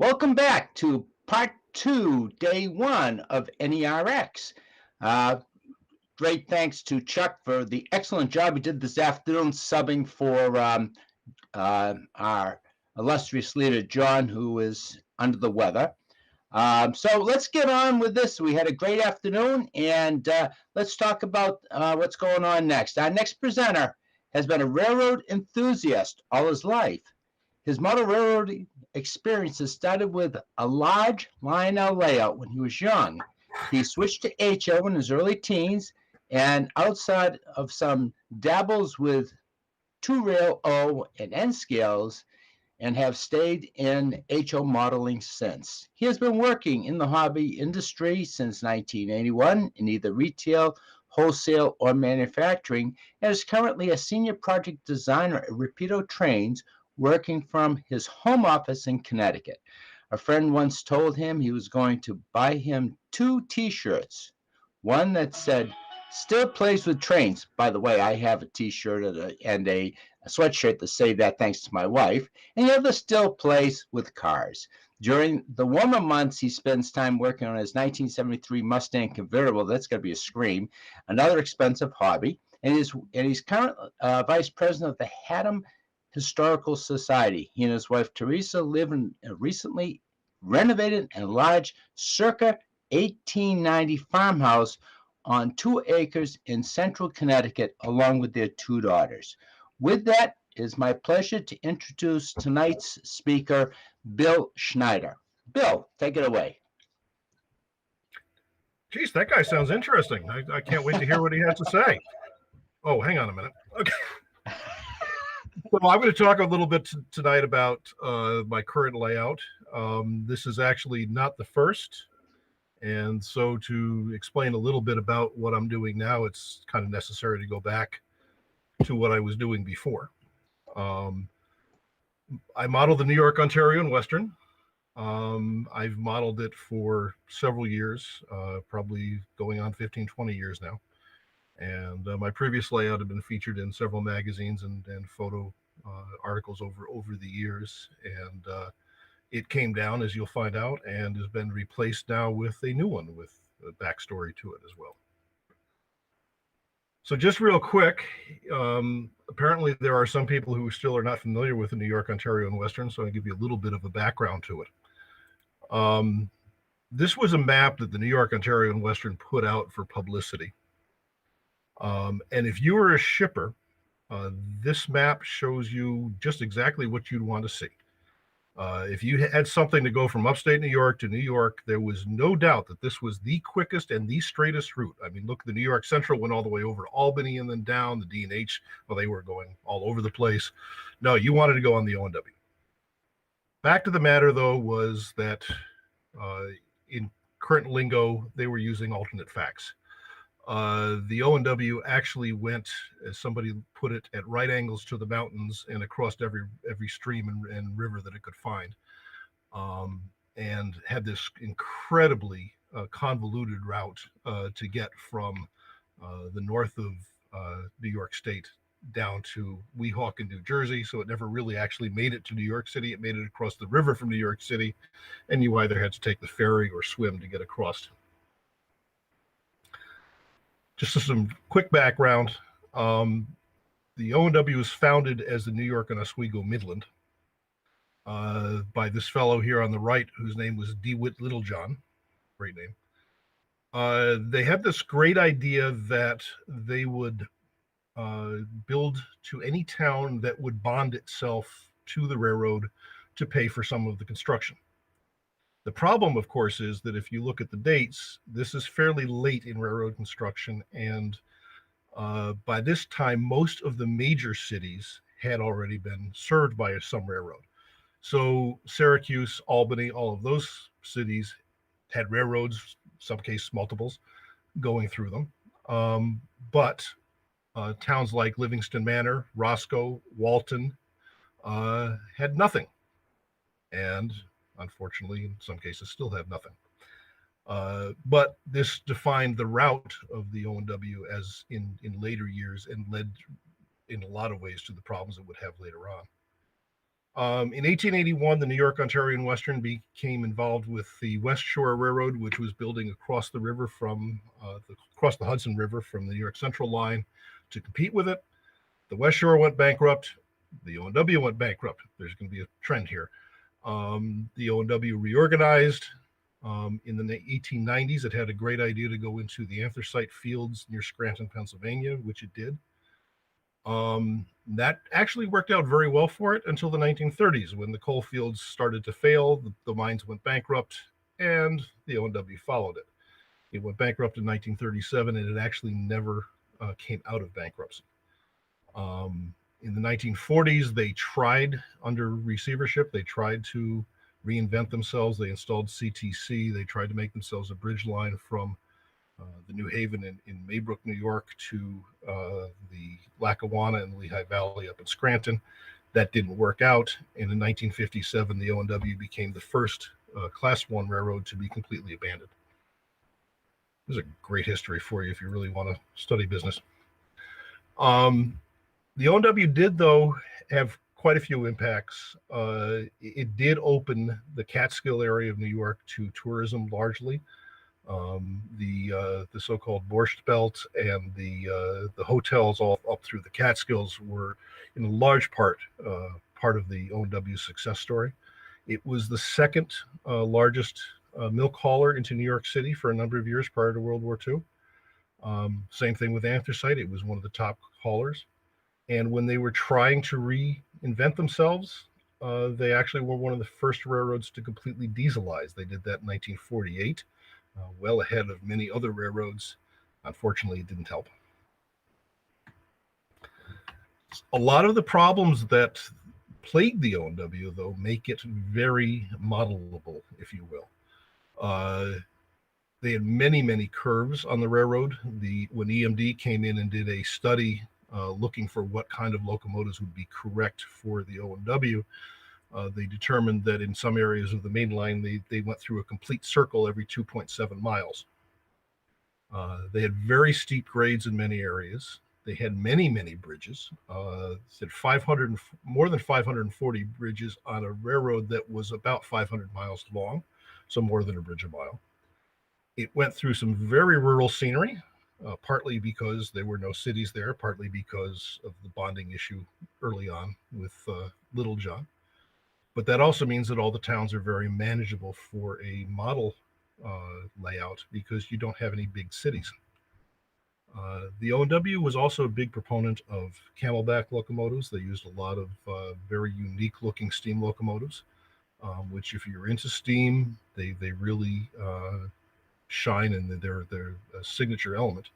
Welcome back to part two, day one of NERx. Uh, Great thanks to Chuck for the excellent job he did this afternoon subbing for our illustrious leader, John, who is under the weather. So let's get on with this. We had a great afternoon, and let's talk about what's going on next. Our next presenter has been a railroad enthusiast all his life. His model railroad experiences started with a large Lionel layout when he was young. He switched to HO in his early teens, and outside of some dabbles with two rail O and N scales, and have stayed in HO modeling since. He has been working in the hobby industry since 1981 in either retail, wholesale, or manufacturing, and is currently a senior project designer at Rapido Trains, working from his home office in Connecticut. A friend once told him he was going to buy him two t-shirts, one that said, "Still plays with trains." By the way, I have a t-shirt and a sweatshirt that say that thanks to my wife. And the other, "Still plays with cars." During the warmer months, he spends time working on his 1973 Mustang convertible. That's going to be a scream. Another expensive hobby. And he's current vice president of the Haddam Historical Society. He and his wife Teresa live in a recently renovated and large circa 1890 farmhouse on 2 acres in central Connecticut, along with their two daughters. With that, it is my pleasure to introduce tonight's speaker, Bill Schneider. Bill, take it away. Geez, that guy sounds interesting. I can't wait to hear what he has to say. Oh, hang on a minute. Okay. So I'm going to talk a little bit tonight about my current layout. This is actually not the first. And so to explain a little bit about what I'm doing now, it's kind of necessary to go back to what I was doing before. I modeled the New York, Ontario, and Western. I've modeled it for several years, probably going on 15, 20 years now. And my previous layout had been featured in several magazines and photo articles over the years. And it came down, as you'll find out, and has been replaced now with a new one with a backstory to it as well. So just real quick, apparently there are some people who still are not familiar with the New York, Ontario, and Western, so I'll give you a little bit of a background to it. This was a map that the New York, Ontario, and Western put out for publicity. And if you were a shipper, this map shows you just exactly what you'd want to see. If you had something to go from upstate New York to New York, there was no doubt that this was the quickest and the straightest route. I mean, look, the New York Central went all the way over to Albany and then down. The D&H, well, they were going all over the place. No, you wanted to go on the O&W. Back to the matter, though, was that in current lingo, they were using alternate facts. The O&W actually went, as somebody put it, at right angles to the mountains and across every stream and river that it could find, and had this incredibly convoluted route to get from the north of New York State down to Weehawken, New Jersey. So it never really actually made it to New York City. It made it across the river from New York City, and you either had to take the ferry or swim to get across. Just some quick background. The O&W was founded as the New York and Oswego Midland by this fellow here on the right, whose name was DeWitt Littlejohn. Great name. They had this great idea that they would build to any town that would bond itself to the railroad to pay for some of the construction. The problem, of course, is that if you look at the dates, this is fairly late in railroad construction, and by this time, most of the major cities had already been served by some railroad. So Syracuse, Albany, all of those cities had railroads, some case multiples, going through them. But towns like Livingston Manor, Roscoe, Walton had nothing. And unfortunately, in some cases, still have nothing. But this defined the route of the O&W as in later years, and led in a lot of ways to the problems it would have later In 1881, the New York, Ontario, and Western became involved with the West Shore Railroad, which was building across the river across the Hudson River from the New York Central line to compete with it. The West Shore went bankrupt. The O&W went bankrupt. There's going to be a trend here. The O&W reorganized. In the 1890s, it had a great idea to go into the anthracite fields near Scranton, Pennsylvania, which it did. That actually worked out very well for it until the 1930s, when the coal fields started to fail, the mines went bankrupt, and the O&W followed it. It went bankrupt in 1937, and it actually never came out of bankruptcy. In the 1940s, they tried, under receivership, they tried to reinvent themselves. They installed CTC. They tried to make themselves a bridge line from the New Haven in Maybrook, New York, to the Lackawanna and Lehigh Valley up in Scranton. That didn't work out. And in 1957, the O&W became the first Class 1 railroad to be completely abandoned. This is a great history for you if you really want to study business. The O&W did, though, have quite a few impacts. It did open the Catskill area of New York to tourism largely. The so-called Borscht Belt and the hotels all up through the Catskills were, in a large part of the O&W success story. It was the second largest milk hauler into New York City for a number of years prior to World War II. Same thing with anthracite. It was one of the top haulers. And when they were trying to reinvent themselves, they actually were one of the first railroads to completely dieselize. They did that in 1948, well ahead of many other railroads. Unfortunately, it didn't help. A lot of the problems that plague the O&W, though, make it very modelable, if you will. They had many, many curves on the railroad. When EMD came in and did a study looking for what kind of locomotives would be correct for the O&W, they determined that in some areas of the main line, they went through a complete circle every 2.7 miles. They had very steep grades in many areas. They had many, many bridges. Said more than 540 bridges on a railroad that was about 500 miles long, so more than a bridge a mile. It went through some very rural scenery, partly because there were no cities there, partly because of the bonding issue early on with Little John. But that also means that all the towns are very manageable for a model layout because you don't have any big cities. The O&W was also a big proponent of camelback locomotives. They used a lot of very unique looking steam locomotives, which if you're into steam, they really shine, and they're a signature element.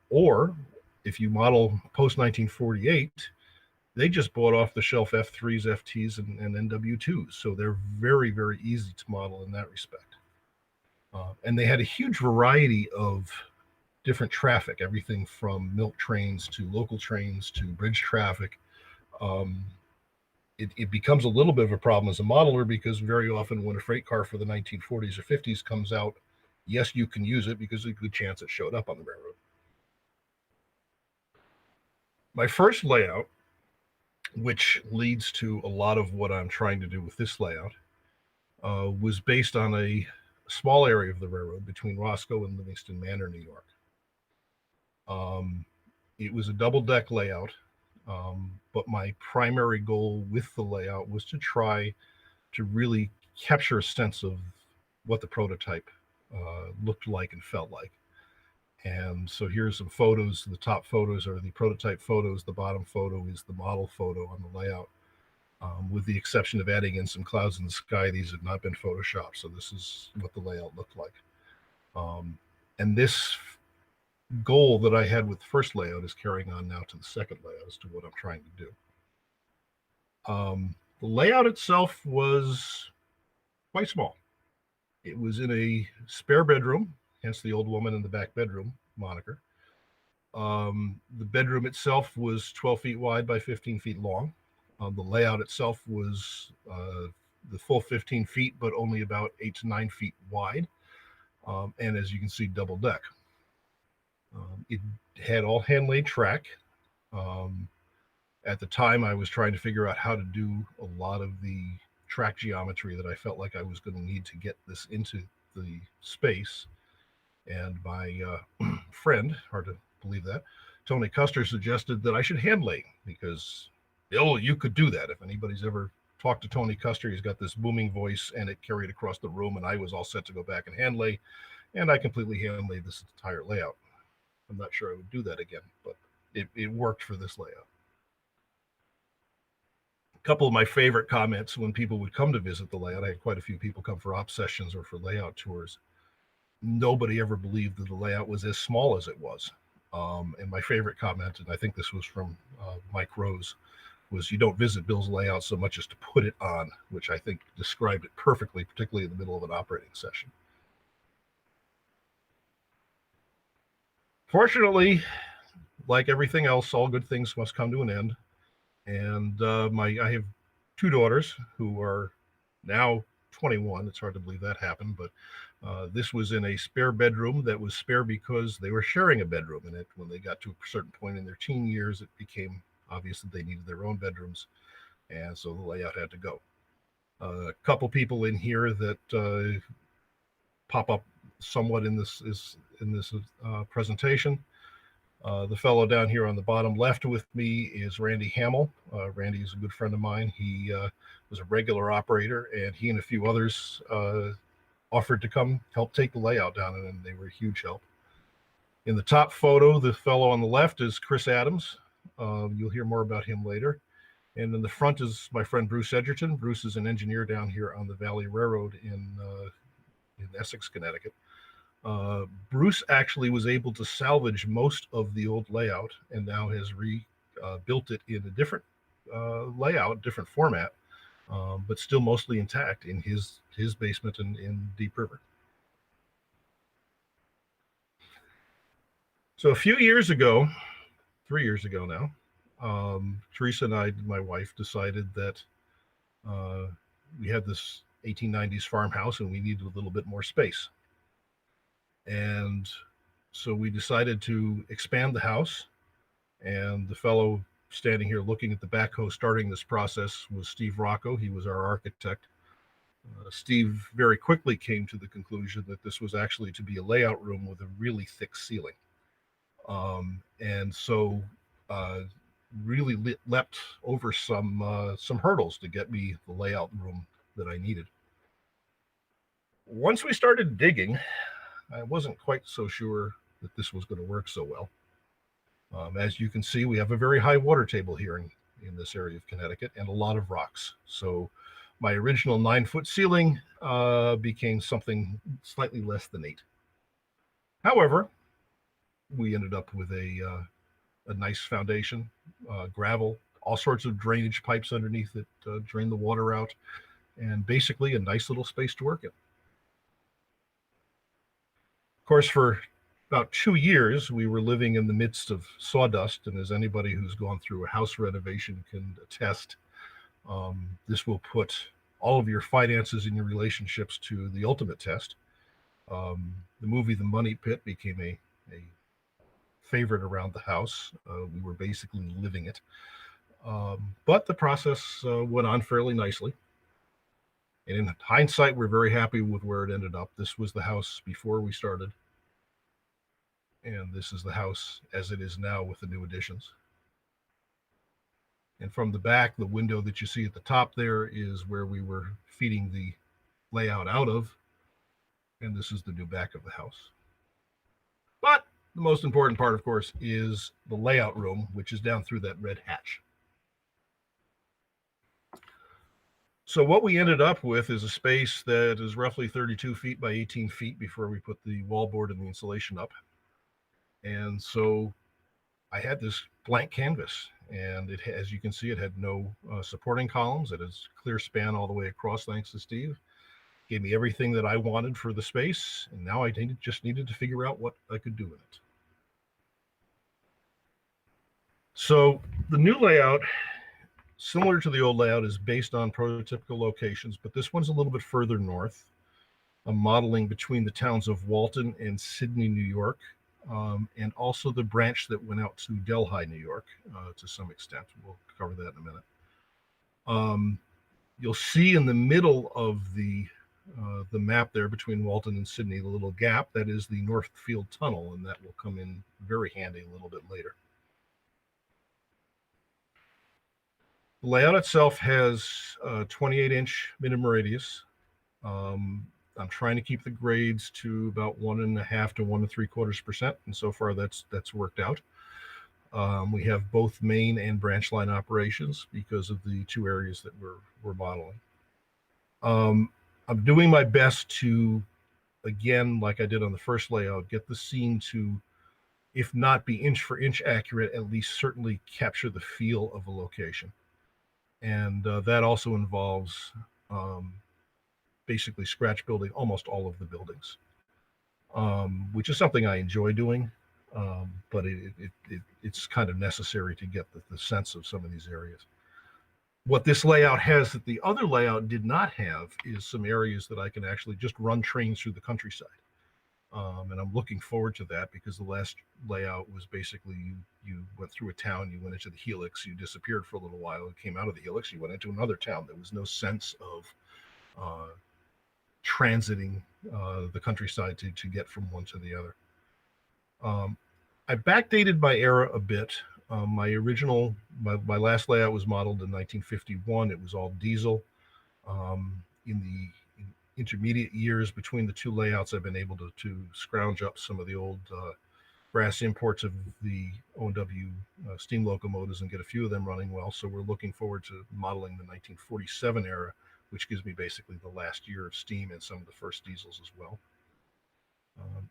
Or if you model post 1948, they just bought off the shelf F3s, FTs, and NW2s. So they're very, very easy to model in that respect. And they had a huge variety of different traffic, everything from milk trains to local trains to bridge traffic. It becomes a little bit of a problem as a modeler because very often when a freight car for the 1940s or 50s comes out, yes, you can use it because there's a good chance it showed up on the railroad. My first layout, which leads to a lot of what I'm trying to do with this layout, was based on a small area of the railroad between Roscoe and Livingston Manor, New York. It was a double-deck layout, but my primary goal with the layout was to try to really capture a sense of what the prototype looked like and felt like. And so here's some photos. The top photos are the prototype photos. The bottom photo is the model photo on the layout. With the exception of adding in some clouds in the sky, these have not been photoshopped. So this is what the layout looked like. And this goal that I had with the first layout is carrying on now to the second layout as to what I'm trying to do. The layout itself was quite small. It was in a spare bedroom, hence the old woman in the back bedroom moniker. The bedroom itself was 12 feet wide by 15 feet long. The layout itself was the full 15 feet, but only about 8 to 9 feet wide. And as you can see, double deck. It had all hand laid track. At the time, I was trying to figure out how to do a lot of the track geometry that I felt like I was going to need to get this into the space. And my friend, hard to believe that, Tony Custer, suggested that I should hand lay because, oh, you could do that. If anybody's ever talked to Tony Custer, he's got this booming voice and it carried across the room, and I was all set to go back and hand lay, and I completely hand laid this entire layout. I'm not sure I would do that again, but it worked for this layout. A couple of my favorite comments when people would come to visit the layout, I had quite a few people come for op sessions or for layout tours. Nobody ever believed that the layout was as small as it was. And my favorite comment, and I think this was from Mike Rose, was you don't visit Bill's layout so much as to put it on, which I think described it perfectly, particularly in the middle of an operating session. Fortunately, like everything else, all good things must come to an end. And I have two daughters who are now 21. It's hard to believe that happened, but this was in a spare bedroom that was spare because they were sharing a bedroom in it. When they got to a certain point in their teen years, it became obvious that they needed their own bedrooms, and so the layout had to go. A couple people in here that pop up somewhat in this presentation. The fellow down here on the bottom left with me is Randy Hamill. Randy is a good friend of mine. He was a regular operator, and he and a few others offered to come help take the layout down, and they were a huge help. In the top photo, the fellow on the left is Chris Adams. You'll hear more about him later. And in the front is my friend Bruce Edgerton. Bruce is an engineer down here on the Valley Railroad in Essex, Connecticut. Bruce actually was able to salvage most of the old layout and now has rebuilt it in a different layout, different format, but still mostly intact in his basement in Deep River. So a few years ago, 3 years ago now, Teresa and I, my wife, decided that we had this 1890s farmhouse and we needed a little bit more space. And so we decided to expand the house. And the fellow standing here looking at the backhoe starting this process was Steve Rocco. He was our architect. Steve very quickly came to the conclusion that this was actually to be a layout room with a really thick ceiling. And so really leapt over some hurdles to get me the layout room that I needed. Once we started digging, I wasn't quite so sure that this was going to work so well. As you can see, we have a very high water table here in this area of Connecticut and a lot of rocks. So my original 9-foot ceiling became something slightly less than 8. However, we ended up with a nice foundation, gravel, all sorts of drainage pipes underneath it, drain the water out, and basically a nice little space to work in. Of course, for about 2 years, we were living in the midst of sawdust, and as anybody who's gone through a house renovation can attest, this will put all of your finances and your relationships to the ultimate test. The movie The Money Pit became a favorite around the house. We were basically living it. But the process went on fairly nicely. And in hindsight, we're very happy with where it ended up. This was the house before we started. And this is the house as it is now with the new additions. And from the back, the window that you see at the top there is where we were feeding the layout out of. And this is the new back of the house. But the most important part, of course, is the layout room, which is down through that red hatch. So what we ended up with is a space that is roughly 32 feet by 18 feet before we put the wallboard and the insulation up. And so I had this blank canvas, and it, as you can see, it had no supporting columns. It has clear span all the way across, thanks to Steve. Gave me everything that I wanted for the space, and now I just needed to figure out what I could do with it. So the new layout, similar to the old layout, is based on prototypical locations, but this one's a little bit further north. I'm modeling between the towns of Walton and Sydney, New York. and also the branch that went out to Delhi, New York, to some extent. We'll cover that in a minute. You'll see in the middle of the map there between Walton and Sydney, the little gap, that is the Northfield Tunnel, and that will come in very handy a little bit later. The layout itself has a 28-inch minimum radius. I'm trying to keep the grades to about 1.5 to 1.75%, and so far that's worked out. We have both main and branch line operations because of the two areas that we're modeling. I'm doing my best to, again, like I did on the first layout, get the scene to, if not be inch for inch accurate, at least certainly capture the feel of a location. And that also involves basically scratch building almost all of the buildings, which is something I enjoy doing, but it's kind of necessary to get the sense of some of these areas. What this layout has that the other layout did not have is some areas that I can actually just run trains through the countryside. And I'm looking forward to that because the last layout was basically you went through a town, you went into the helix, you disappeared for a little while, you came out of the helix, you went into another town. There was no sense of transiting the countryside to get from one to the other. I backdated my era a bit. My last layout was modeled in 1951. It was all diesel. In the intermediate years between the two layouts, I've been able to scrounge up some of the old brass imports of the O&W steam locomotives and get a few of them running well. So we're looking forward to modeling the 1947 era, which gives me basically the last year of steam and some of the first diesels as well.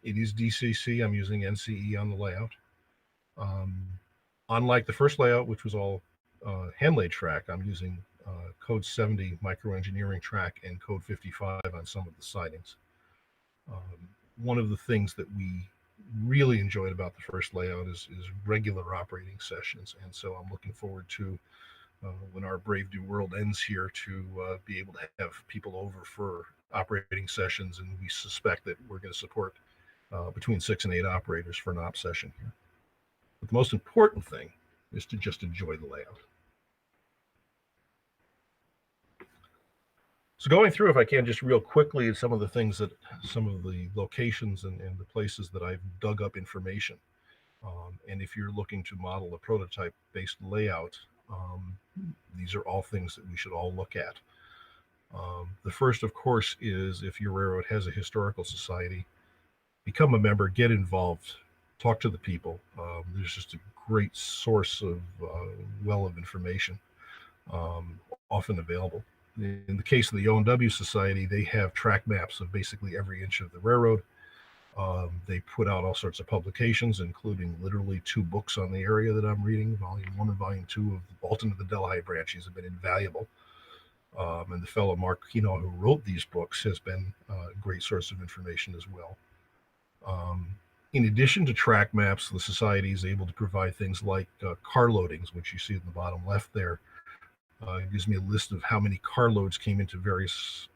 It is DCC. I'm using NCE on the layout. Unlike the first layout, which was all hand-laid track, I'm using code 70 microengineering track and code 55 on some of the sidings. One of the things that we really enjoyed about the first layout is regular operating sessions, and so I'm looking forward to when our Brave New World ends here to be able to have people over for operating sessions, and we suspect that we're going to support between 6 and 8 operators for an op session here. But the most important thing is to just enjoy the layout. So going through, if I can, just real quickly, some of the things that, some of the locations and the places that I've dug up information. And if you're looking to model a prototype-based layout, these are all things that we should all look at. The first, of course, is if your railroad has a historical society, become a member, get involved, talk to the people. There's just a great source of well of information, often available. In the case of the O&W Society, they have track maps of basically every inch of the railroad. They put out all sorts of publications, including literally 2 books on the area that I'm reading. Volume 1 and Volume 2 of the Bolton to the Delhi branches have been invaluable. And the fellow Mark Kino, who wrote these books, has been a great source of information as well. In addition to track maps, the Society is able to provide things like car loadings, which you see in the bottom left there. It gives me a list of how many carloads came into various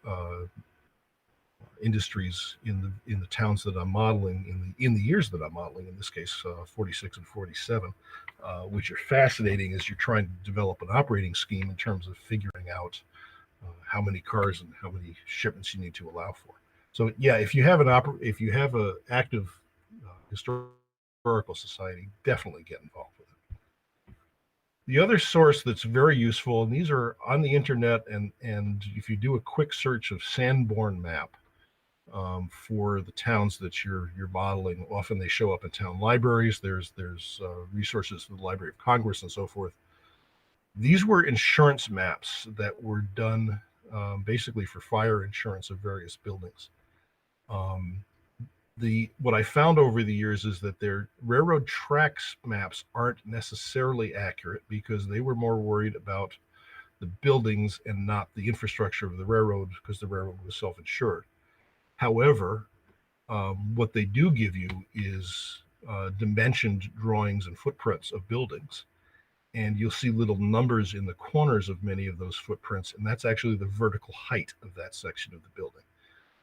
industries in the towns that I'm modeling in the years that I'm modeling. In this case, 46 and 47, which are fascinating as you're trying to develop an operating scheme in terms of figuring out how many cars and how many shipments you need to allow for. So yeah, if you have an active historical society, definitely get involved with it. The other source that's very useful, and these are on the internet, and if you do a quick search of Sanborn map for the towns that you're modeling, often they show up in town libraries. There's resources for the Library of Congress and so forth. These were insurance maps that were done basically for fire insurance of various buildings. What I found over the years is that their railroad tracks maps aren't necessarily accurate because they were more worried about the buildings and not the infrastructure of the railroad because the railroad was self-insured. However, what they do give you is dimensioned drawings and footprints of buildings. And you'll see little numbers in the corners of many of those footprints, and that's actually the vertical height of that section of the building.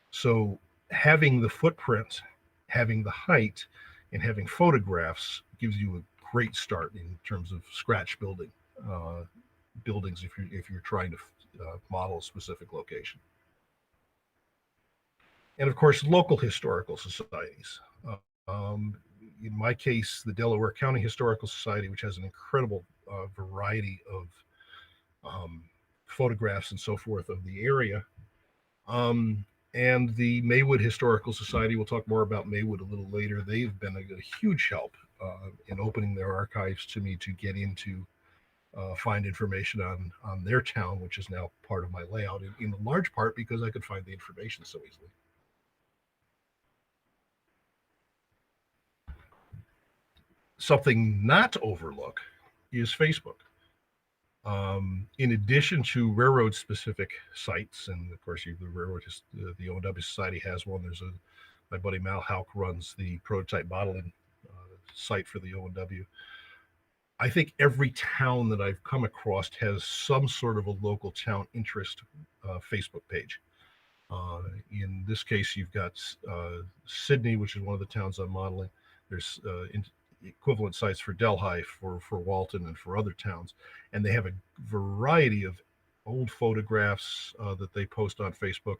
So having the footprint, having the height, and having photographs gives you a great start in terms of scratch building uh, buildings if you're trying to model a specific location. And of course, local historical societies. Um, in my case, the Delaware County Historical Society, which has an incredible variety of um, photographs and so forth of the area. Um, and the Maywood Historical Society, we'll talk more about Maywood a little later. They've been a huge help in opening their archives to me to get into find information on their town, which is now part of my layout, in large part because I could find the information so easily. Something not to overlook is Facebook. In addition to railroad specific sites, and of course, the railroad, the O&W Society has one. There's my buddy Mal Hauk runs the prototype modeling site for the O&W. I think every town that I've come across has some sort of a local town interest Facebook page. In this case, you've got Sydney, which is one of the towns I'm modeling. There's equivalent sites for Delhi, for Walton, and for other towns, and they have a variety of old photographs that they post on Facebook,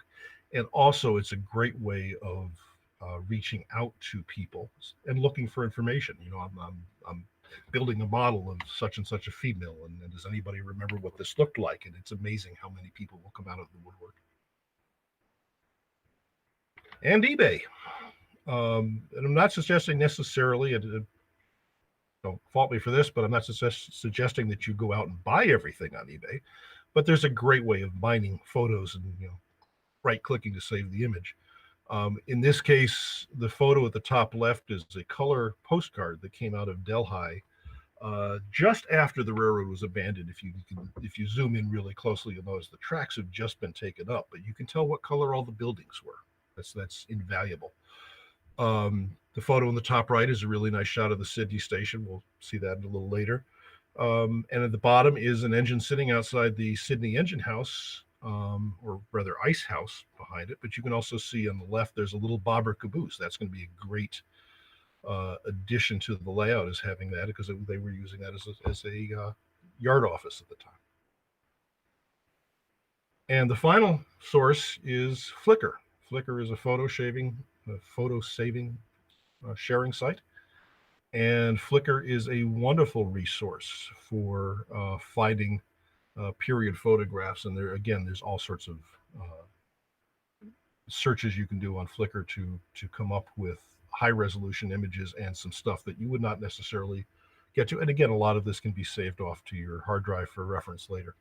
and also it's a great way of reaching out to people and looking for information. You know, I'm building a model of such and such a female, and does anybody remember what this looked like? And it's amazing how many people will come out of the woodwork. And eBay. And I'm not suggesting necessarily, don't fault me for this, but I'm not suggesting that you go out and buy everything on eBay. But there's a great way of mining photos and right-clicking to save the image. In this case, the photo at the top left is a color postcard that came out of Delhi just after the railroad was abandoned. If you zoom in really closely, you'll notice the tracks have just been taken up, but you can tell what color all the buildings were. That's invaluable. The photo in the top right is a really nice shot of the Sydney station. We'll see that a little later. And at the bottom is an engine sitting outside the Sydney engine house, or rather ice house behind it. But you can also see on the left there's a little bobber caboose. That's going to be a great addition to the layout, is having that, because they were using that as a yard office at the time. And the final source is Flickr. Flickr is a photo saving sharing site. And Flickr is a wonderful resource for finding period photographs. And there's all sorts of searches you can do on Flickr to come up with high resolution images and some stuff that you would not necessarily get to. And again, a lot of this can be saved off to your hard drive for reference later.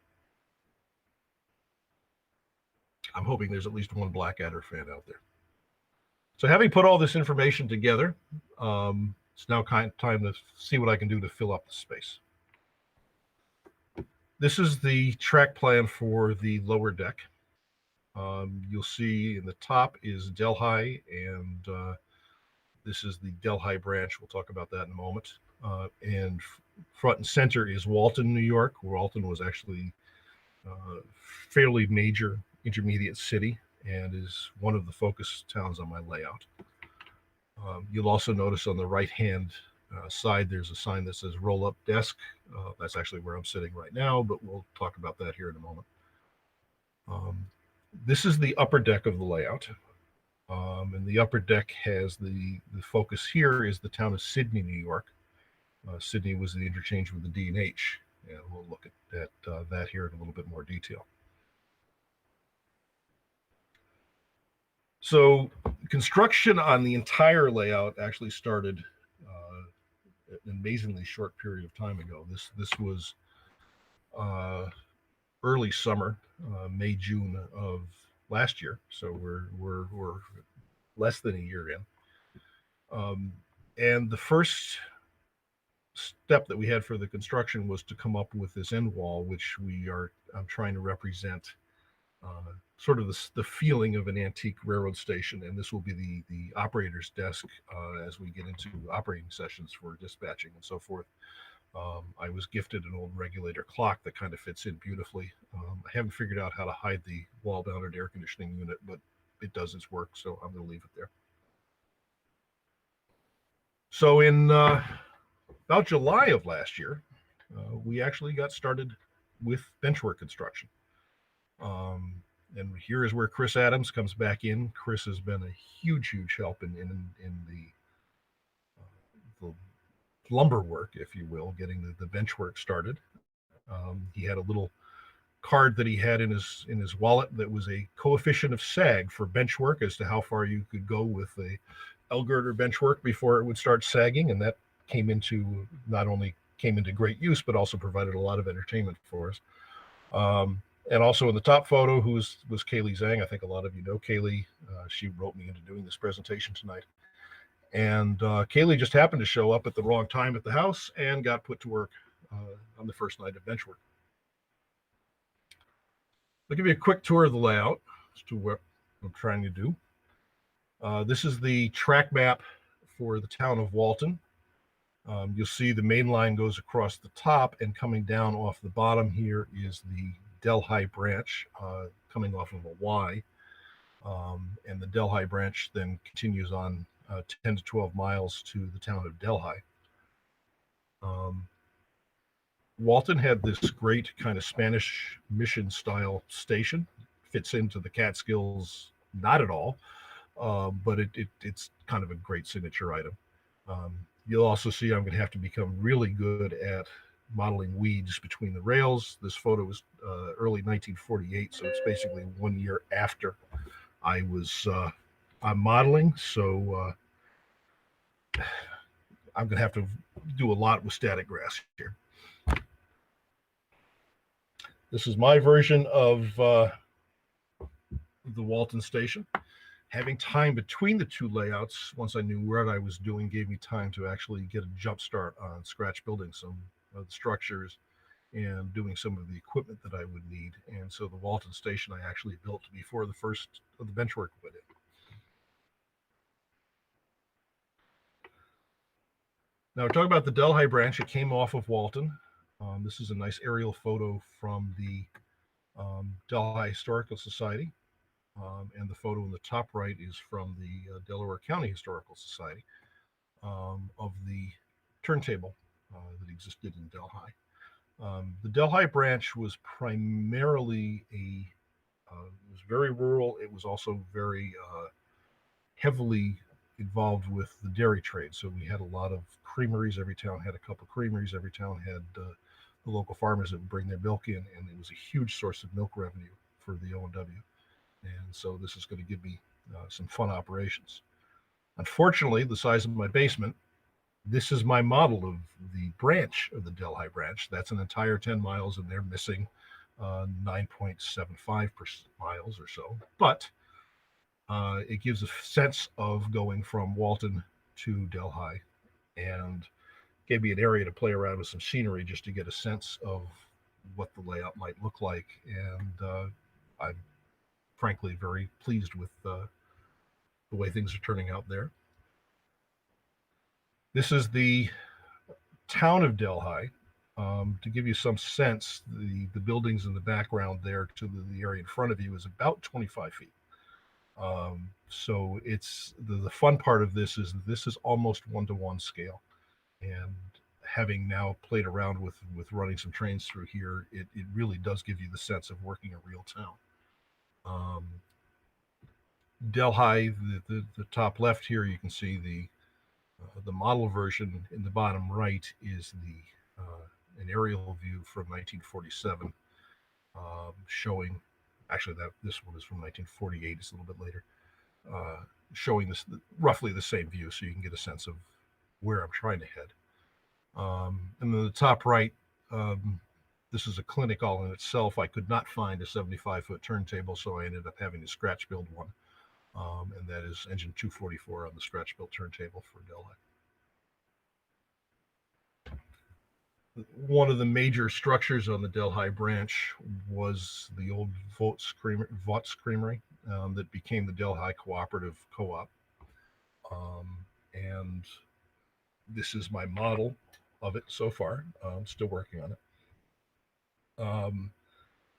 I'm hoping there's at least one Blackadder fan out there. So having put all this information together, it's now time to see what I can do to fill up the space. This is the track plan for the lower deck. You'll see in the top is Delhi, and this is the Delhi branch. We'll talk about that in a moment. And front and center is Walton, New York. Walton was actually a fairly major intermediate city and is one of the focus towns on my layout. You'll also notice on the right-hand side, there's a sign that says roll up desk. That's actually where I'm sitting right now, but we'll talk about that here in a moment. This is the upper deck of the layout. And the upper deck has the focus here is the town of Sydney, New York. Sydney was the interchange with the D and H, and we'll look at that here in a little bit more detail. So construction on the entire layout actually started an amazingly short period of time ago. This was early summer, May, June of last year. So we're less than a year in. And the first step that we had for the construction was to come up with this end wall, which I'm trying to represent sort of the feeling of an antique railroad station. And this will be the operator's desk as we get into operating sessions for dispatching and so forth. I was gifted an old regulator clock that kind of fits in beautifully. I haven't figured out how to hide the wall-mounted air conditioning unit, but it does its work, so I'm going to leave it there. So in about July of last year, we actually got started with benchwork construction. And here is where Chris Adams comes back in. Chris has been a huge help in the lumber work, if you will, getting the bench work started. He had a little card that he had in his wallet that was a coefficient of sag for bench work as to how far you could go with a L girder bench work before it would start sagging, and that not only came into great use but also provided a lot of entertainment for us. And also in the top photo, was Kaylee Zhang. I think a lot of you know Kaylee. She wrote me into doing this presentation tonight. And Kaylee just happened to show up at the wrong time at the house and got put to work on the first night of bench work. I'll give you a quick tour of the layout as to what I'm trying to do. This is the track map for the town of Walton. You'll see the main line goes across the top, and coming down off the bottom here is the Delhi branch coming off of a Y. And the Delhi branch then continues on 10 to 12 miles to the town of Delhi. Walton had this great kind of Spanish mission style station. Fits into the Catskills, not at all, but it's kind of a great signature item. You'll also see I'm going to have to become really good at modeling weeds between the rails. This photo was early 1948, so it's basically 1 year after I was I'm modeling. So I'm going to have to do a lot with static grass here. This is my version of the Walton station. Having time between the two layouts, once I knew what I was doing, gave me time to actually get a jump start on scratch building some of the structures and doing some of the equipment that I would need. And so the Walton station I actually built before the first of the bench work went in. Now, we're talking about the Delhi branch. It came off of Walton. This is a nice aerial photo from the Delhi Historical Society. And the photo in the top right is from the Delaware County Historical Society of the turntable that existed in Delhi. The Delhi branch was primarily it was very rural. It was also very heavily involved with the dairy trade. So we had a lot of creameries. Every town had a couple creameries. Every town had the local farmers that would bring their milk in, and it was a huge source of milk revenue for the O&W. And so this is going to give me some fun operations. Unfortunately, the size of my basement, this is my model of the branch of the Delhi branch. That's an entire 10 miles, and they're missing 9.75 miles or so. But it gives a sense of going from Walton to Delhi, and gave me an area to play around with some scenery just to get a sense of what the layout might look like. And I'm frankly very pleased with the way things are turning out there. This is the town of Delhi. To give you some sense, the buildings in the background there to the area in front of you is about 25 feet. So it's the fun part of this is almost one-to-one scale. And having now played around with running some trains through here, it really does give you the sense of working a real town. Delhi, the top left here, you can see the model version. In the bottom right is an aerial view from 1947, showing, actually this one is from 1948. It's a little bit later, showing this roughly the same view, so you can get a sense of where I'm trying to head. And then the top right, this is a clinic all in itself. I could not find a 75-foot turntable, so I ended up having to scratch build one. And that is engine 244 on the scratch built turntable for Delhi. One of the major structures on the Delhi branch was the old Vought's Creamery that became the Delhi Cooperative Co-op. And this is my model of it so far. I'm still working on it.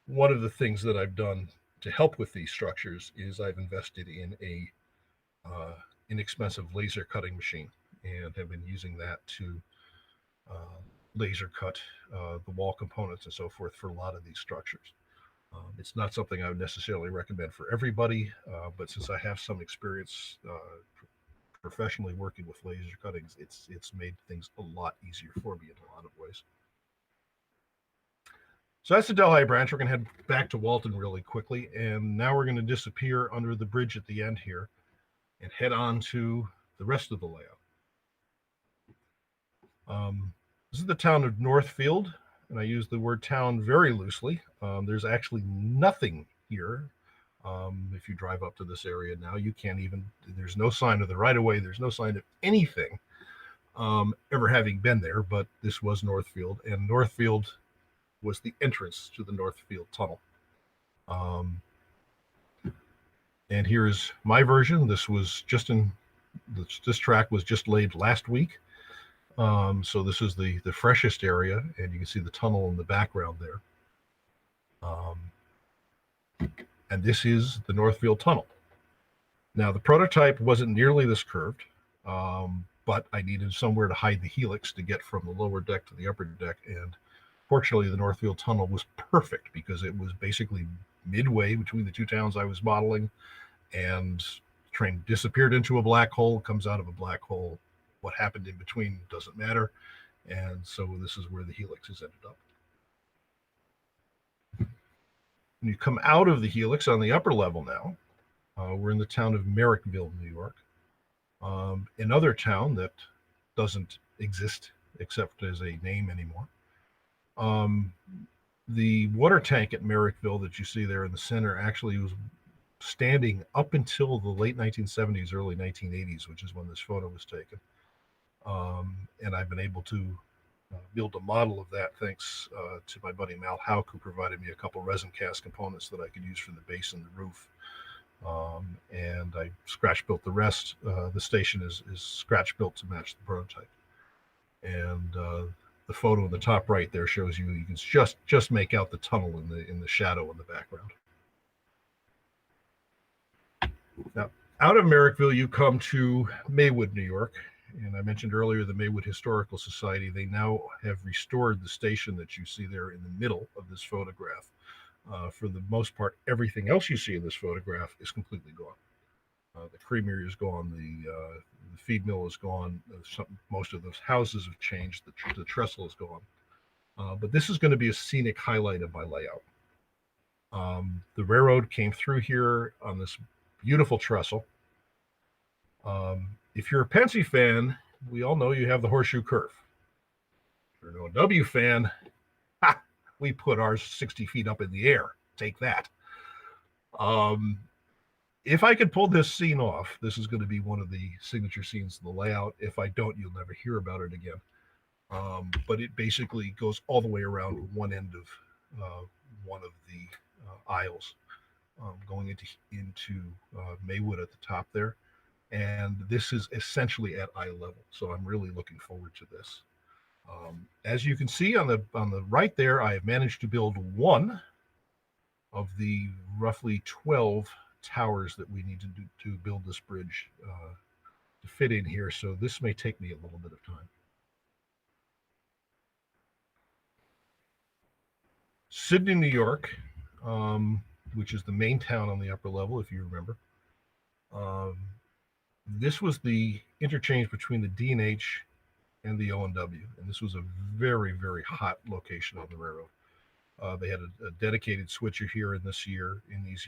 One of the things that I've done to help with these structures is I've invested in a inexpensive laser cutting machine. and have been using that to laser cut the wall components and so forth for a lot of these structures. It's not something I would necessarily recommend for everybody, but since I have some experience professionally working with laser cuttings, it's made things a lot easier for me in a lot of ways. So that's the Delhi branch. We're going to head back to Walton really quickly, and now we're going to disappear under the bridge at the end here and head on to the rest of the layout. This is the town of Northfield, and I use the word town very loosely. There's actually nothing here. If you drive up to this area now, you can't even, there's no sign of the right-of-way, there's no sign of anything ever having been there, but this was Northfield, and Northfield was the entrance to the Northfield Tunnel. And here's my version. This was just this track was just laid last week. So this is the freshest area, and you can see the tunnel in the background there. And this is the Northfield Tunnel. Now, the prototype wasn't nearly this curved, but I needed somewhere to hide the helix to get from the lower deck to the upper deck, and fortunately, the Northfield Tunnel was perfect because it was basically midway between the two towns I was modeling, and the train disappeared into a black hole, comes out of a black hole. What happened in between doesn't matter, and so this is where the helix has ended up. When you come out of the helix on the upper level now, we're in the town of Merrickville, New York. Another town that doesn't exist except as a name anymore. The water tank at Merrickville that you see there in the center actually was standing up until the late 1970s, early 1980s, which is when this photo was taken. And I've been able to build a model of that thanks to my buddy Mal Hauk, who provided me a couple resin cast components that I could use for the base and the roof. And I scratch built the rest. The station is scratch built to match the prototype. And the photo in the top right there shows you can just make out the tunnel in the shadow in the background. Now, out of Merrickville, you come to Maywood, New York. And I mentioned earlier the Maywood Historical Society. They now have restored the station that you see there in the middle of this photograph. For the most part, everything else you see in this photograph is completely gone. The creamery is gone. The feed mill is gone. Most of those houses have changed. The trestle is gone. But this is going to be a scenic highlight of my layout. The railroad came through here on this beautiful trestle. If you're a Pensy fan, we all know you have the horseshoe curve. If you're an OW fan, we put ours 60 feet up in the air. Take that. If I could pull this scene off, this is going to be one of the signature scenes in the layout. If I don't, you'll never hear about it again. But it basically goes all the way around one end of one of the aisles, going into Maywood at the top there. And this is essentially at eye level. So I'm really looking forward to this. As you can see on the right there, I have managed to build one of the roughly 12 towers that we need to build this bridge to fit in here. So this may take me a little bit of time. Sydney, New York, which is the main town on the upper level, if you remember. This was the interchange between the D&H and the O&W, and this was a very, very hot location on the railroad. They had a dedicated switcher here in these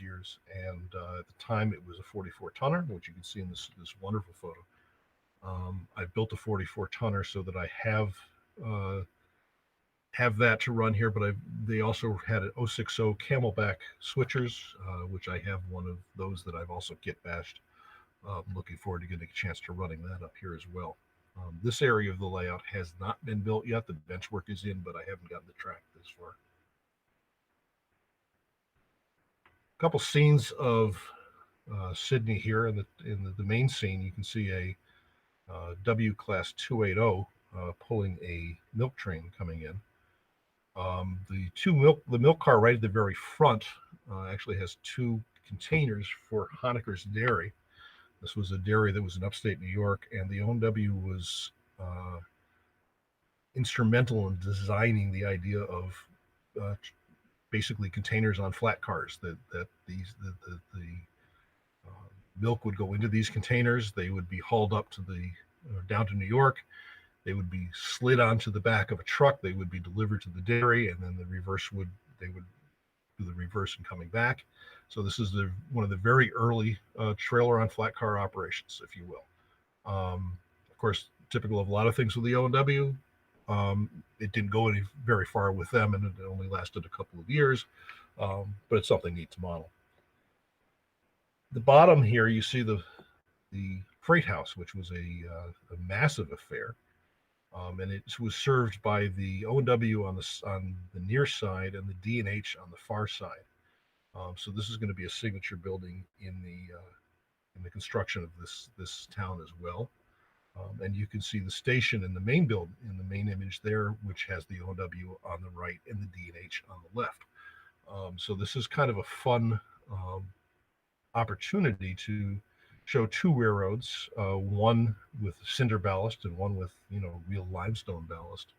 years, and at the time it was a 44 tonner, which you can see in this wonderful photo. I built a 44 tonner so that I have that to run here, but they also had an 060 Camelback switchers, which I have one of those that I've also kit bashed. Looking forward to getting a chance to running that up here as well. This area of the layout has not been built yet. The bench work is in, but I haven't gotten the track this far. A couple scenes of Sydney here. In the main scene, you can see a W class 280 pulling a milk train coming in. The milk car right at the very front actually has two containers for Honeker's Dairy. This was a dairy that was in upstate New York, and the O&W was instrumental in designing the idea of uh, basically containers on flat cars that the milk would go into these containers. They would be hauled up to the down to New York. They would be slid onto the back of a truck. They would be delivered to the dairy, and then they would do the reverse and coming back. So this is one of the very early trailer on flat car operations, if you will. Of course, typical of a lot of things with the O&W, it didn't go any very far with them, and it only lasted a couple of years. But it's something neat to model. The bottom here, you see the freight house, which was a massive affair, and it was served by the O&W on the near side and the D&H on the far side. So this is going to be a signature building in the construction of this town as well. And you can see the station in the main image there, which has the O&W on the right and the D&H on the left. So this is kind of a fun opportunity to show two railroads, one with cinder ballast and one with real limestone ballast,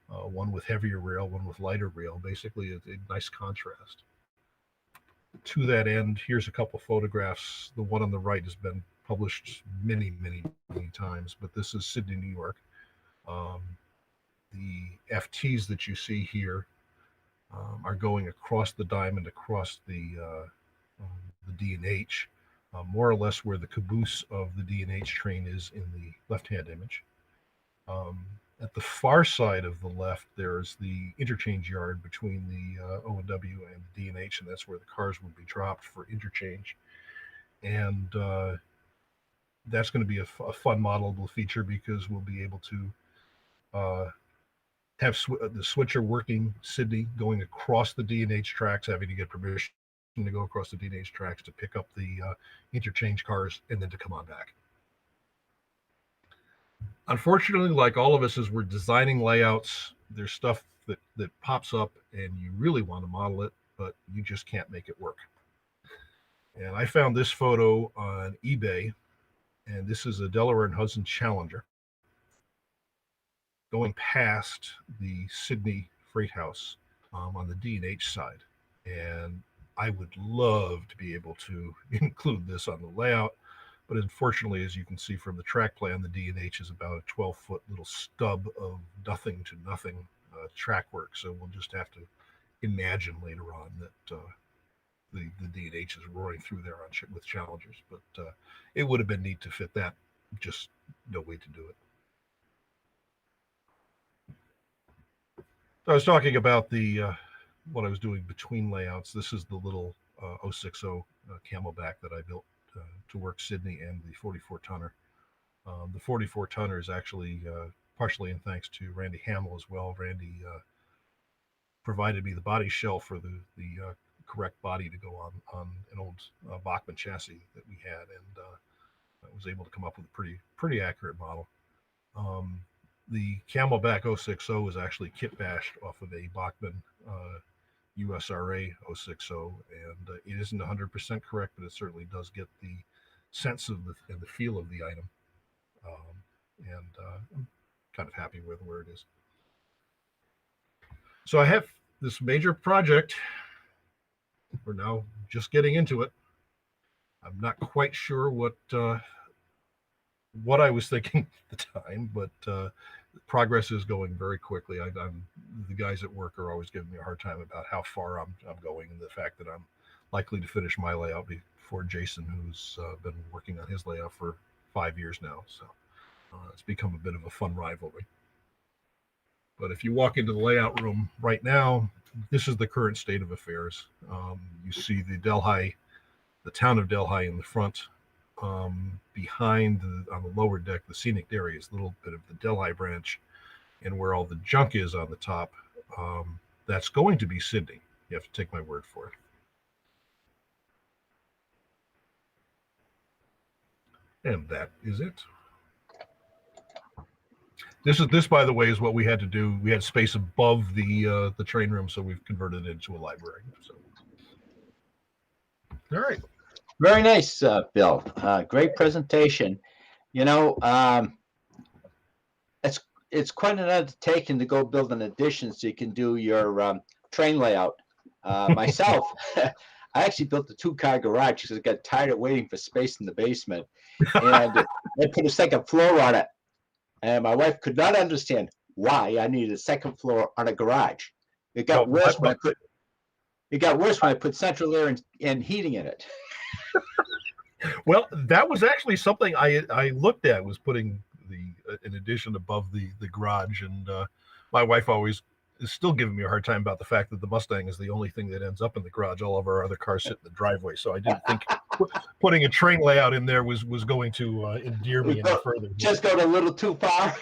one with heavier rail, one with lighter rail. Basically, a nice contrast. To that end, here's a couple photographs. The one on the right has been published many times, but this is Sydney, New York. The FTs that you see here are going across the diamond, across the D&H, more or less where the caboose of the D&H train is in the left-hand image. At the far side of the left, there's the interchange yard between the O&W and the D&H, and that's where the cars would be dropped for interchange. And that's going to be a fun modelable feature because we'll be able to have the switcher working Sydney, going across the D&H tracks, having to get permission to go across the D&H tracks to pick up the interchange cars and then to come on back. Unfortunately, like all of us, as we're designing layouts, there's stuff that pops up and you really want to model it, but you just can't make it work. And I found this photo on eBay, and this is a Delaware and Hudson Challenger going past the Sydney Freight House on the D&H side. And I would love to be able to include this on the layout, but unfortunately, as you can see from the track plan, the D&H is about a 12-foot little stub of nothing to nothing track work. So we'll just have to imagine later on that the D&H is roaring through there with Challengers. But it would have been neat to fit that, just no way to do it. So I was talking about what I was doing between layouts. This is the little 060 Camelback that I built to work Sydney and the 44-tonner. The 44-tonner is actually partially in thanks to Randy Hamill as well. Randy provided me the body shell for the correct body to go on an old Bachmann chassis that we had, and I was able to come up with a pretty accurate model. The Camelback 060 is actually kit bashed off of a Bachmann USRA 060, and it isn't 100% correct, but it certainly does get the sense of and the feel of the item. I'm kind of happy with where it is. So I have this major project. We're now just getting into it. I'm not quite sure what I was thinking at the time, but progress is going very quickly. The guys at work are always giving me a hard time about how far I'm going, and the fact that I'm likely to finish my layout before Jason, who's been working on his layout for 5 years now. So it's become a bit of a fun rivalry. But if you walk into the layout room right now, this is the current state of affairs. You see the town of Delhi in the front. Behind on the lower deck, the scenic area is a little bit of the Delhi branch, and where all the junk is on the top, that's going to be Sydney. You have to take my word for it. And that is it. This, by the way, is what we had to do. We had space above the train room, so we've converted it into a library. So, all right. Very nice, Bill. Great presentation. You know, it's it's quite an undertaking to go build an addition so you can do your train layout. Myself, I actually built a two-car garage because I got tired of waiting for space in the basement, and I put a second floor on it. And my wife could not understand why I needed a second floor on a garage. It got Well, worse when I put central air and heating in it. well, that was actually something I looked at, was putting an addition above the garage, and my wife always is still giving me a hard time about the fact that the Mustang is the only thing that ends up in the garage. All of our other cars sit in the driveway, so I didn't think putting a train layout in there was going to endear me any further. Just go a little too far.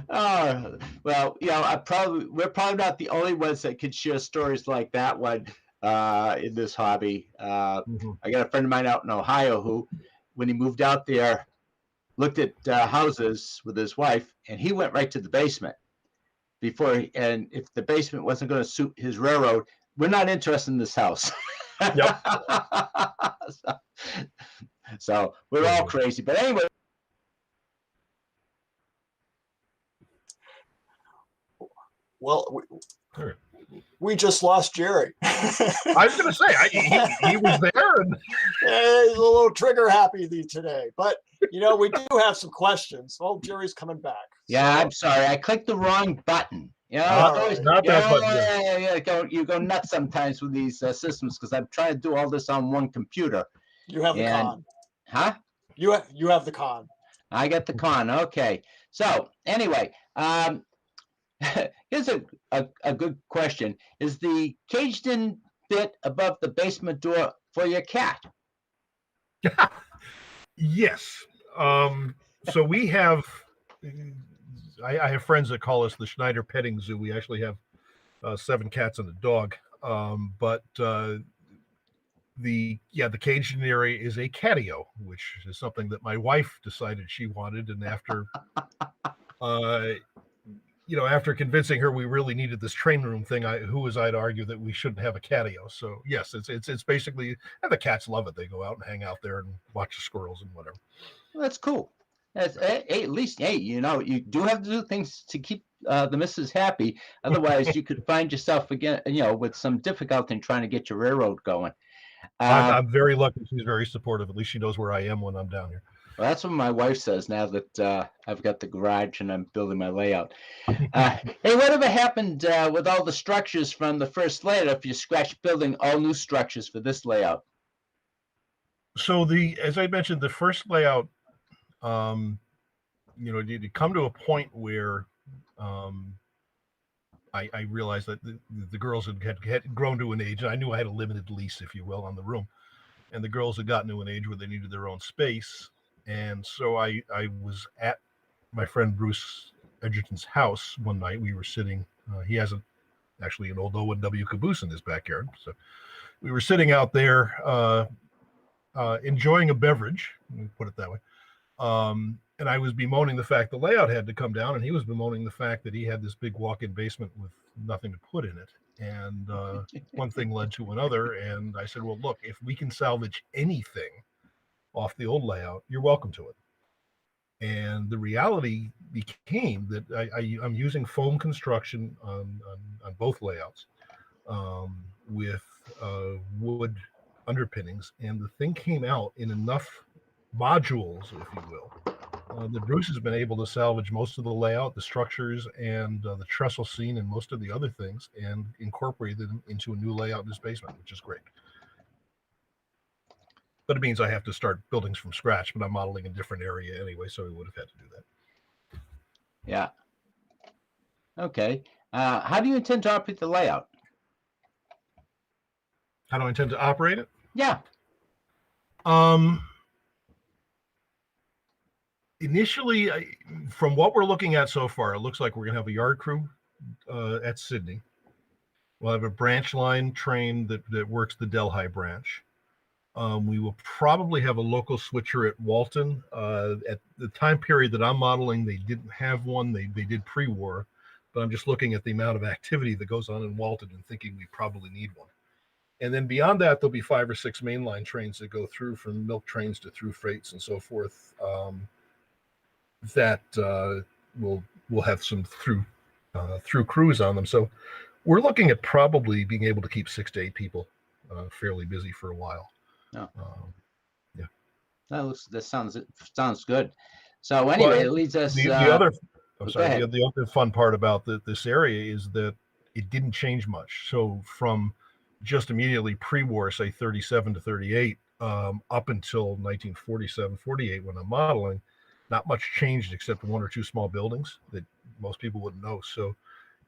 Oh, well, we're probably not the only ones that could share stories like that one in this hobby. I got a friend of mine out in Ohio who, when he moved out there, looked at houses with his wife, and he went right to the basement and if the basement wasn't going to suit his railroad, we're not interested in this house. Yep. So we're all crazy. But anyway. Well, we just lost Jerry. I was going to say, he was there. And he's a little trigger happy today. But, we do have some questions. Oh, Jerry's coming back. Yeah, so, I'm sorry. I clicked the wrong button. Not that button. Yeah. You go nuts sometimes with these systems because I'm trying to do all this on one computer. You have the con. Huh? You have the con. I got the con. Okay. So anyway, here's a good question. Is the caged-in bit above the basement door for your cat? Yes. So we have... I have friends that call us the Schneider Petting Zoo. We actually have 7 cats and a dog. But the caged-in area is a catio, which is something that my wife decided she wanted. And after, after convincing her we really needed this train room thing, who was I to argue that we shouldn't have a catio? So yes, it's basically, and the cats love it. They go out and hang out there and watch the squirrels and whatever. Well, that's cool. At least, you do have to do things to keep the missus happy. Otherwise, you could find yourself again, with some difficulty in trying to get your railroad going. I'm very lucky. She's very supportive. At least she knows where I am when I'm down here. Well, that's what my wife says now that I've got the garage and I'm building my layout. Hey, whatever happened with all the structures from the first layout if you scratch building all new structures for this layout? So as I mentioned, the first layout, it come to a point where I realized that the girls had grown to an age, and I knew I had a limited lease, if you will, on the room. And the girls had gotten to an age where they needed their own space. And so I was at my friend Bruce Edgerton's house one night. We were sitting, he has actually an old O&W caboose in his backyard. So we were sitting out there enjoying a beverage, let me put it that way. And I was bemoaning the fact the layout had to come down, and he was bemoaning the fact that he had this big walk-in basement with nothing to put in it. And one thing led to another. And I said, well, look, if we can salvage anything off the old layout, you're welcome to it. And the reality became that I'm using foam construction on both layouts with wood underpinnings. And the thing came out in enough modules, if you will, that Bruce has been able to salvage most of the layout, the structures, and the trestle scene, and most of the other things, and incorporate them into a new layout in his basement, which is great. But it means I have to start buildings from scratch, but I'm modeling a different area anyway, so we would have had to do that. Yeah. Okay. How do you intend to operate the layout? How do I intend to operate it? Yeah. Initially, from what we're looking at so far, it looks like we're going to have a yard crew at Sydney. We'll have a branch line train that works the Delhi branch. We will probably have a local switcher at Walton. At the time period that I'm modeling, they didn't have one. They did pre-war, but I'm just looking at the amount of activity that goes on in Walton and thinking we probably need one. And then beyond that, there'll be 5 or 6 mainline trains that go through, from milk trains to through freights and so forth. That will have some through crews on them. So we're looking at probably being able to keep 6 to 8 people fairly busy for a while. Oh. Yeah. That sounds good. So anyway, Well, it leads us. The other, I'm go sorry. ahead. The other fun part about this area is that it didn't change much. So from just immediately pre-war, say 37 to 38, up until 1947, 48, when I'm modeling, not much changed except 1 or 2 small buildings that most people wouldn't know. So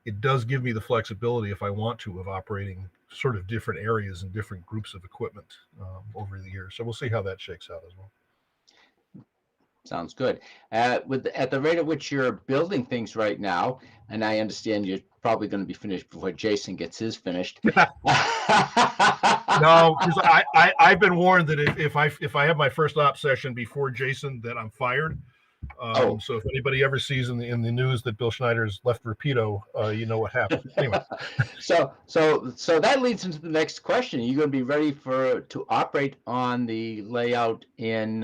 it does give me the flexibility, if I want to, of operating sort of different areas and different groups of equipment over the years. So we'll see how that shakes out as well. Sounds good. At the rate at which you're building things right now, and I understand you're probably going to be finished before Jason gets his finished. No, because I've been warned that if I have my first op session before Jason, that I'm fired. So if anybody ever sees in the news that Bill Schneider's left Rapido, you know what happened. Anyway. So that leads into the next question. Are you going to be ready to operate on the layout in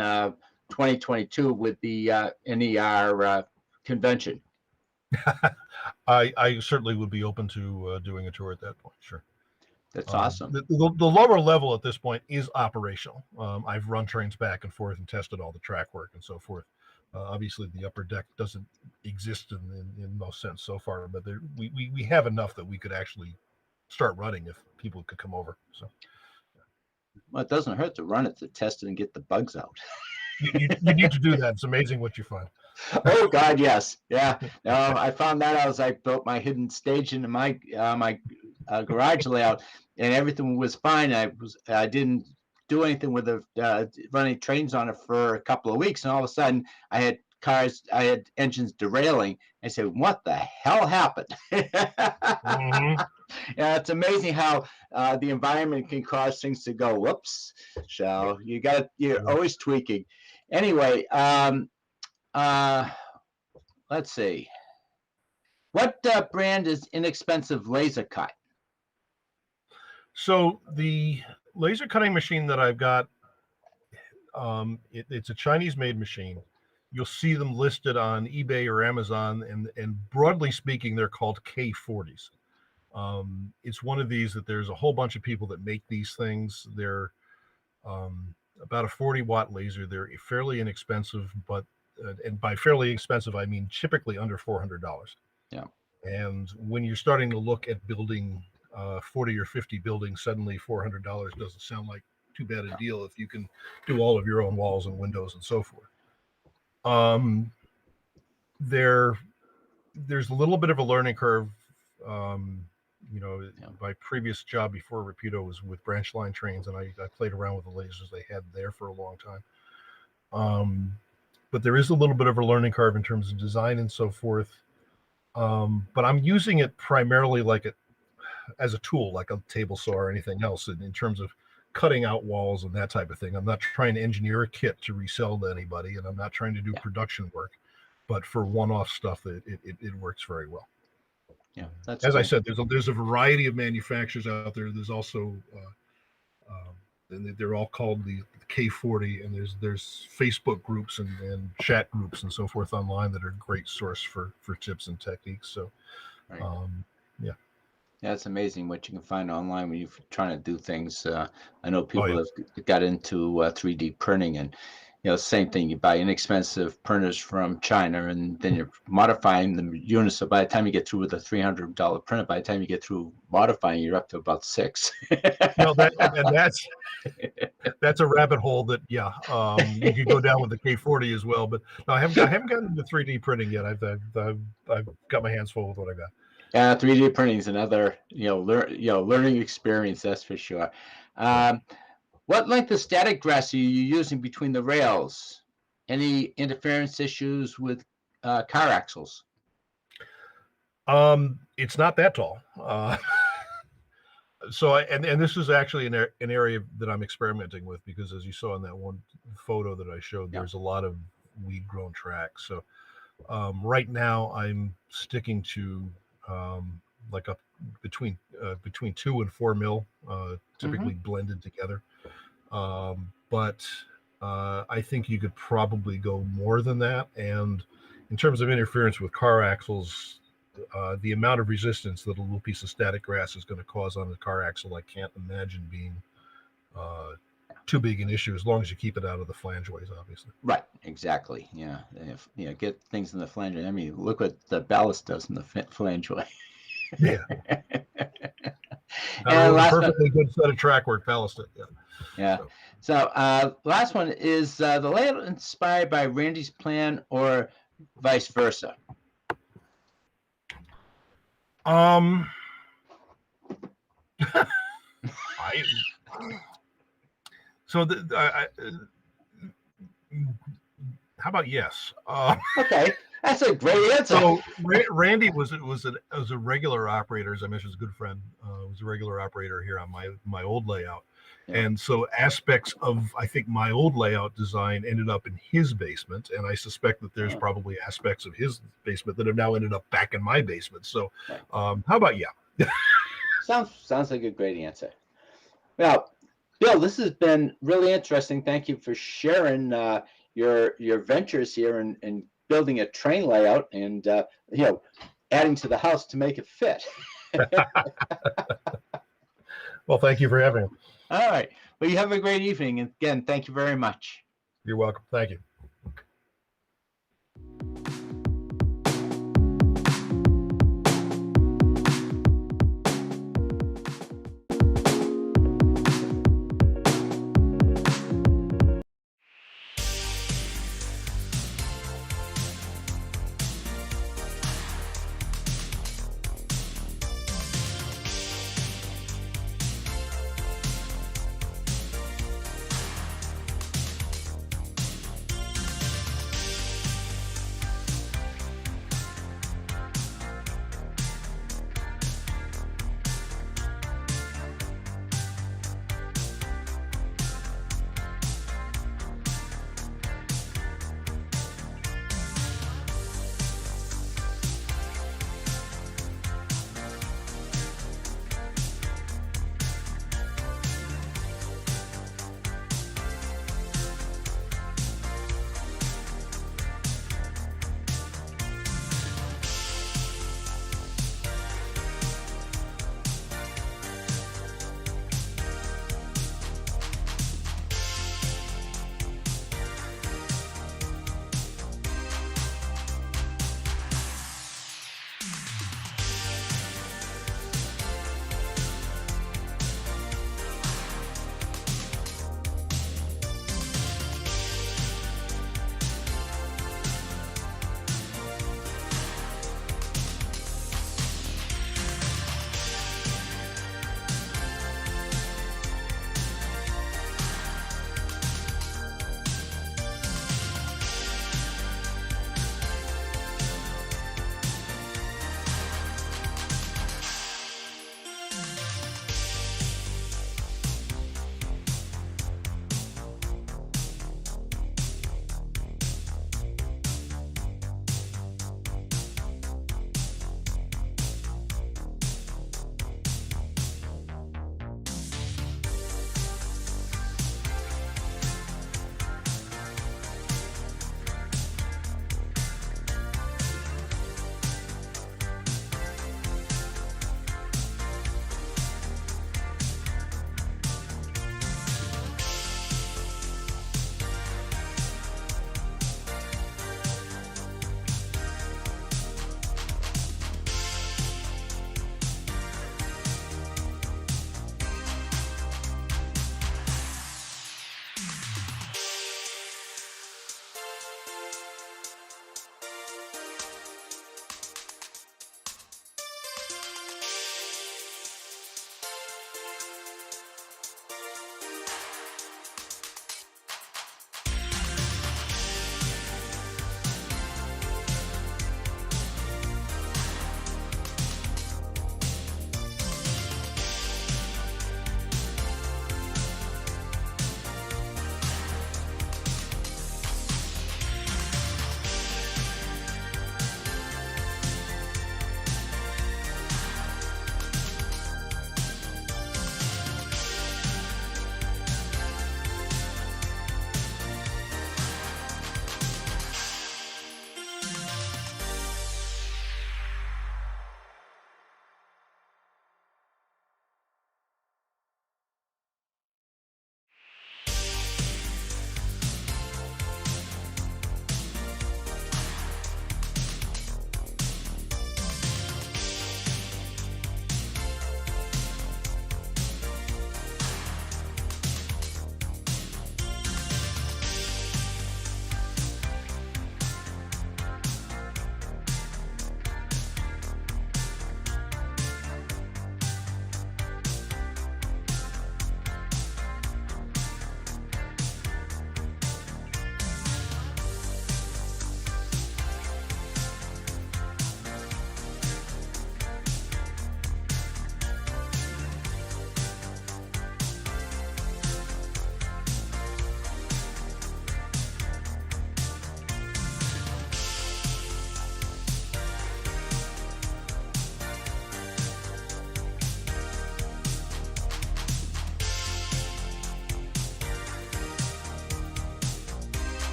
2022 with the NER convention? I certainly would be open to doing a tour at that point. Sure. That's awesome. The lower level at this point is operational. I've run trains back and forth and tested all the track work and so forth. Obviously, the upper deck doesn't exist in most sense so far, but we have enough that we could actually start running if people could come over. So, well, it doesn't hurt to run it, to test it and get the bugs out. you need to do that. It's amazing what you find. Oh God, yes, yeah. No, I found that out as I built my hidden stage into my garage layout, and everything was fine. I didn't do anything with running trains on it for a couple of weeks, and all of a sudden I had engines derailing. I said, "What the hell happened?" Mm-hmm. Yeah, it's amazing how the environment can cause things to go whoops. So you're always tweaking. Anyway, let's see. What brand is inexpensive laser cut? So the laser cutting machine that I've got, it's a Chinese-made machine. You'll see them listed on eBay or Amazon, and broadly speaking, they're called K40s. It's one of these that there's a whole bunch of people that make these things. They're about a 40-watt laser. They're fairly inexpensive, but and by fairly expensive, I mean typically under $400. Yeah. And when you're starting to look at building 40 or 50 buildings, suddenly $400 doesn't sound like too bad a deal if you can do all of your own walls and windows and so forth. There's a little bit of a learning curve. My previous job before Rapido was with branch line trains, and I played around with the lasers they had there for a long time. But there is a little bit of a learning curve in terms of design and so forth. But I'm using it primarily as a tool, like a table saw or anything else, in terms of cutting out walls and that type of thing. I'm not trying to engineer a kit to resell to anybody, and I'm not trying to do production work. But for one-off stuff, it works very well. Yeah, that's as cool. I said, there's a variety of manufacturers out there. There's also and they're all called the K40, and there's Facebook groups and chat groups and so forth online that are a great source for tips and techniques. So, right. Yeah, it's amazing what you can find online when you're trying to do things. I know people have got into 3D printing, and same thing. You buy inexpensive printers from China, and then you're modifying the units. So by the time you get through with a $300 printer, by the time you get through modifying, you're up to about $6. That's a rabbit hole that you could go down with the K40 as well. But no, I haven't gotten into 3D printing yet. I've got my hands full with what I got. 3D printing is another learning experience, that's for sure. What length of static dress are you using between the rails? Any interference issues with car axles? It's not that tall. So and this is actually an area that I'm experimenting with, because as you saw in that one photo that I showed, there's a lot of weed grown tracks. So right now I'm sticking to like up between 2 and 4 mil, typically blended together. But I think you could probably go more than that. And in terms of interference with car axles, the amount of resistance that a little piece of static grass is going to cause on the car axle, I can't imagine being too big an issue, as long as you keep it out of the flangeways, obviously. Right, exactly. Yeah, if, get things in the flange. I mean, look what the ballast does in the flangeway. Yeah. And a last perfectly good set of track work ballast. Yeah. So last one is the layout inspired by Randy's plan or vice versa? I so how about yes? Okay, that's a great answer. So Randy was a regular operator, as I mentioned, was a good friend. Was a regular operator here on my old layout, and so aspects of, I think, my old layout design ended up in his basement, and I suspect that there's probably aspects of his basement that have now ended up back in my basement. So, how about yeah? Sounds like a great answer. Well, Bill, this has been really interesting. Thank you for sharing your ventures here and building a train layout and adding to the house to make it fit. Well, thank you for having me. All right. Well, you have a great evening. And again, thank you very much. You're welcome. Thank you.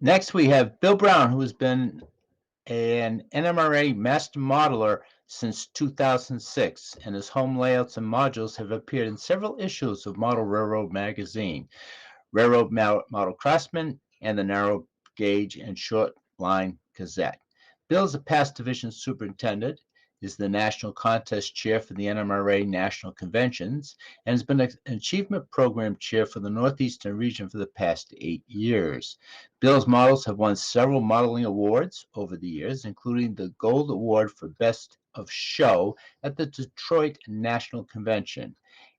Next, we have Bill Brown, who has been an NMRA master modeler since 2006, and his home layouts and modules have appeared in several issues of Model Railroad magazine, Railroad Model Craftsman, and the Narrow Gauge and Short Line Gazette. Bill is a past division superintendent, is the national contest chair for the NMRA National Conventions, and has been an achievement program chair for the Northeastern region for the past 8 years. Bill's models have won several modeling awards over the years, including the Gold Award for Best of Show at the Detroit National Convention,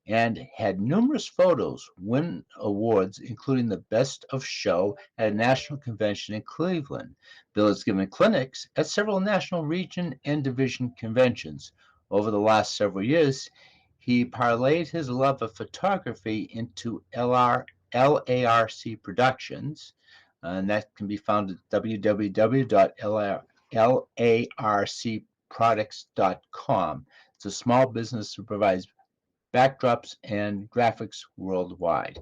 and had numerous photos win awards, including the Best of Show at a national convention in Cleveland. Bill has given clinics at several national region and division conventions. Over the last several years, he parlayed his love of photography into LARC Productions, and that can be found at www.larcproducts.com. It's a small business that provides backdrops and graphics worldwide.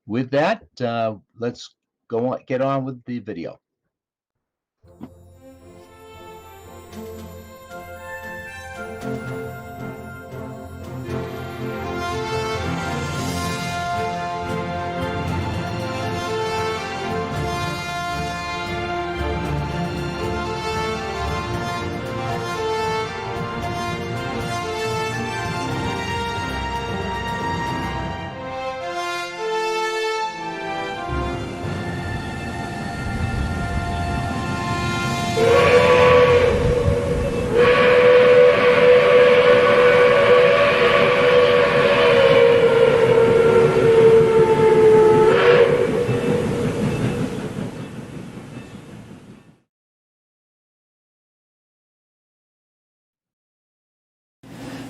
With that, let's get on with the video.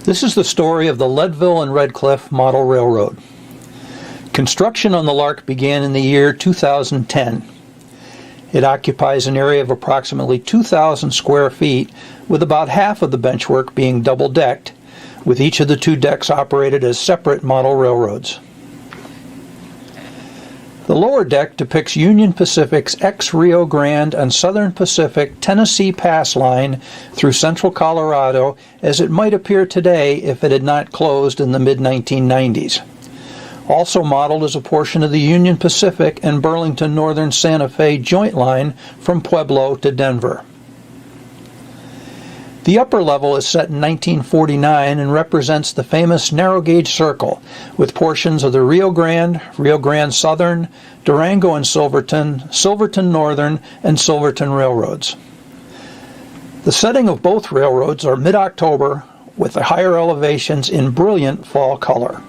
This is the story of the Leadville and Red Cliff Model Railroad. Construction on the LARC began in the year 2010. It occupies an area of approximately 2,000 square feet, with about half of the benchwork being double-decked, with each of the two decks operated as separate model railroads. The lower deck depicts Union Pacific's ex-Rio Grande and Southern Pacific Tennessee Pass line through central Colorado as it might appear today if it had not closed in the mid-1990s. Also modeled is a portion of the Union Pacific and Burlington Northern Santa Fe joint line from Pueblo to Denver. The upper level is set in 1949 and represents the famous narrow gauge circle, with portions of the Rio Grande Southern, Durango and Silverton, Silverton Northern, and Silverton railroads. The setting of both railroads are mid-October, with the higher elevations in brilliant fall color.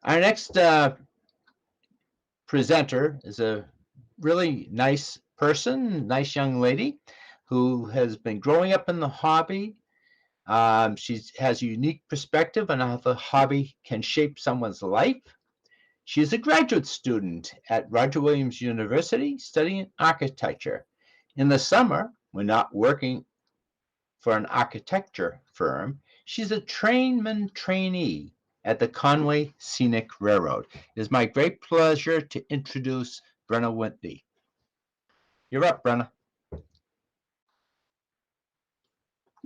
Our next presenter is a really nice person, nice young lady who has been growing up in the hobby. She has a unique perspective on how the hobby can shape someone's life. She is a graduate student at Roger Williams University studying architecture. In the summer, when not working for an architecture firm, she's a trainman trainee at the Conway Scenic Railroad. It is my great pleasure to introduce Brenna Whitney. You're up, Brenna.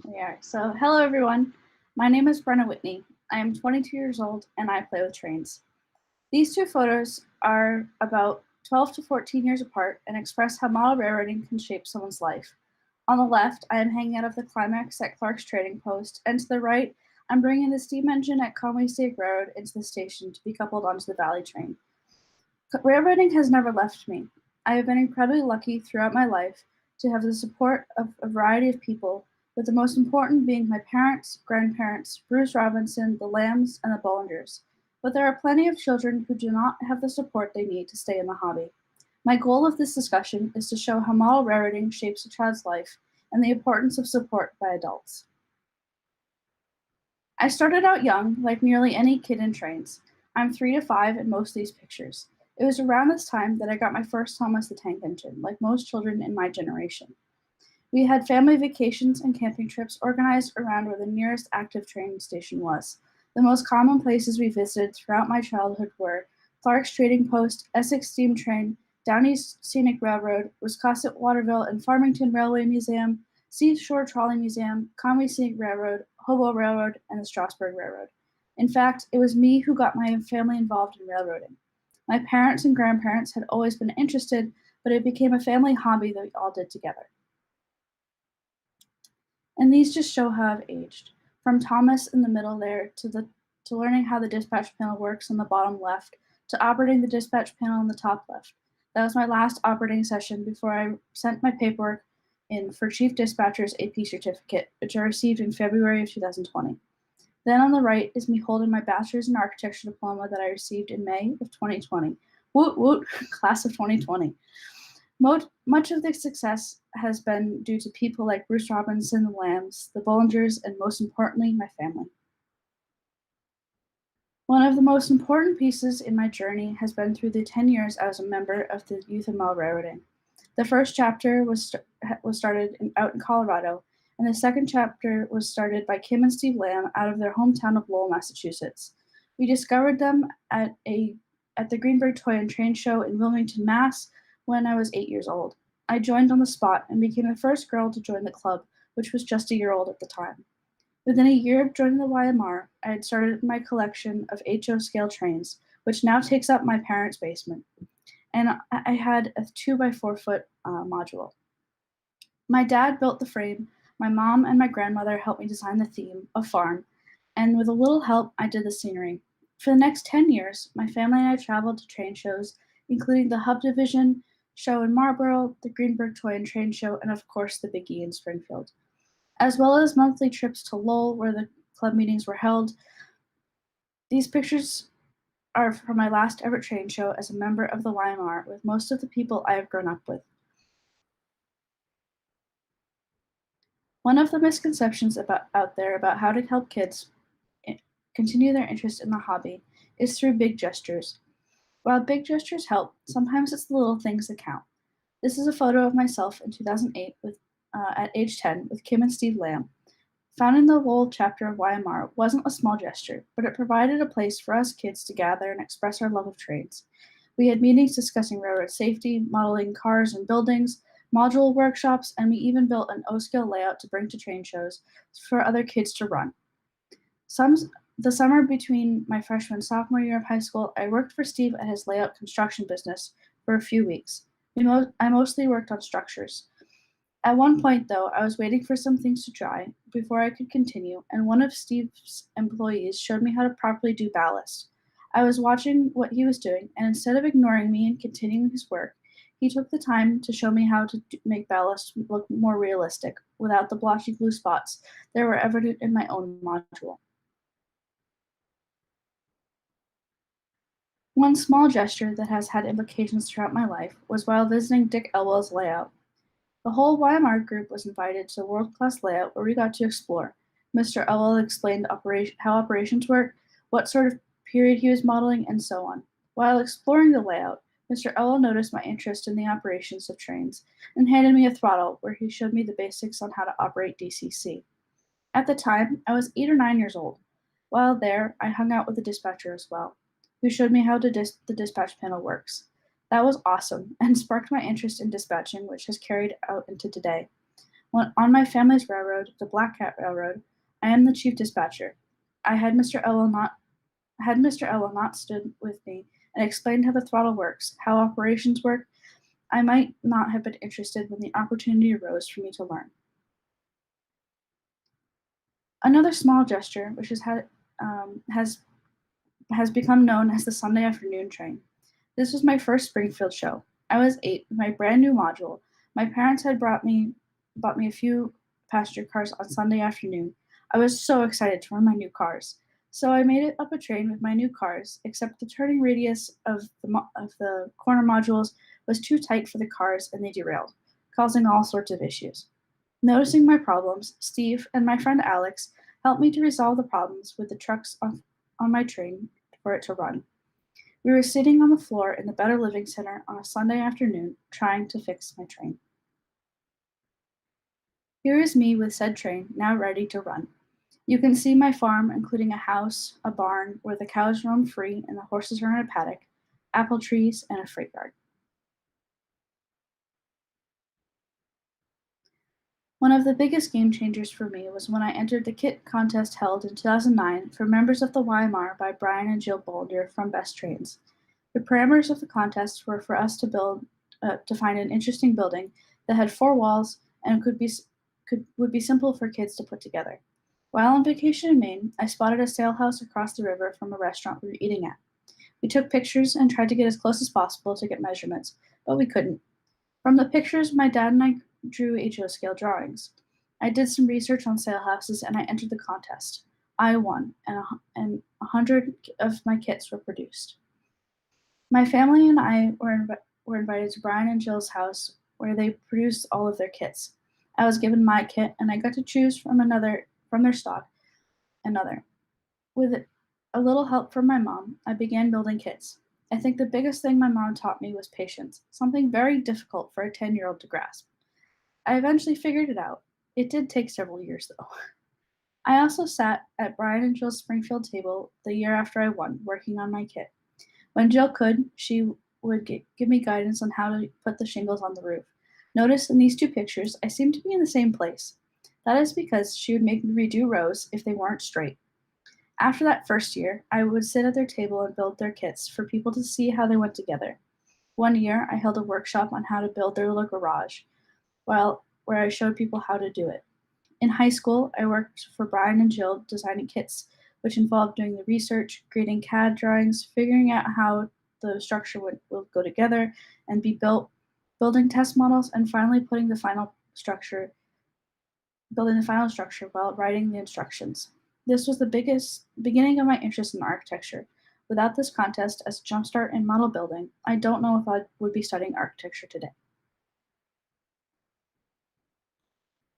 We are. So, hello everyone. My name is Brenna Whitney. I am 22 years old and I play with trains. These two photos are about 12 to 14 years apart and express how model railroading can shape someone's life. On the left, I am hanging out of the climax at Clark's Trading Post, and to the right, I'm bringing the steam engine at Conway State Railroad into the station to be coupled onto the Valley train. Railroading has never left me. I have been incredibly lucky throughout my life to have the support of a variety of people, with the most important being my parents, grandparents, Bruce Robinson, the Lambs, and the Bollingers. But there are plenty of children who do not have the support they need to stay in the hobby. My goal of this discussion is to show how model railroading shapes a child's life and the importance of support by adults. I started out young, like nearly any kid in trains. I'm 3 to 5 in most of these pictures. It was around this time that I got my first Thomas the Tank Engine, like most children in my generation. We had family vacations and camping trips organized around where the nearest active train station was. The most common places we visited throughout my childhood were Clark's Trading Post, Essex Steam Train, Down East Scenic Railroad, Wiscasset Waterville and Farmington Railway Museum, Seashore Trolley Museum, Conway Scenic Railroad, Hobo Railroad, and the Strasburg Railroad. In fact, it was me who got my family involved in railroading. My parents and grandparents had always been interested, but it became a family hobby that we all did together. And these just show how I've aged. From Thomas in the middle there to learning how the dispatch panel works on the bottom left to operating the dispatch panel on the top left. That was my last operating session before I sent my paperwork in for Chief Dispatcher's AP certificate, which I received in February of 2020. Then on the right is me holding my bachelor's in architecture diploma that I received in May of 2020. Woot woot, class of 2020. Much of the success has been due to people like Bruce Robinson, the Lambs, the Bollingers, and most importantly, my family. One of the most important pieces in my journey has been through the 10 years I was a member of the Youth in Model Railroading. The first chapter was started out in Colorado, and the second chapter was started by Kim and Steve Lamb out of their hometown of Lowell, Massachusetts. We discovered them at the Greenberg Toy and Train Show in Wilmington, Mass. When I was 8 years old. I joined on the spot and became the first girl to join the club, which was just a year old at the time. Within a year of joining the YMR, I had started my collection of HO scale trains, which now takes up my parents' basement. And I had a 2x4 foot module. My dad built the frame, my mom and my grandmother helped me design the theme, a farm, and with a little help, I did the scenery. For the next 10 years, my family and I traveled to train shows, including the Hub Division show in Marlborough, the Greenberg Toy and Train Show, and of course the Big E in Springfield, as well as monthly trips to Lowell where the club meetings were held. These pictures are from my last ever train show as a member of the YMR with most of the people I have grown up with. One of the misconceptions out there about how to help kids continue their interest in the hobby is through big gestures. While big gestures help, sometimes it's the little things that count. This is a photo of myself in 2008 at age 10 with Kim and Steve Lamb. Founding the Lowell chapter of YMR wasn't a small gesture, but it provided a place for us kids to gather and express our love of trains. We had meetings discussing railroad safety, modeling cars and buildings, module workshops, and we even built an O-scale layout to bring to train shows for other kids to run. The summer between my freshman and sophomore year of high school, I worked for Steve at his layout construction business for a few weeks. I mostly worked on structures. At one point, though, I was waiting for some things to dry before I could continue, and one of Steve's employees showed me how to properly do ballast. I was watching what he was doing, and instead of ignoring me and continuing his work, he took the time to show me how to make ballast look more realistic without the blotchy glue spots that were evident in my own module. One small gesture that has had implications throughout my life was while visiting Dick Elwell's layout. The whole Weimar group was invited to a world-class layout where we got to explore. Mr. Elwell explained how operations work, what sort of period he was modeling, and so on. While exploring the layout, Mr. Elwell noticed my interest in the operations of trains and handed me a throttle where he showed me the basics on how to operate DCC. At the time, I was 8 or 9 years old. While there, I hung out with the dispatcher as well, who showed me how the dispatch panel works. That was awesome and sparked my interest in dispatching, which has carried out into today. On my family's railroad, the Black Cat Railroad, I am the chief dispatcher. I had Mr. Elwell not stood with me and explained how the throttle works, how operations work, I might not have been interested when the opportunity arose for me to learn. Another small gesture, which has become known as the Sunday afternoon train. This was my first Springfield show. I was 8 with my brand new module. My parents had bought me a few passenger cars on Sunday afternoon. I was so excited to run my new cars. So I made it up a train with my new cars, except the turning radius of the corner modules was too tight for the cars and they derailed, causing all sorts of issues. Noticing my problems, Steve and my friend Alex helped me to resolve the problems with the trucks on my train for it to run. We were sitting on the floor in the Better Living Center on a Sunday afternoon trying to fix my train. Here is me with said train now ready to run. You can see my farm, including a house, a barn where the cows roam free and the horses are in a paddock, apple trees, and a freight yard. One of the biggest game changers for me was when I entered the kit contest held in 2009 for members of the Weimar by Brian and Jill Boulder from Best Trains. The parameters of the contest were for us to find an interesting building that had 4 walls and would be simple for kids to put together. While on vacation in Maine, I spotted a sail house across the river from a restaurant we were eating at. We took pictures and tried to get as close as possible to get measurements, but we couldn't. From the pictures, my dad and I drew HO scale drawings. I did some research on sail houses and I entered the contest. I won, and 100 of my kits were produced. My family and I were invited to Brian and Jill's house where they produced all of their kits. I was given my kit and I got to choose from their stock another. With a little help from my mom, I began building kits. I think the biggest thing my mom taught me was patience, something very difficult for a 10-year-old to grasp. I eventually figured it out. It did take several years, though. I also sat at Brian and Jill's Springfield table the year after I won, working on my kit. When Jill could, she would give me guidance on how to put the shingles on the roof. Notice in these 2 pictures, I seem to be in the same place. That is because she would make me redo rows if they weren't straight. After that first year, I would sit at their table and build their kits for people to see how they went together. One year, I held a workshop on how to build their little garage, where I showed people how to do it. In high school, I worked for Brian and Jill designing kits, which involved doing the research, creating CAD drawings, figuring out how the structure would go together and be built, building test models, and finally building the final structure while writing the instructions. This was the beginning of my interest in architecture. Without this contest as a jumpstart in model building, I don't know if I would be studying architecture today.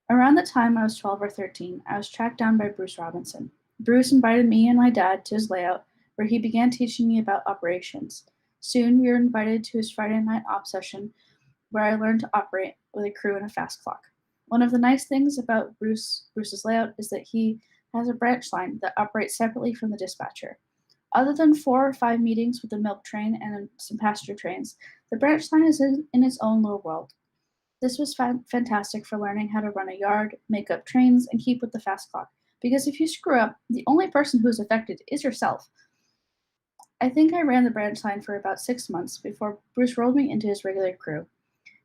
Around the time I was 12 or 13, I was tracked down by Bruce Robinson. Bruce invited me and my dad to his layout, where he began teaching me about operations. Soon, we were invited to his Friday night op session, where I learned to operate with a crew and a fast clock. One of the nice things about Bruce's layout is that he has a branch line that operates separately from the dispatcher. Other than 4 or 5 meetings with the milk train and some passenger trains, the branch line is in its own little world. This was fantastic for learning how to run a yard, make up trains, and keep with the fast clock, because if you screw up, the only person who is affected is yourself. I think I ran the branch line for about 6 months before Bruce rolled me into his regular crew.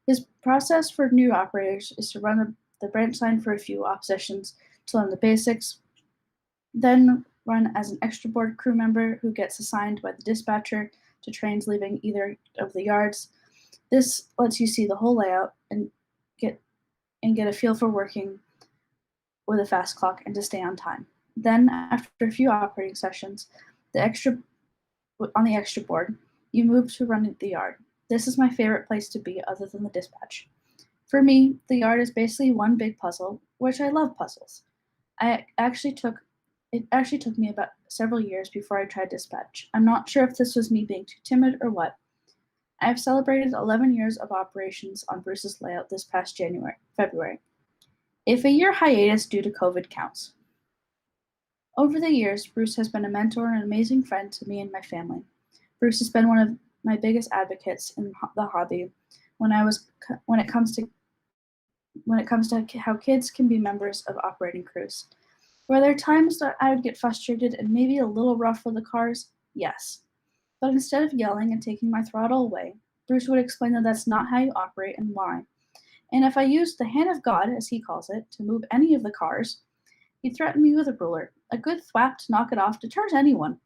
His process for new operators is to run the branch line for a few op sessions to learn the basics, then run as an extra board crew member who gets assigned by the dispatcher to trains leaving either of the yards. This lets you see the whole layout and get a feel for working with a fast clock and to stay on time. Then, after a few operating sessions, the extra on the extra board, you move to run the yard. This is my favorite place to be other than the dispatch. For me, the yard is basically one big puzzle, which I love puzzles. It actually took me about several years before I tried dispatch. I'm not sure if this was me being too timid or what. I have celebrated 11 years of operations on Bruce's layout this past February. If a year hiatus due to COVID counts. Over the years, Bruce has been a mentor and an amazing friend to me and my family. Bruce has been one of my biggest advocates in the hobby when it comes to how kids can be members of operating crews. Were there times that I would get frustrated and maybe a little rough with the cars? Yes. But instead of yelling and taking my throttle away, Bruce would explain that that's not how you operate and why. And if I used the hand of God, as he calls it, to move any of the cars, he threatened me with a ruler. A good thwap to knock it off deters anyone.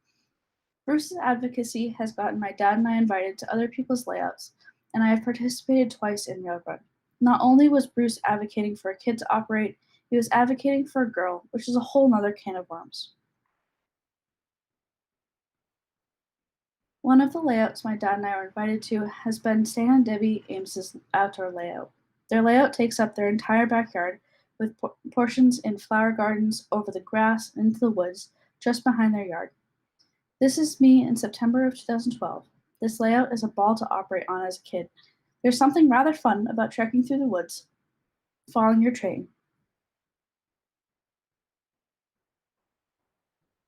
Bruce's advocacy has gotten my dad and I invited to other people's layouts, and I have participated twice in Railroad. Not only was Bruce advocating for a kid to operate, he was advocating for a girl, which is a whole nother can of worms. One of the layouts my dad and I were invited to has been Stan and Debbie Ames's outdoor layout. Their layout takes up their entire backyard, with portions in flower gardens, over the grass, and into the woods, just behind their yard. This is me in September of 2012. This layout is a ball to operate on as a kid. There's something rather fun about trekking through the woods, following your train.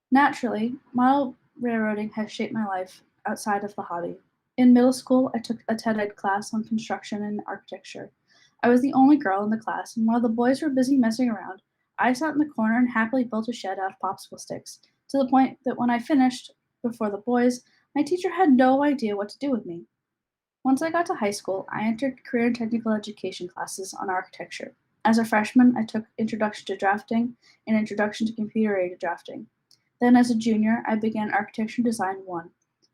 Naturally, model railroading has shaped my life outside of the hobby. In middle school, I took a TED-Ed class on construction and architecture. I was the only girl in the class, and while the boys were busy messing around, I sat in the corner and happily built a shed out of popsicle sticks, to the point that when I finished, before the boys, my teacher had no idea what to do with me. Once I got to high school, I entered career and technical education classes on architecture. As a freshman, I took Introduction to Drafting and Introduction to Computer-Aided Drafting. Then as a junior, I began Architecture Design 1.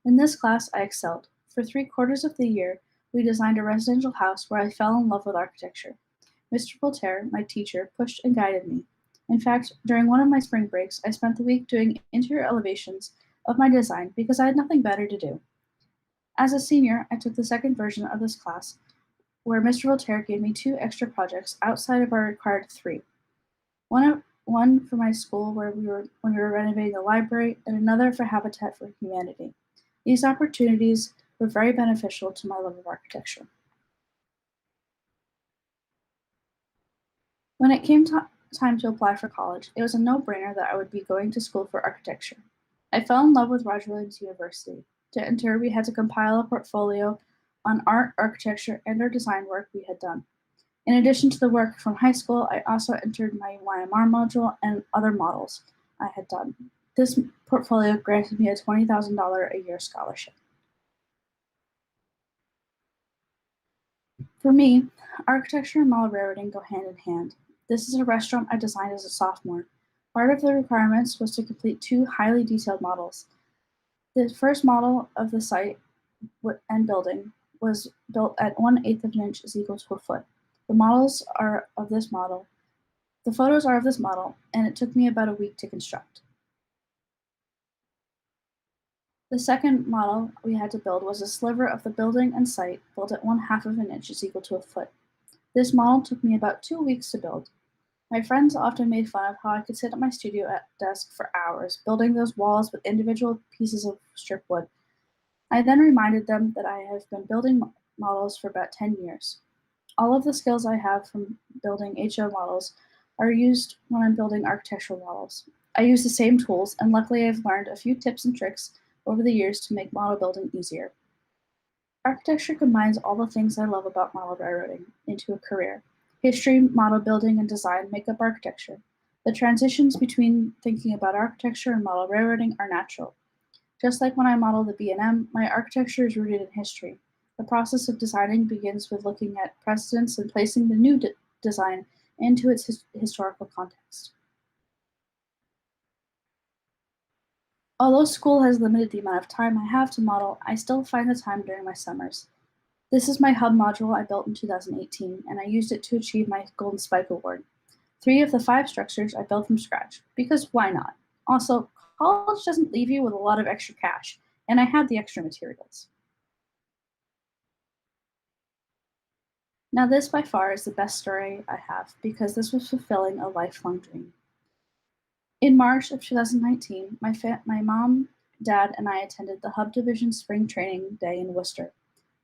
In this class, I excelled. For 3/4 of the year, we designed a residential house where I fell in love with architecture. Mr. Voltaire, my teacher, pushed and guided me. In fact, during one of my spring breaks, I spent the week doing interior elevations of my design because I had nothing better to do. As a senior, I took the second version of this class, where Mr. Voltaire gave me 2 extra projects outside of our required 3. One for my school when we were renovating the library, and another for Habitat for Humanity. These opportunities were very beneficial to my love of architecture. When it came time to apply for college, it was a no-brainer that I would be going to school for architecture. I fell in love with Roger Williams University. To enter, we had to compile a portfolio on art, architecture, and our design work we had done. In addition to the work from high school, I also entered my YMR module and other models I had done. This portfolio granted me a $20,000 a year scholarship. For me, architecture and model railroading go hand in hand. This is a restaurant I designed as a sophomore. Part of the requirements was to complete 2 highly detailed models. The first model of the site and building was built at 1/8 of an inch is equal to a foot. The photos are of this model, and it took me about a week to construct. The second model we had to build was a sliver of the building and site built at 1/2 of an inch is equal to a foot. This model took me about 2 weeks to build. My friends often made fun of how I could sit at my studio desk for hours, building those walls with individual pieces of strip wood. I then reminded them that I have been building models for about 10 years. All of the skills I have from building HO models are used when I'm building architectural models. I use the same tools, and luckily I've learned a few tips and tricks over the years to make model building easier. Architecture combines all the things I love about model railroading into a career. History, model building, and design make up architecture. The transitions between thinking about architecture and model railroading are natural. Just like when I model the B&M, my architecture is rooted in history. The process of designing begins with looking at precedents and placing the new design into its historical context. Although school has limited the amount of time I have to model, I still find the time during my summers. This is my hub module I built in 2018, and I used it to achieve my Golden Spike Award. 3 of the 5 structures I built from scratch, because why not? Also, college doesn't leave you with a lot of extra cash. and I had the extra materials. Now, this by far is the best story I have because this was fulfilling a lifelong dream. In March of 2019, my mom, dad, and I attended the Hub Division Spring Training Day in Worcester.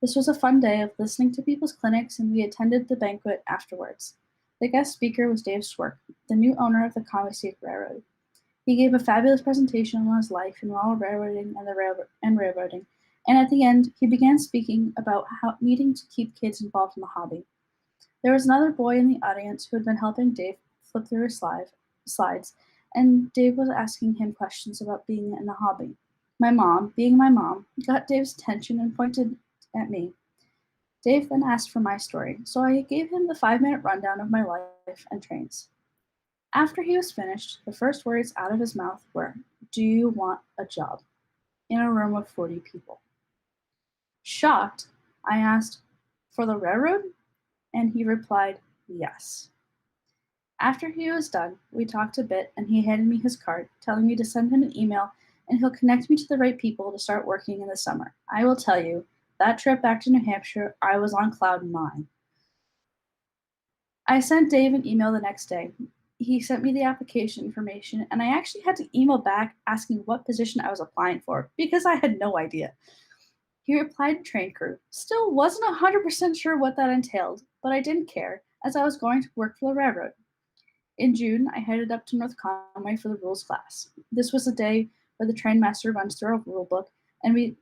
This was a fun day of listening to people's clinics, and we attended the banquet afterwards. The guest speaker was Dave Swerk, the new owner of the Comiskey Railroad. He gave a fabulous presentation on his life in while railroading and railroading, and at the end, he began speaking about how needing to keep kids involved in the hobby. There was another boy in the audience who had been helping Dave flip through his slides, and Dave was asking him questions about being in the hobby. My mom, being my mom, got Dave's attention and pointed at me. Dave then asked for my story, so I gave him the 5-minute rundown of my life and trains. After he was finished, the first words out of his mouth were, "Do you want a job?" in a room of 40 people. Shocked, I asked, "For the railroad?" And he replied, "Yes." After he was done, we talked a bit and he handed me his card, telling me to send him an email and he'll connect me to the right people to start working in the summer. I will tell you, that trip back to New Hampshire, I was on cloud 9. I sent Dave an email the next day. He sent me the application information, and I actually had to email back asking what position I was applying for because I had no idea. He replied train crew. Still wasn't 100% sure what that entailed, but I didn't care as I was going to work for the railroad. In June, I headed up to North Conway for the rules class. This was the day where the train master runs through a rule book and we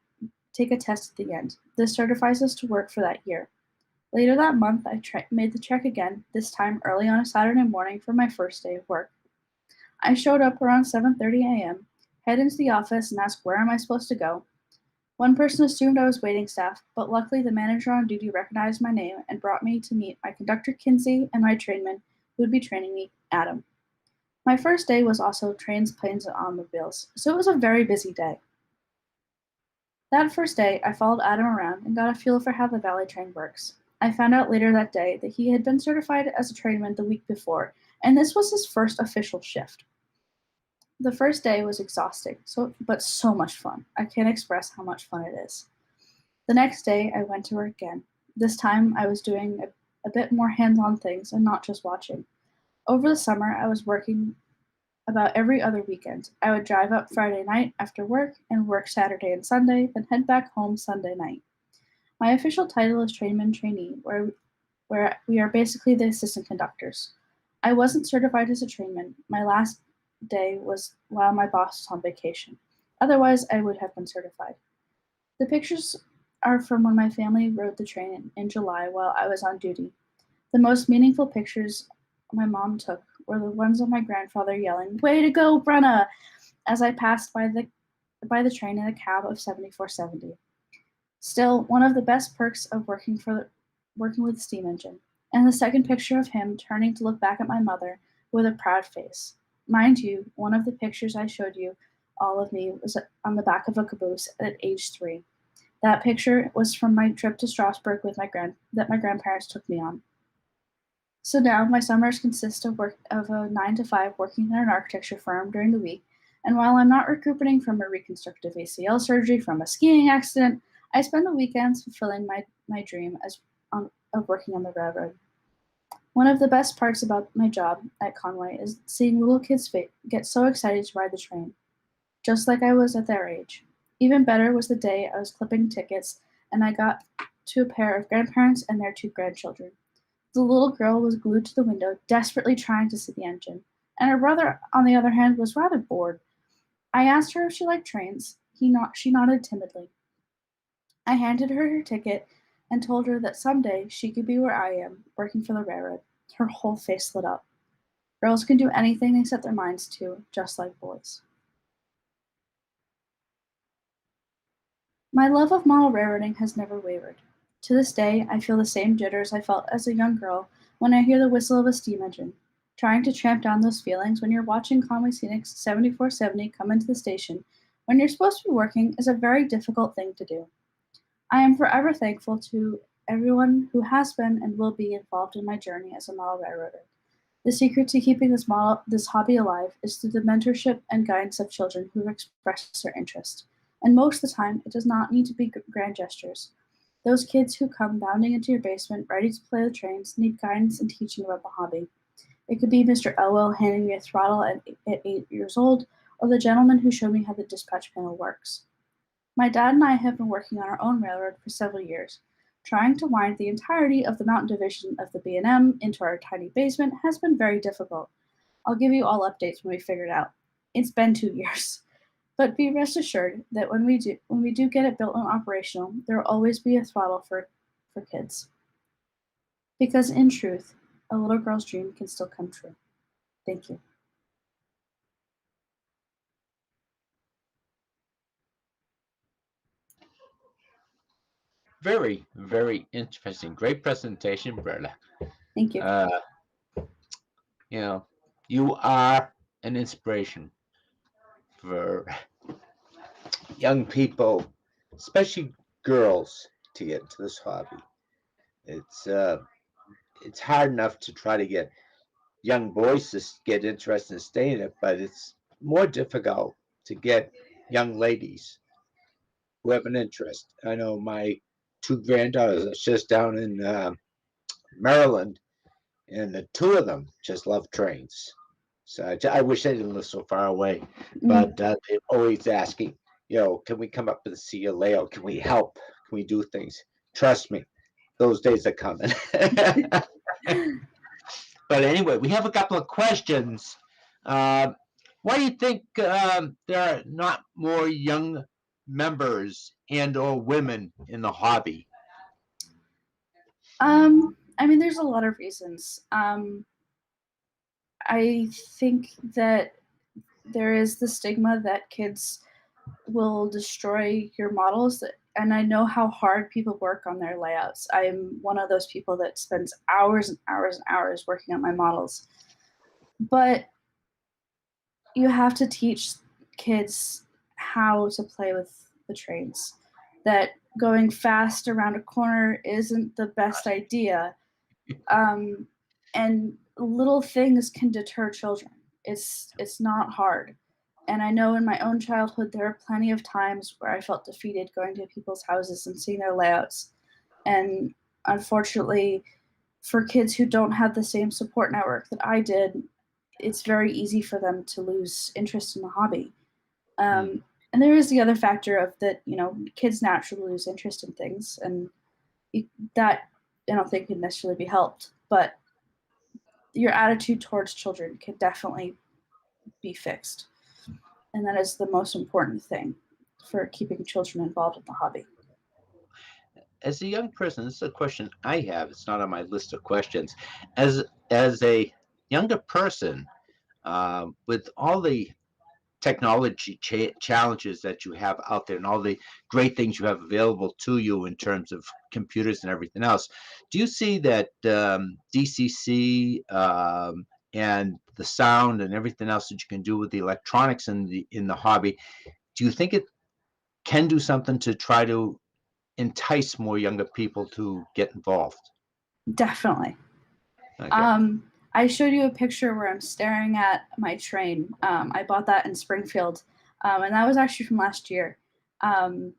take a test at the end. This certifies us to work for that year. Later that month, I made the trek again, this time early on a Saturday morning for my first day of work. I showed up around 7:30 a.m., head into the office and asked where am I supposed to go. One person assumed I was waiting staff, but luckily the manager on duty recognized my name and brought me to meet my conductor Kinsey and my trainman who would be training me, Adam. My first day was also trains, planes, and automobiles, so it was a very busy day. That first day, I followed Adam around and got a feel for how the Valley train works. I found out later that day that he had been certified as a trainman the week before, and this was his first official shift. The first day was exhausting, but so much fun. I can't express how much fun it is. The next day, I went to work again. This time, I was doing a bit more hands-on things and not just watching. Over the summer, I was working about every other weekend. I would drive up Friday night after work and work Saturday and Sunday, then head back home Sunday night. My official title is trainman trainee, where we are basically the assistant conductors. I wasn't certified as a trainman. My last day was while my boss was on vacation. Otherwise, I would have been certified. The pictures are from when my family rode the train in July while I was on duty. The most meaningful pictures my mom took were the ones of my grandfather yelling, "Way to go, Brenna!" as I passed by the train in a cab of 7470. Still, one of the best perks of working with steam engine. And the second picture of him turning to look back at my mother with a proud face. Mind you, one of the pictures I showed you, all of me, was on the back of a caboose at age 3. That picture was from my trip to Strasbourg that my grandparents took me on. So now my summers consist of a 9 to 5 working in an architecture firm during the week, and while I'm not recuperating from a reconstructive ACL surgery from a skiing accident, I spend the weekends fulfilling my dream of working on the railroad. One of the best parts about my job at Conway is seeing little kids get so excited to ride the train, just like I was at their age. Even better was the day I was clipping tickets and I got to a pair of grandparents and their 2 grandchildren. The little girl was glued to the window, desperately trying to see the engine, and her brother, on the other hand, was rather bored. I asked her if she liked trains. She nodded timidly. I handed her her ticket and told her that someday she could be where I am, working for the railroad. Her whole face lit up. Girls can do anything they set their minds to, just like boys. My love of model railroading has never wavered. To this day, I feel the same jitters I felt as a young girl when I hear the whistle of a steam engine. Trying to tramp down those feelings when you're watching Conway Scenic's 7470 come into the station when you're supposed to be working is a very difficult thing to do. I am forever thankful to everyone who has been and will be involved in my journey as a model railroader. The secret to keeping this hobby alive is through the mentorship and guidance of children who express their interest. And most of the time, it does not need to be grand gestures. Those kids who come bounding into your basement, ready to play with trains, need guidance and teaching about the hobby. It could be Mr. Elwell handing me a throttle at 8 years old, or the gentleman who showed me how the dispatch panel works. My dad and I have been working on our own railroad for several years. Trying to wind the entirety of the mountain division of the B&M into our tiny basement has been very difficult. I'll give you all updates when we figure it out. It's been 2 years. But be rest assured that when we do get it built and operational, there will always be a throttle for kids. Because in truth, a little girl's dream can still come true. Thank you. Very, very interesting. Great presentation, Berta. Thank you. You know, you are an inspiration for young people, especially girls, to get into this hobby. It's hard enough to try to get young boys to get interested in staying in it, but it's more difficult to get young ladies who have an interest. I know my two granddaughters are just down in Maryland, and the two of them just love trains. So I wish they didn't live so far away, but they're always asking, can we come up and see your layout? Can we help? Can we do things? Trust me, those days are coming. But anyway, we have a couple of questions. Why do you think there are not more young members and or women in the hobby? I mean, there's a lot of reasons. I think that there is the stigma that kids will destroy your models, and I know how hard people work on their layouts. I'm one of those people that spends hours and hours and hours working on my models. But you have to teach kids how to play with the trains. That going fast around a corner isn't the best idea. And little things can deter children. It's not hard. And I know in my own childhood, there are plenty of times where I felt defeated going to people's houses and seeing their layouts. And unfortunately, for kids who don't have the same support network that I did, it's very easy for them to lose interest in the hobby. And there is the other factor of that, kids naturally lose interest in things, and that I don't think can necessarily be helped. But your attitude towards children can definitely be fixed. And that is the most important thing for keeping children involved in the hobby. As a young person, this is a question I have. It's not on my list of questions. As a younger person, with all the technology challenges that you have out there and all the great things you have available to you in terms of computers and everything else, do you see that DCC and the sound and everything else that you can do with the electronics in the hobby, do you think it can do something to try to entice more younger people to get involved? Definitely. Okay. I showed you a picture where I'm staring at my train. I bought that in Springfield, and that was actually from last year. And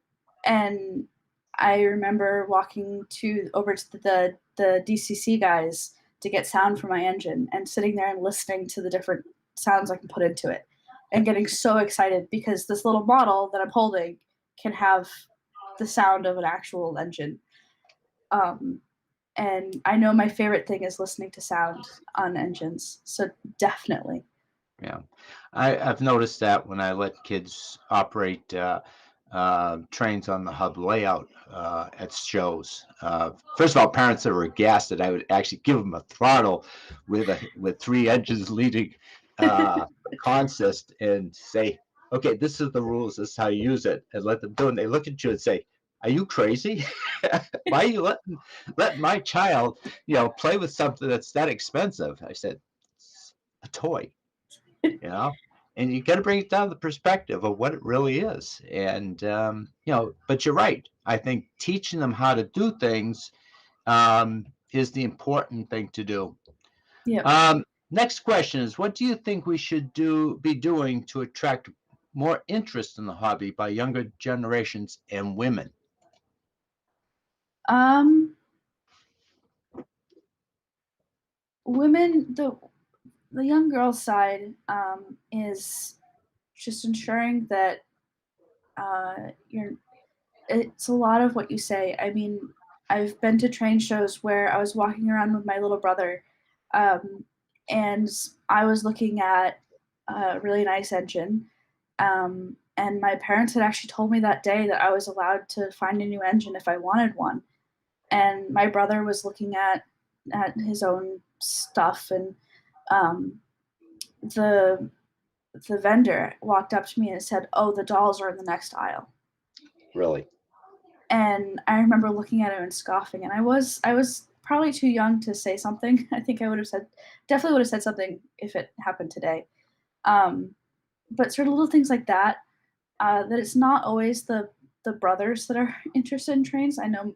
I remember walking over to the DCC guys to get sound for my engine, and sitting there and listening to the different sounds I can put into it, and getting so excited because this little model that I'm holding can have the sound of an actual engine. And I know my favorite thing is listening to sound on engines. So definitely. Yeah, I've noticed that when I let kids operate trains on the hub layout at shows. First of all, parents that were aghast that I would actually give them a throttle with three engines leading the consist and say, "Okay, this is the rules. This is how you use it," and let them do it. And they look at you and say, "Are you crazy? Why are you letting my child, play with something that's that expensive?" I said, "It's a toy." And you got to bring it down to the perspective of what it really is. And but you're right. I think teaching them how to do things is the important thing to do. Yeah. Next question is, what do you think we should be doing to attract more interest in the hobby by younger generations and women? Um, Women, the young girl side is just ensuring that you're. It's a lot of what you say. I mean, I've been to train shows where I was walking around with my little brother, um, and I was looking at a really nice engine. And my parents had actually told me that day that I was allowed to find a new engine if I wanted one. And my brother was looking at his own stuff, and um, the the vendor walked up to me and said, "Oh, the dolls are in the next aisle." Really? And I remember looking at him and scoffing. And I was probably too young to say something. I think I would have said definitely would have said something if it happened today. Um, but sort of little things like that. That it's not always the brothers that are interested in trains. I know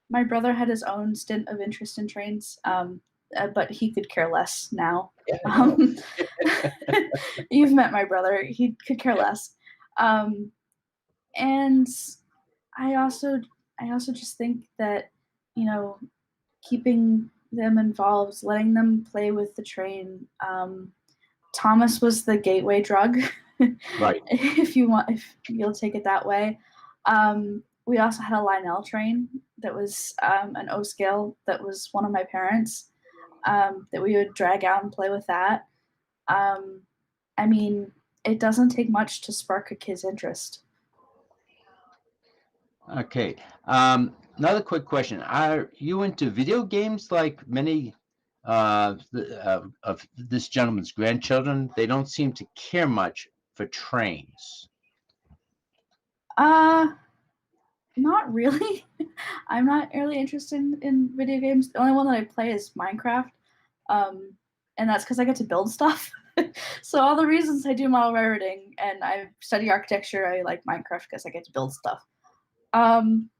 my brother had his own stint of interest in trains, but he could care less now. Yeah, I know. Um, you've met my brother; he could care less. Um, and I also I also just think that, you know, keeping them involved, letting them play with the train. Thomas was the gateway drug, Right. if you'll take it that way. We also had a Lionel train that was an O scale that was one of my parents, that we would drag out and play with that. Um, I mean, it doesn't take much to spark a kid's interest. Okay. Another quick question. Are you into video games like many of this gentleman's grandchildren? They don't seem to care much for trains. Uh, Not really. I'm not really interested in video games. The only one that I play is Minecraft, um, and that's because I get to build stuff. So all the reasons I do model railroading and I study architecture, I like Minecraft because I get to build stuff. Um,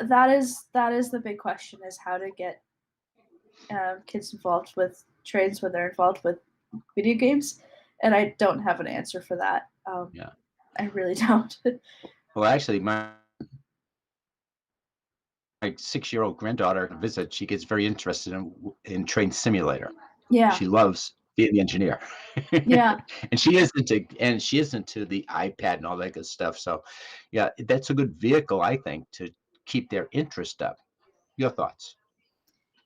that is the big question: is how to get kids involved with trades when they're involved with video games, and I don't have an answer for that. Yeah. I really don't. Well, actually, my 6-year-old granddaughter visit, she gets very interested in Train Simulator. Yeah, She loves being the engineer. yeah. And she is into the iPad and all that good stuff. So yeah, that's a good vehicle, I think, to keep their interest up. Your thoughts?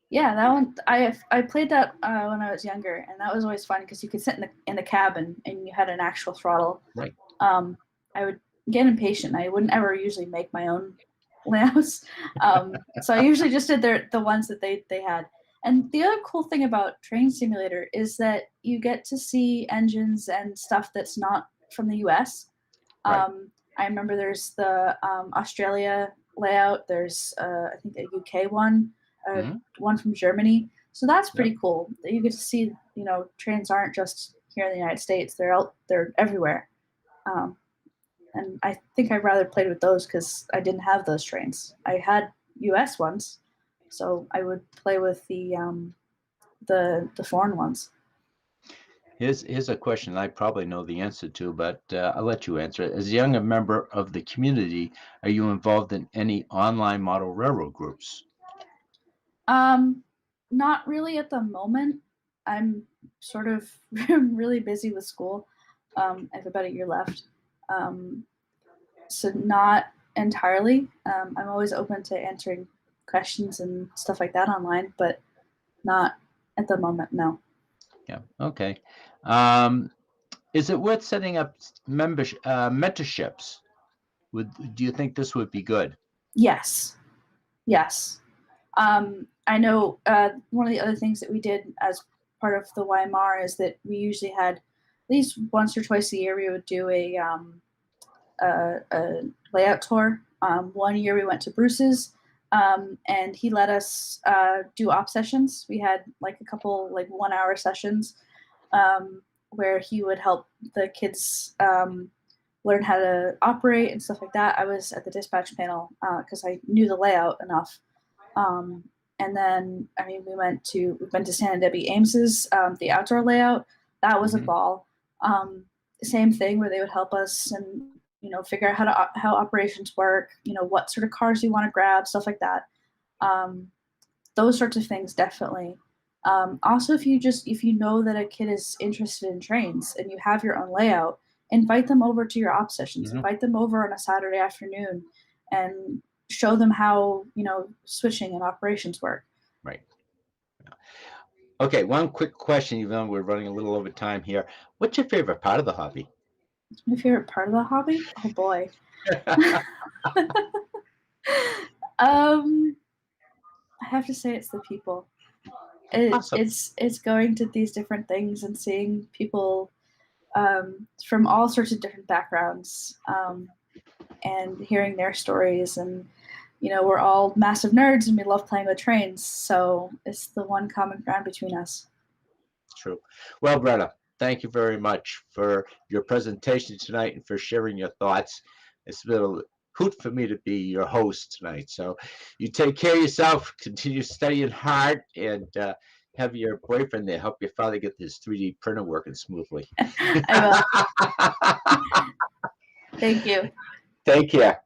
Yeah, that one I played that when I was younger, and that was always fun because you could sit in the cabin and you had an actual throttle. Right. Um, I would get impatient. I wouldn't ever usually make my own layouts, so I usually just did the ones that they had. And the other cool thing about Train Simulator is that you get to see engines and stuff that's not from the U.S. Right. I remember there's the Australia layout. There's I think a UK one, Mhm. one from Germany. So that's Yep. pretty cool. That you get to see. Trains aren't just here in the United States. They're everywhere. Um, and I think I'd rather played with those because I didn't have those trains. I had US ones, so I would play with the foreign ones. Here's a question I probably know the answer to, but I'll let you answer it. As a younger member of the community, are you involved in any online model railroad groups? Um, Not really at the moment. I'm sort of really busy with school. I have about a year left. Um, so not entirely. I'm always open to answering questions and stuff like that online, but not at the moment. No. Yeah. Okay. Um, is it worth setting up mentorships? Do you think this would be good? Yes. Yes. I know one of the other things that we did as part of the YMR is that we usually had at least once or twice a year we would do a layout tour. One year we went to Bruce's, and he let us do op sessions. We had like a couple like 1 hour sessions where he would help the kids learn how to operate and stuff like that. I was at the dispatch panel because I knew the layout enough. And then, I mean, we've been to Santa Debbie Ames's, the outdoor layout. That was a Mhm. ball. same thing where they would help us and figure out how operations work, what sort of cars you want to grab, stuff like that. Those sorts of things definitely. Also, if you know that a kid is interested in trains and you have your own layout, invite them over to your op sessions. Mhm. Invite them over on a Saturday afternoon and show them how switching and operations work. Right. Okay, one quick question, even though we're running a little over time here. What's your favorite part of the hobby? My favorite part of the hobby? Oh boy. I have to say it's the people. Awesome. It's going to these different things and seeing people from all sorts of different backgrounds, and hearing their stories. And we're all massive nerds and we love playing with trains, so it's the one common ground between us. True. Well, Brenna, thank you very much for your presentation tonight and for sharing your thoughts. It's been a hoot for me to be your host tonight. So you take care of yourself, continue studying hard, and have your boyfriend there help your father get this 3D printer working smoothly. I will. Thank you. Take care.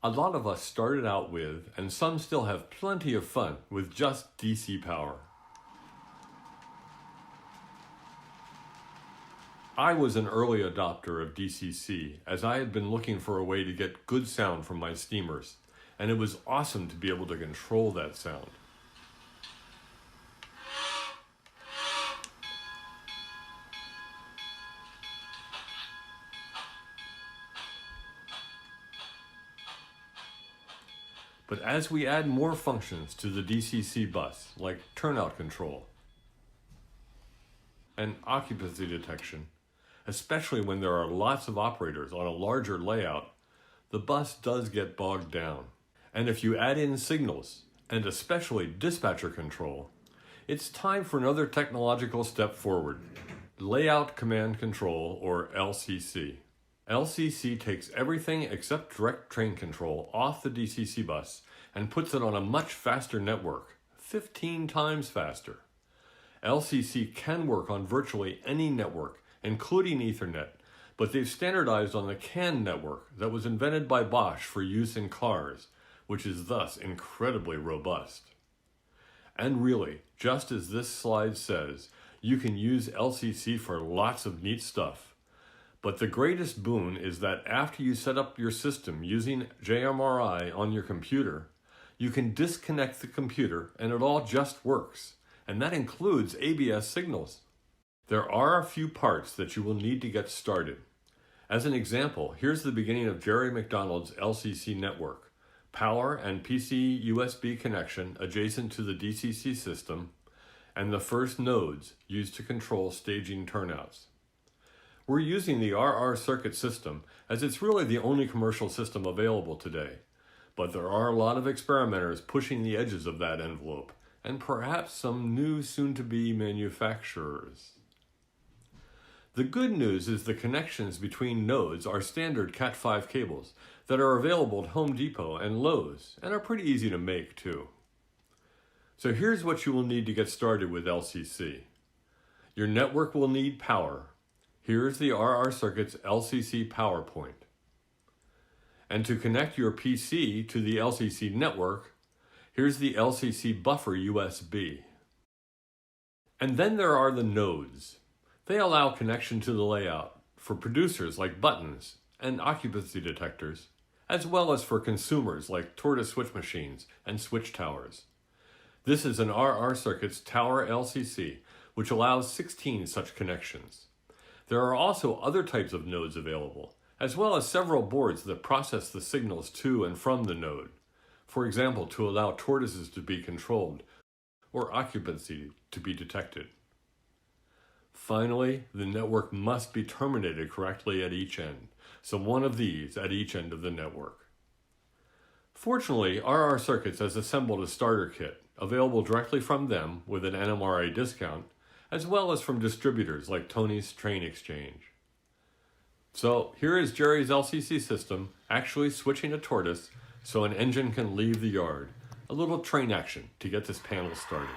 A lot of us started out with, and some still have plenty of fun with, just DC power. I was an early adopter of DCC, as I had been looking for a way to get good sound from my steamers, and it was awesome to be able to control that sound. But as we add more functions to the DCC bus, like turnout control and occupancy detection, especially when there are lots of operators on a larger layout, the bus does get bogged down. And if you add in signals, and especially dispatcher control, it's time for another technological step forward: Layout Command Control, or LCC. LCC takes everything except direct train control off the DCC bus and puts it on a much faster network, 15 times faster. LCC can work on virtually any network, including Ethernet, but they've standardized on the CAN network that was invented by Bosch for use in cars, which is thus incredibly robust. And really, just as this slide says, you can use LCC for lots of neat stuff. But the greatest boon is that after you set up your system using JMRI on your computer, you can disconnect the computer and it all just works. And that includes ABS signals. There are a few parts that you will need to get started. As an example, here's the beginning of Jerry McDonald's LCC network. Power and PC USB connection adjacent to the DCC system, and the first nodes used to control staging turnouts. We're using the RR circuit system as it's really the only commercial system available today, but there are a lot of experimenters pushing the edges of that envelope, and perhaps some new soon-to-be manufacturers. The good news is the connections between nodes are standard Cat5 cables that are available at Home Depot and Lowe's, and are pretty easy to make too. So here's what you will need to get started with LCC. Your network will need power. Here's the RR Circuit's LCC power point. And to connect your PC to the LCC network, here's the LCC buffer USB. And then there are the nodes. They allow connection to the layout for producers like buttons and occupancy detectors, as well as for consumers like Tortoise switch machines and switch towers. This is an RR Circuit's Tower LCC, which allows 16 such connections. There are also other types of nodes available, as well as several boards that process the signals to and from the node. For example, to allow tortoises to be controlled or occupancy to be detected. Finally, the network must be terminated correctly at each end, so one of these at each end of the network. Fortunately, RR Circuits has assembled a starter kit, available directly from them with an NMRA discount, as well as from distributors like Tony's Train Exchange. So here is Jerry's LCC system actually switching a tortoise so an engine can leave the yard. A little train action to get this panel started.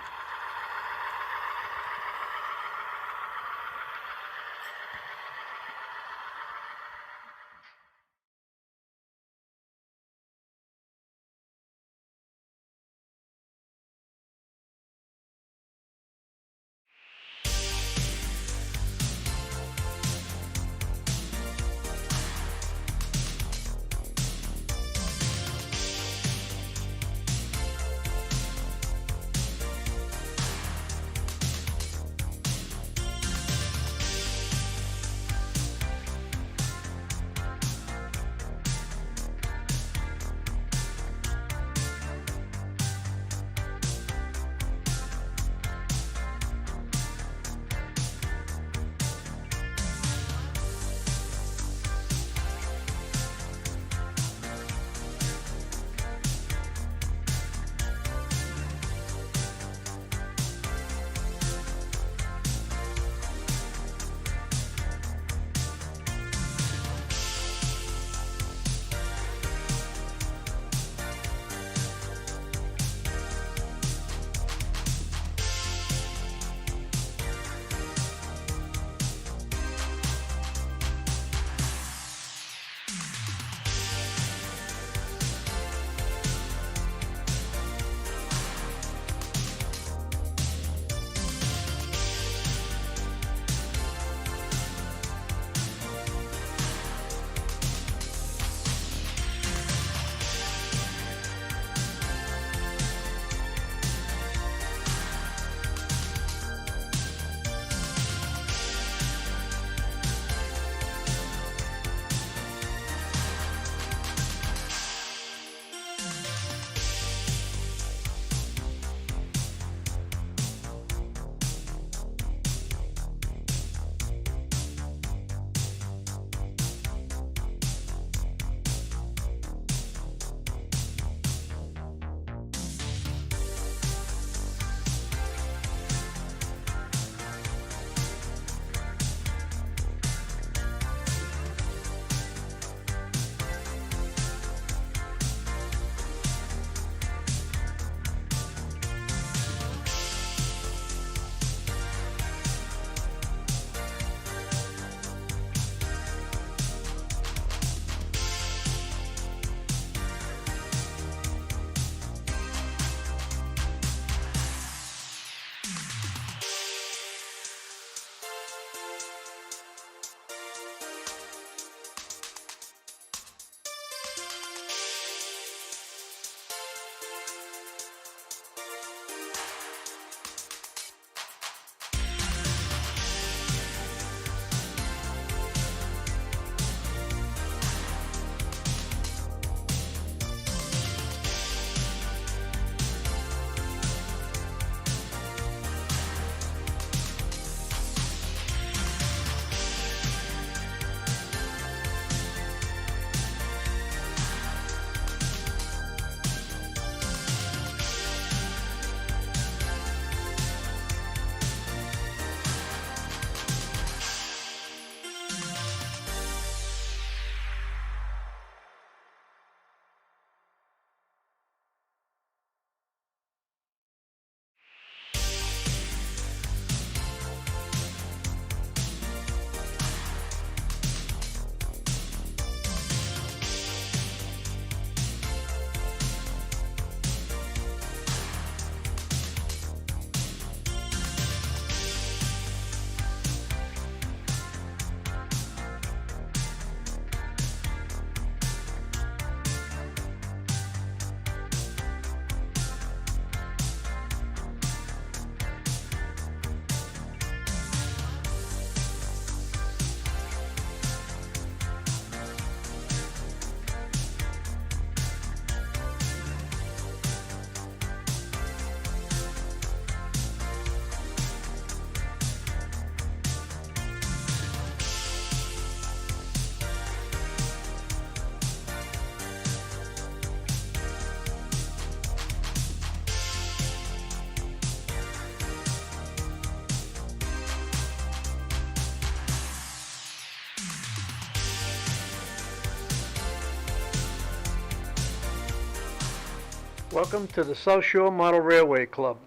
Welcome to the South Shore Model Railway Club.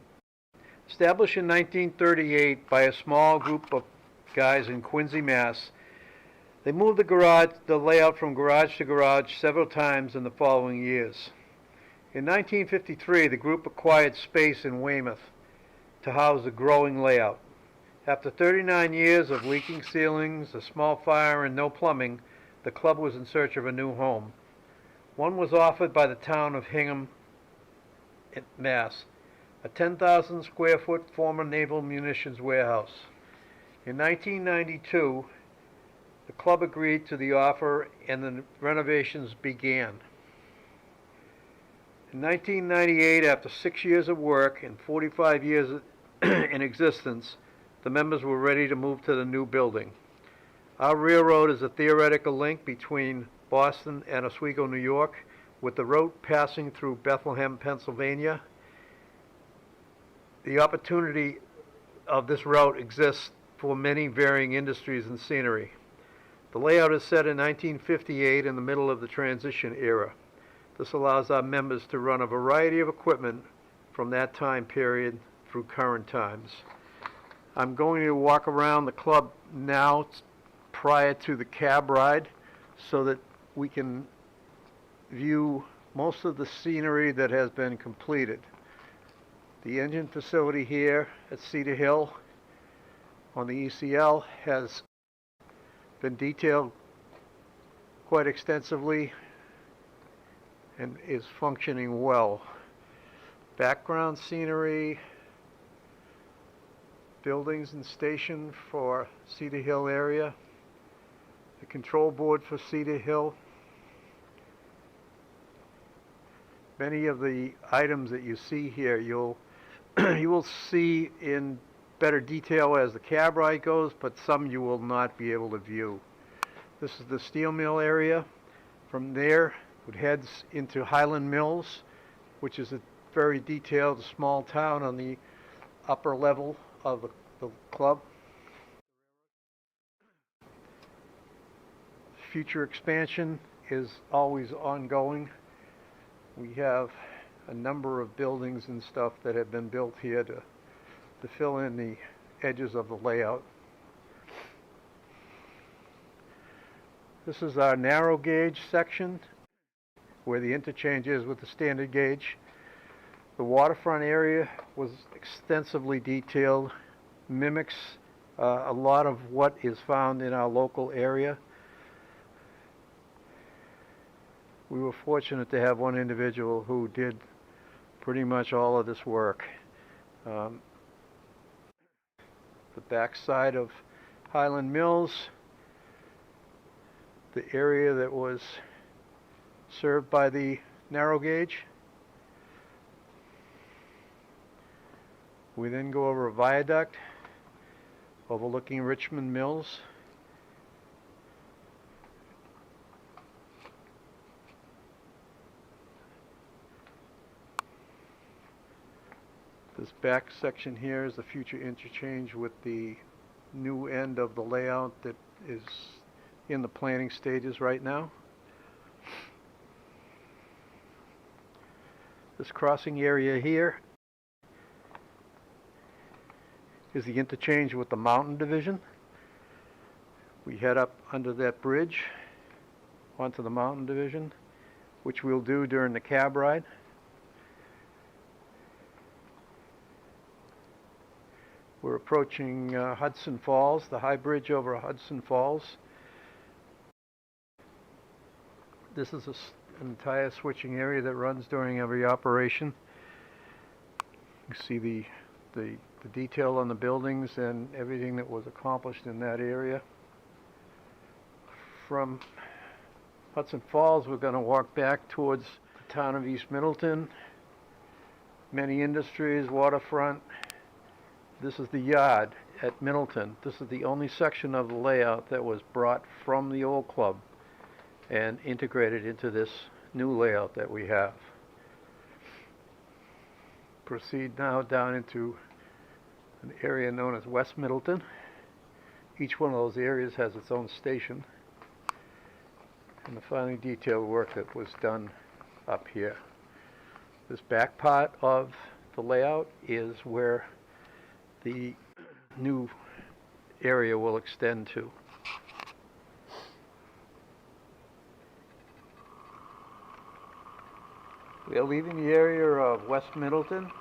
Established in 1938 by a small group of guys in Quincy, Mass., they moved the layout from garage to garage several times in the following years. In 1953, the group acquired space in Weymouth to house the growing layout. After 39 years of leaking ceilings, a small fire, and no plumbing, the club was in search of a new home. One was offered by the town of Hingham, Mass., a 10,000 square foot former naval munitions warehouse. In 1992, the club agreed to the offer and the renovations began. In 1998, after 6 years of work and 45 years in existence, the members were ready to move to the new building. Our railroad is a theoretical link between Boston and Oswego, New York, with the route passing through Bethlehem, Pennsylvania. The opportunity of this route exists for many varying industries and scenery. The layout is set in 1958 in the middle of the transition era. This allows our members to run a variety of equipment from that time period through current times. I'm going to walk around the club now prior to the cab ride so that we can view most of the scenery that has been completed. The engine facility here at Cedar Hill on the ECL has been detailed quite extensively and is functioning well. Background scenery, buildings and station for Cedar Hill area, the control board for Cedar Hill. Many of the items that you see here, you will see in better detail as the cab ride goes, but some you will not be able to view. This is the steel mill area. From there, it heads into Highland Mills, which is a very detailed small town on the upper level of the club. Future expansion is always ongoing. We have a number of buildings and stuff that have been built here to fill in the edges of the layout. This is our narrow gauge section where the interchange is with the standard gauge. The waterfront area was extensively detailed, mimics a lot of what is found in our local area. We were fortunate to have one individual who did pretty much all of this work. The back side of Highland Mills, the area that was served by the narrow gauge. We then go over a viaduct overlooking Richmond Mills. This back section here is the future interchange with the new end of the layout that is in the planning stages right now. This crossing area here is the interchange with the Mountain Division. We head up under that bridge onto the Mountain Division, which we'll do during the cab ride. We're approaching Hudson Falls, the high bridge over Hudson Falls. This is an entire switching area that runs during every operation. You see the detail on the buildings and everything that was accomplished in that area. From Hudson Falls, we're going to walk back towards the town of East Middleton. Many industries, waterfront. This is the yard at Middleton. This is the only section of the layout that was brought from the old club and integrated into this new layout that we have. Proceed now down into an area known as West Middleton. Each one of those areas has its own station, and the finely detailed work that was done up here. This back part of the layout is where the new area will extend to. We are leaving the area of West Middleton,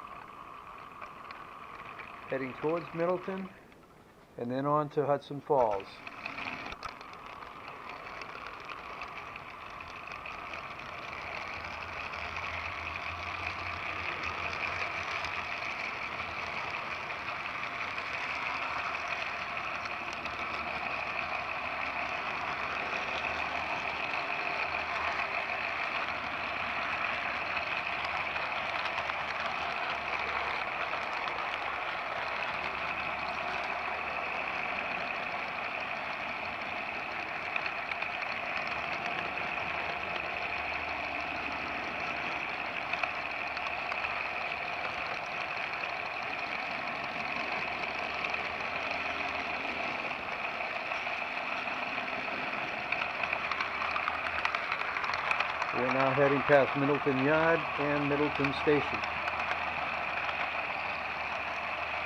heading towards Middleton, and then on to Hudson Falls. We're now heading past Middleton Yard and Middleton Station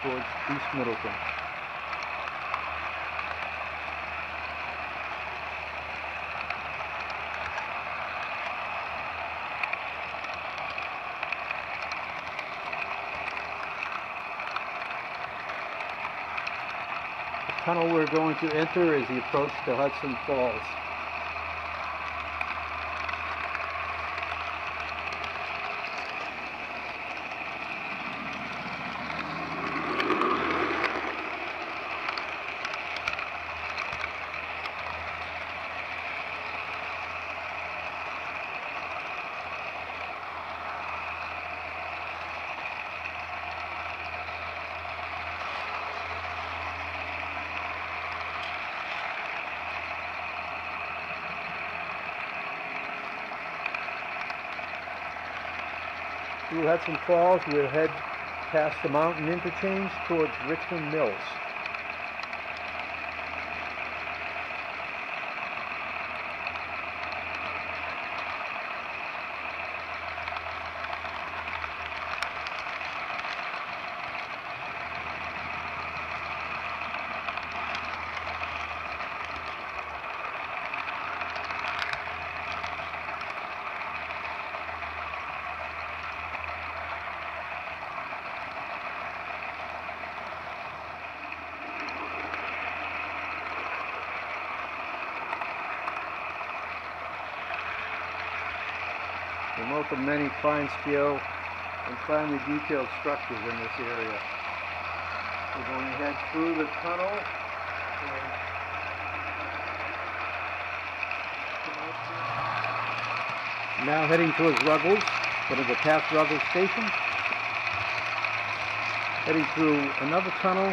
towards East Middleton. The tunnel we're going to enter is the approach to Hudson Falls. Through Hudson Falls, we'll head past the mountain interchange towards Richmond Mills. We welcome many fine-scale and finely detailed structures in this area. We're going to head through the tunnel and now heading towards Ruggles, going to go past Ruggles Station, heading through another tunnel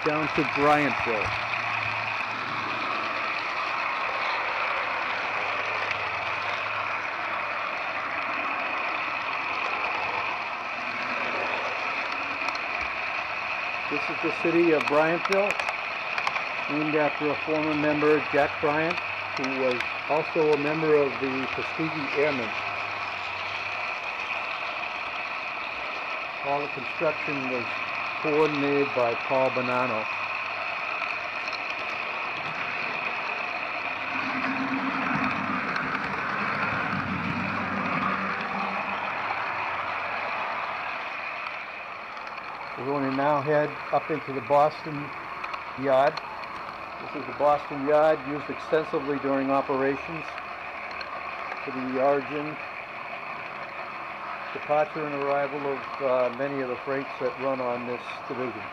down to Bryantville. This is the city of Bryantville, named after a former member, Jack Bryant, who was also a member of the Tuskegee Airmen. All the construction was coordinated by Paul Bonanno. We're going to now head up into the Boston Yard. This is the Boston Yard, used extensively during operations for the origin, departure, and arrival of many of the freights that run on this division.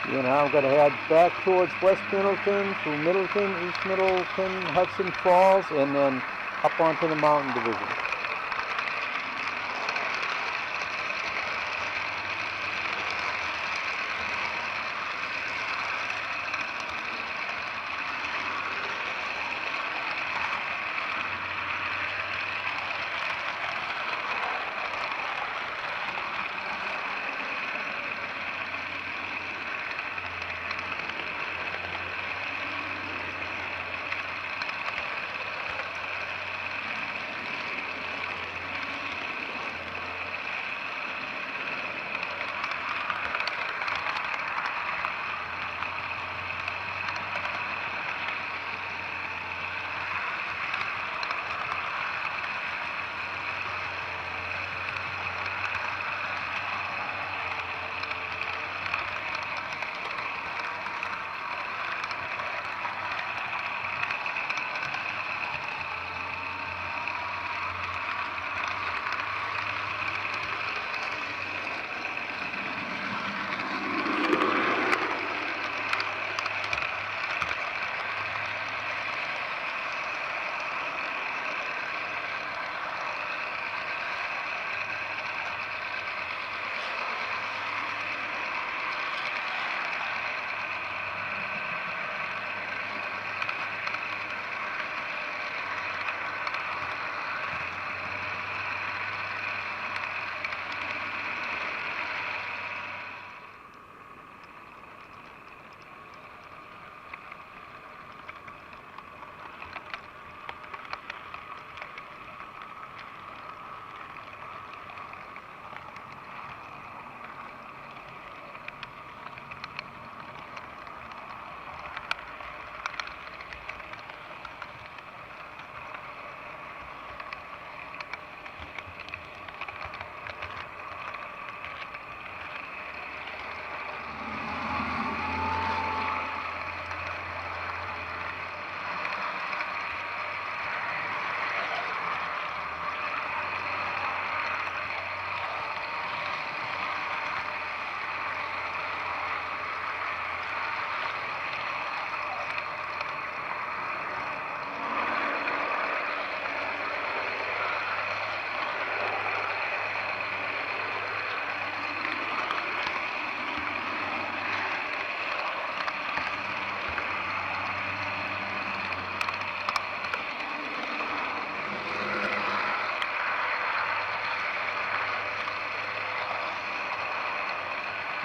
We're now going to head back towards West Middleton, through Middleton, East Middleton, Hudson Falls, and then up onto the Mountain Division.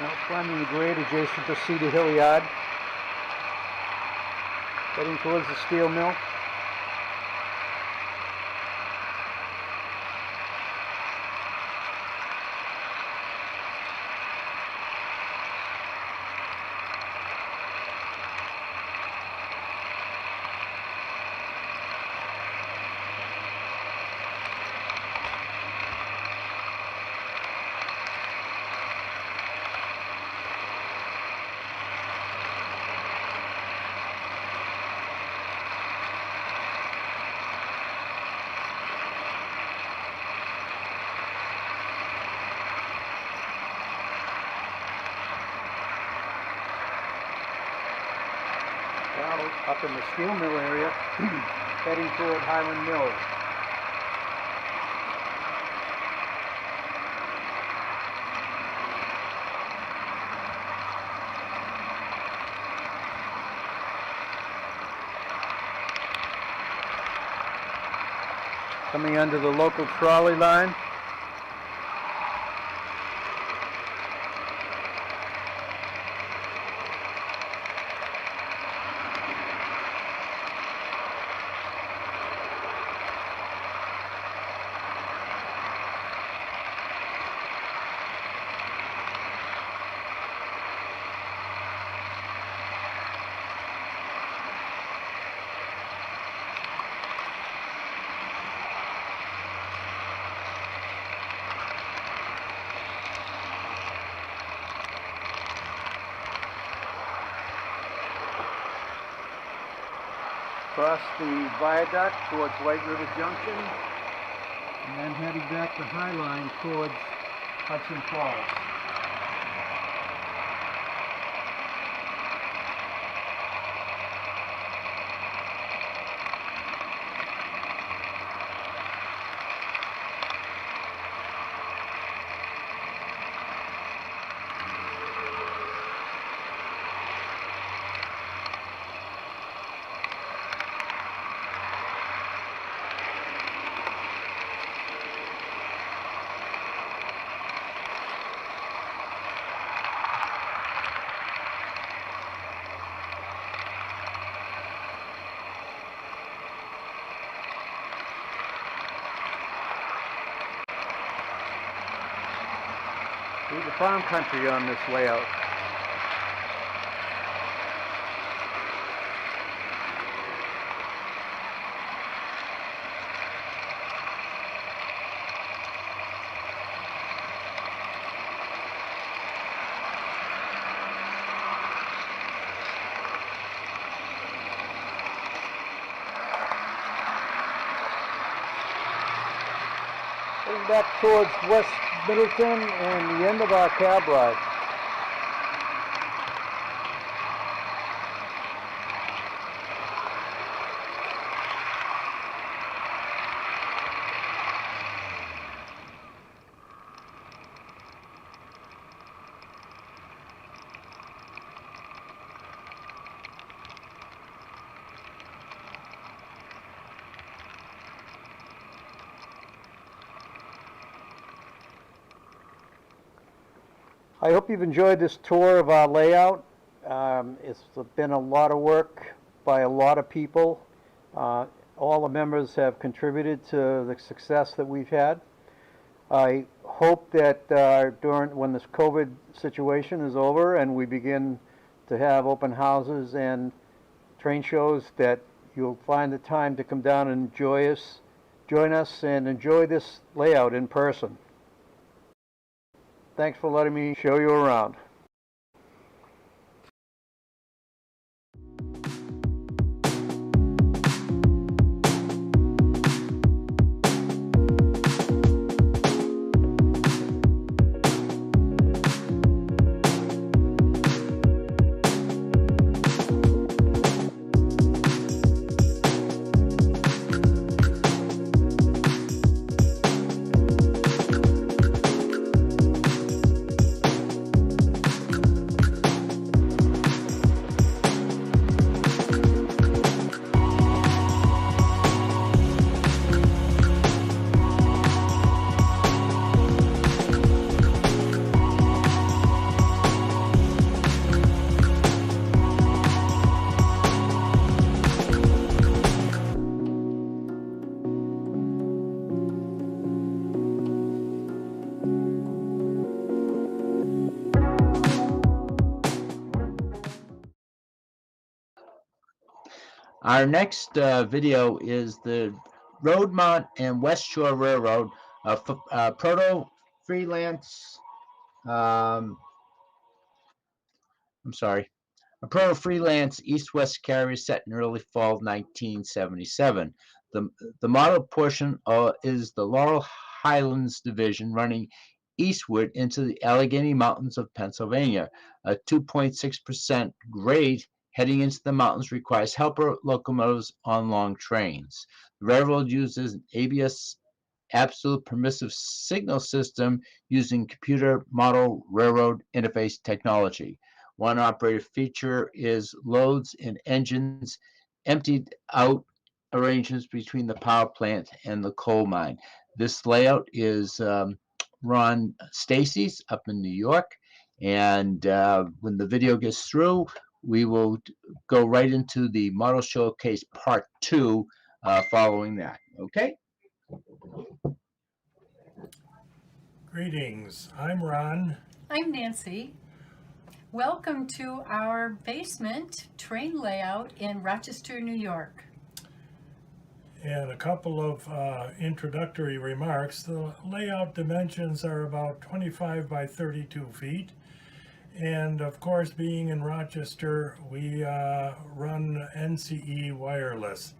Now climbing the grade adjacent to Cedar Hill Yard, heading towards the steel mill. Now up in the steel mill area, heading toward Highland Mills. Coming under the local trolley line. Across the viaduct towards White River Junction, and then heading back the High Line towards Hudson Falls. Through the farm country on this layout. Heading back towards West Middleton and the end of our cab ride. I hope you've enjoyed this tour of our layout. It's been a lot of work by a lot of people. All the members have contributed to the success that we've had. I hope that when this COVID situation is over and we begin to have open houses and train shows, that you'll find the time to come down and join us and enjoy this layout in person. Thanks for letting me show you around. Our next video is the Roadmont and West Shore Railroad, proto freelance. I'm sorry. A pro freelance east-west carrier set in early fall 1977. The model portion is the Laurel Highlands Division running eastward into the Allegheny Mountains of Pennsylvania. A 2.6% grade heading into the mountains requires helper locomotives on long trains. The railroad uses an ABS absolute permissive signal system using computer model railroad interface technology. One operator feature is loads and engines emptied out arrangements between the power plant and the coal mine. This layout is Ron Stacy's up in New York. And when the video gets through, we will go right into the model showcase part 2 following that. Okay? Greetings, I'm Ron. I'm Nancy. Welcome to our basement train layout in Rochester, New York. And a couple of introductory remarks. The layout dimensions are about 25 by 32 feet. And of course, being in Rochester, we run NCE wireless.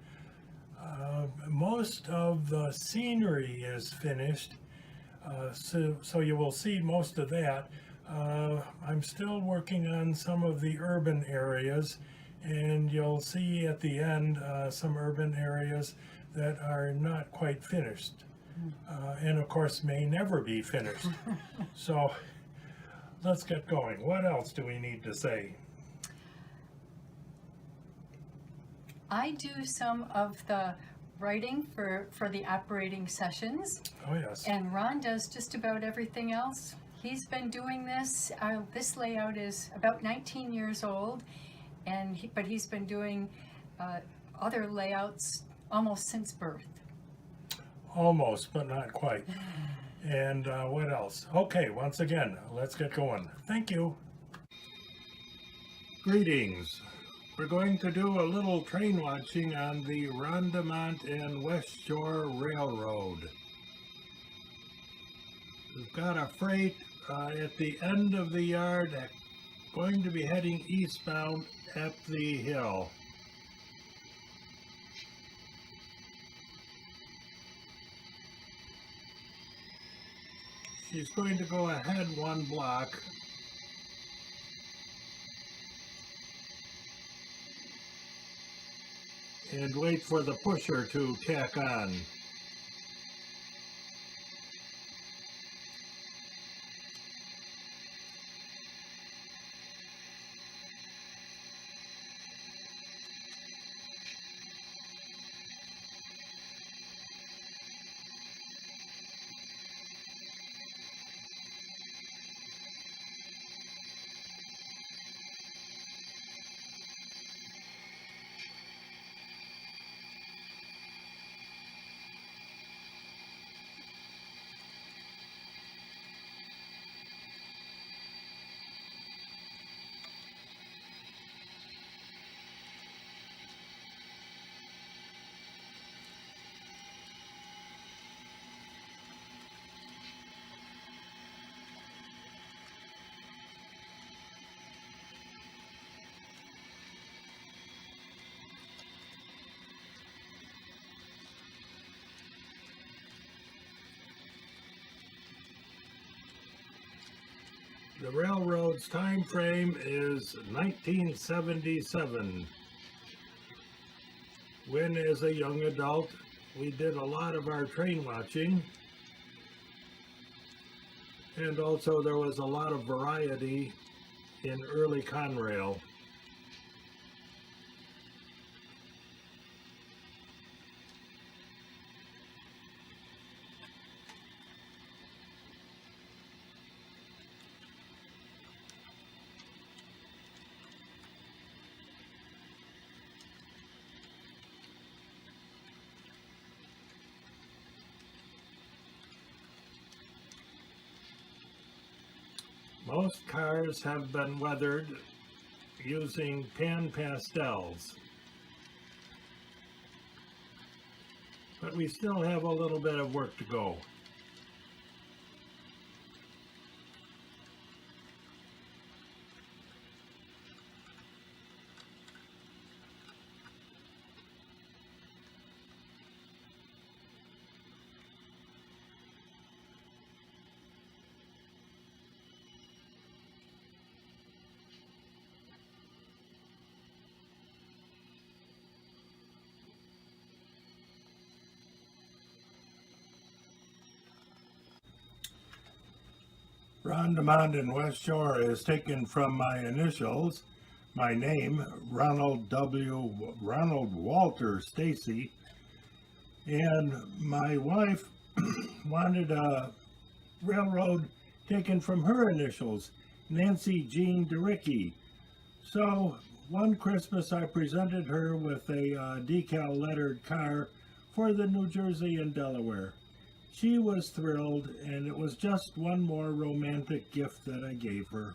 Most of the scenery is finished, so you will see most of that. I'm still working on some of the urban areas, and you'll see at the end some urban areas that are not quite finished, and of course may never be finished. So let's get going. What else do we need to say? I do some of the writing for the operating sessions. Oh yes. And Ron does just about everything else. He's been doing this. This layout is about 19 years old, but he's been doing other layouts almost since birth. Almost, but not quite. And what else? Okay, once again, let's get going. Thank you. Greetings. We're going to do a little train watching on the Rondemont and West Shore Railroad. We've got a freight at the end of the yard going to be heading eastbound up the hill. She's going to go ahead one block. And wait for the pusher to tack on. The railroad's time frame is 1977. When, as a young adult, we did a lot of our train watching, and also there was a lot of variety in early Conrail. Most cars have been weathered using pan pastels. but we still have a little bit of work to go. Rondemont and West Shore is taken from my initials, my name, Ronald Walter Stacy, and my wife wanted a railroad taken from her initials, Nancy Jean DeRickey. So one Christmas I presented her with a decal lettered car for the New Jersey and Delaware. She was thrilled, and it was just one more romantic gift that I gave her.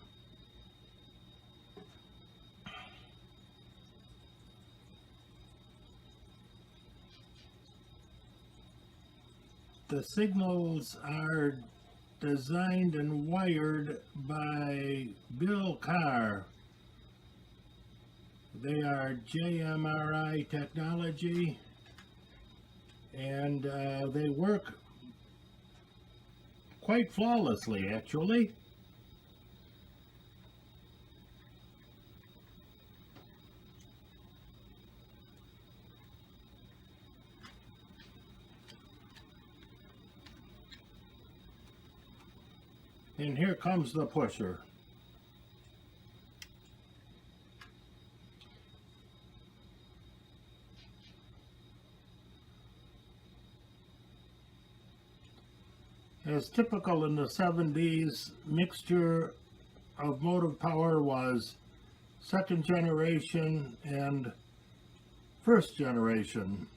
The signals are designed and wired by Bill Carr. They are JMRI technology, and they work quite flawlessly, actually. And here comes the pusher. As typical in the 70s, mixture of motive power was second generation and first generation.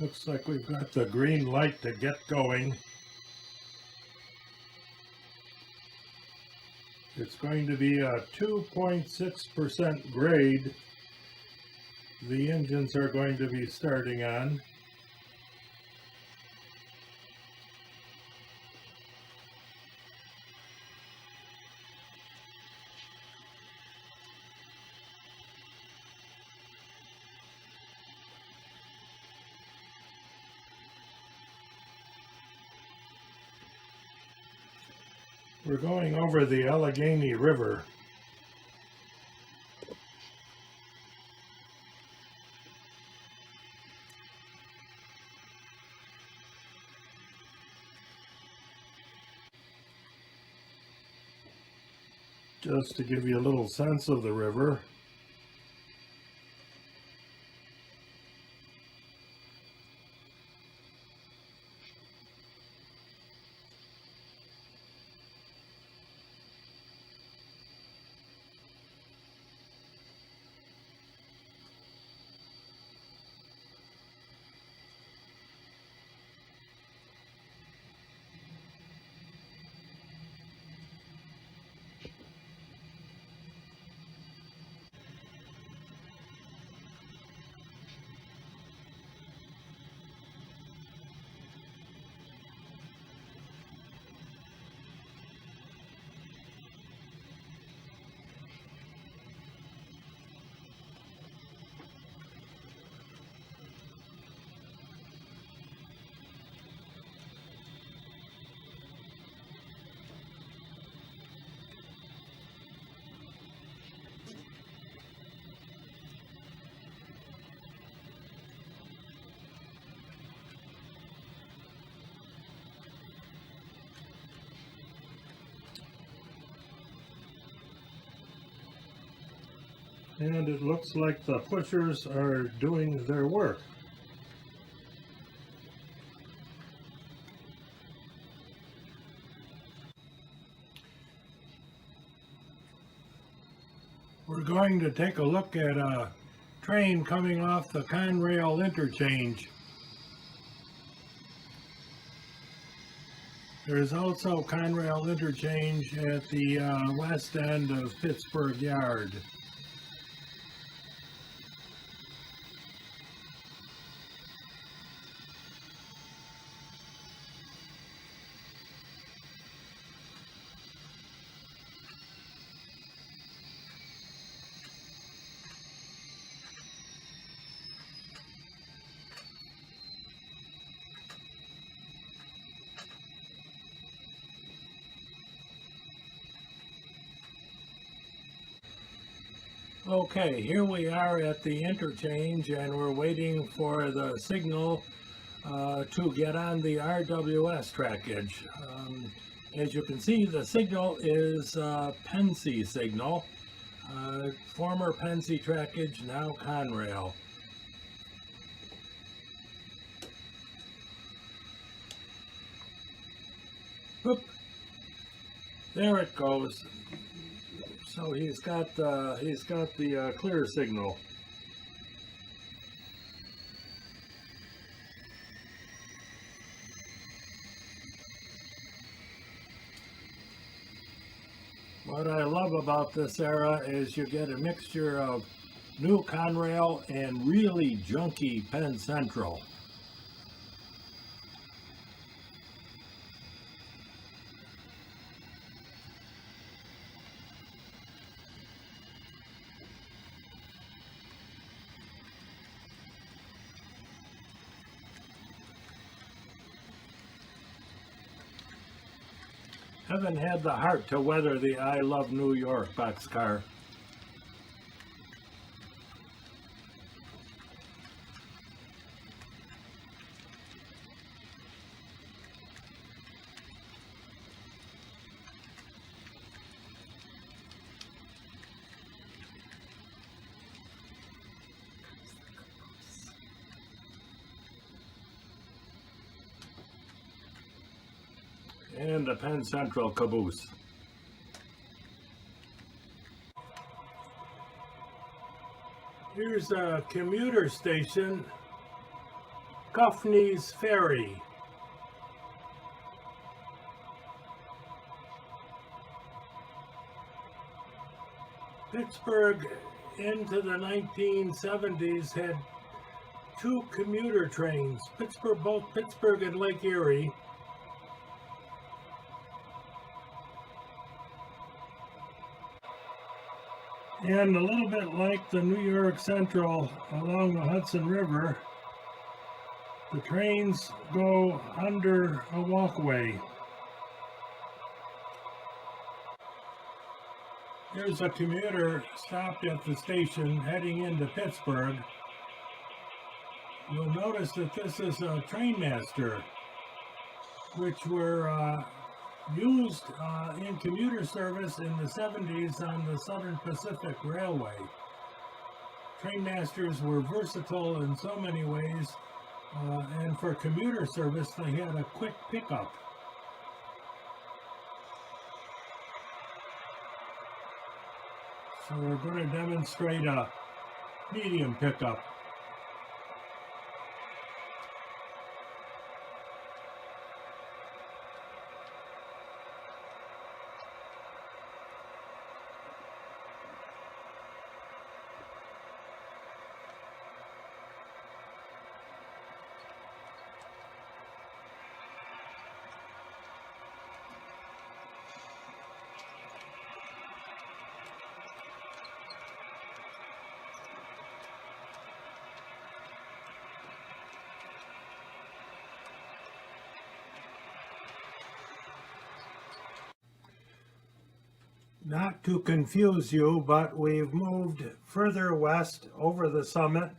Looks like we've got the green light to get going. It's going to be a 2.6% grade. The engines are going to be starting on. We're going over the Allegheny River. Just to give you a little sense of the river. And it looks like the pushers are doing their work. We're going to take a look at a train coming off the Conrail interchange. There's also Conrail interchange at the west end of Pittsburgh Yard. Okay, here we are at the interchange and we're waiting for the signal to get on the RWS trackage. As you can see, the signal is Pensy signal, former Pensy trackage, now Conrail. Whoop. There it goes. So he's got the clear signal. What I love about this era is you get a mixture of new Conrail and really junky Penn Central. Haven't had the heart to weather the I Love New York boxcar. And the Penn Central caboose. Here's a commuter station, Guffney's Ferry. Pittsburgh into the 1970s had two commuter trains, both Pittsburgh and Lake Erie. And a little bit like the New York Central along the Hudson River, the trains go under a walkway. Here's a commuter stopped at the station heading into Pittsburgh. You'll notice that this is a Trainmaster, which were used in commuter service in the 70s on the Southern Pacific Railway. Trainmasters were versatile in so many ways, and for commuter service they had a quick pickup. So we're going to demonstrate a medium pickup. Not to confuse you, but we've moved further west over the summit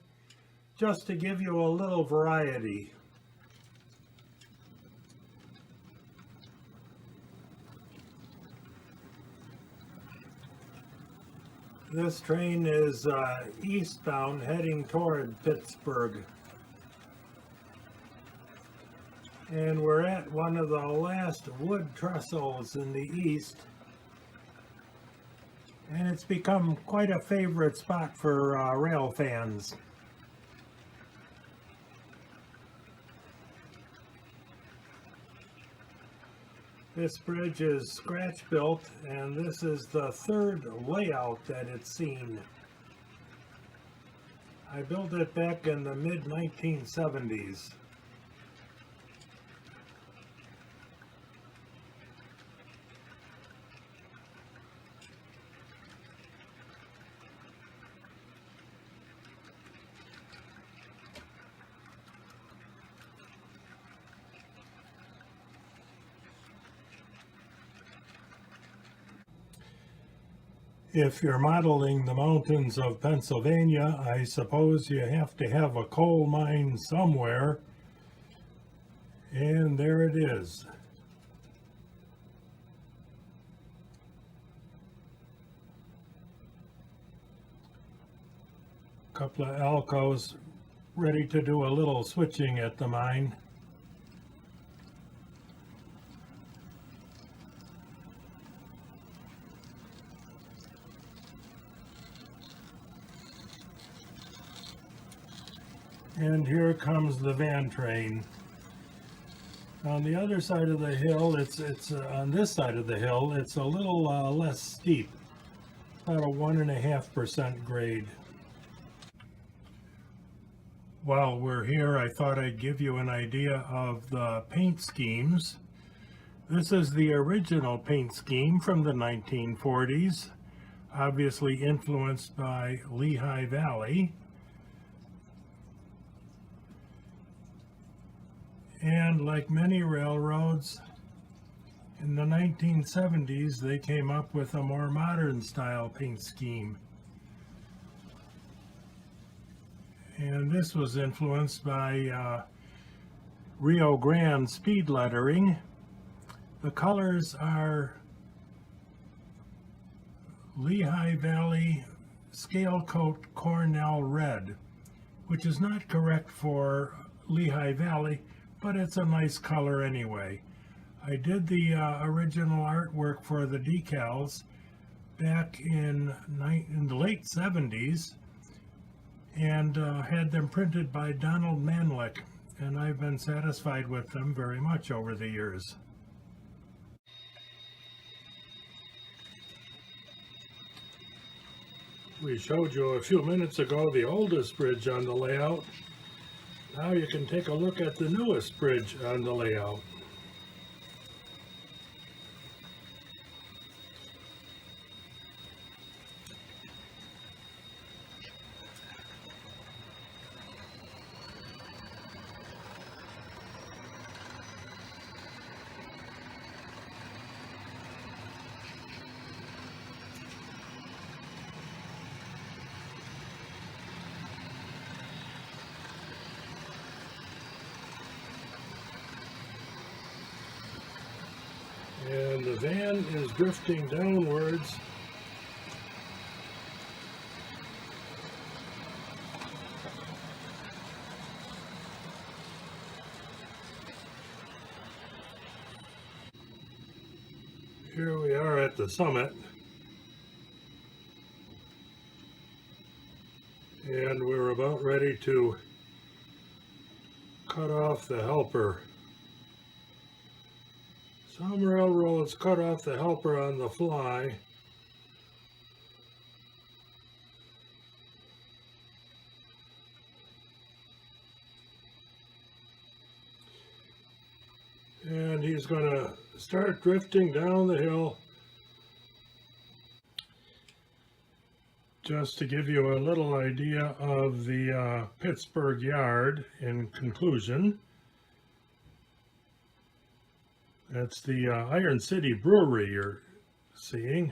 just to give you a little variety. This train is eastbound heading toward Pittsburgh. And we're at one of the last wood trestles in the east. And it's become quite a favorite spot for rail fans. This bridge is scratch built, and this is the third layout that it's seen. I built it back in the mid-1970s. If you're modeling the mountains of Pennsylvania, I suppose you have to have a coal mine somewhere. And there it is. A couple of Alcos ready to do a little switching at the mine. And here comes the van train. On the other side of the hill, it's on this side of the hill, it's a little less steep, about a 1.5% grade. While we're here, I thought I'd give you an idea of the paint schemes. This is the original paint scheme from the 1940s, obviously influenced by Lehigh Valley. And like many railroads, in the 1970s, they came up with a more modern style paint scheme. And this was influenced by Rio Grande speed lettering. The colors are Lehigh Valley Scale Coat Cornell Red, which is not correct for Lehigh Valley, but it's a nice color anyway. I did the original artwork for the decals back in the late 70s and had them printed by Donald Manlick, and I've been satisfied with them very much over the years. We showed you a few minutes ago the oldest bridge on the layout. Now you can take a look at the newest bridge on the layout. And the van is drifting downwards. Here we are at the summit. And we're about ready to cut off the helper. Some railroads cut off the helper on the fly. And he's going to start drifting down the hill. Just to give you a little idea of the Pittsburgh yard in conclusion. That's the Iron City Brewery you're seeing.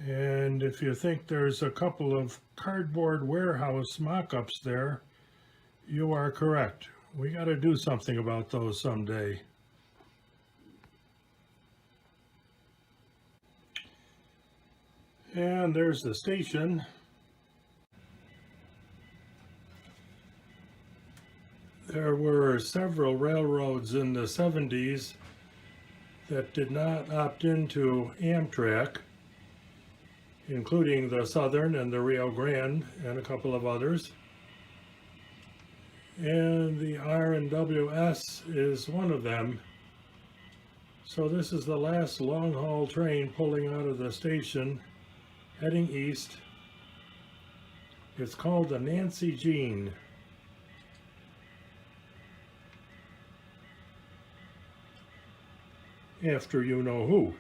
And if you think there's a couple of cardboard warehouse mock-ups there, you are correct. We got to do something about those someday. And there's the station. There were several railroads in the 70s that did not opt into Amtrak, including the Southern and the Rio Grande and a couple of others. And the R&WS is one of them. So this is the last long-haul train pulling out of the station, heading east. It's called the Nancy Jean. After you know who.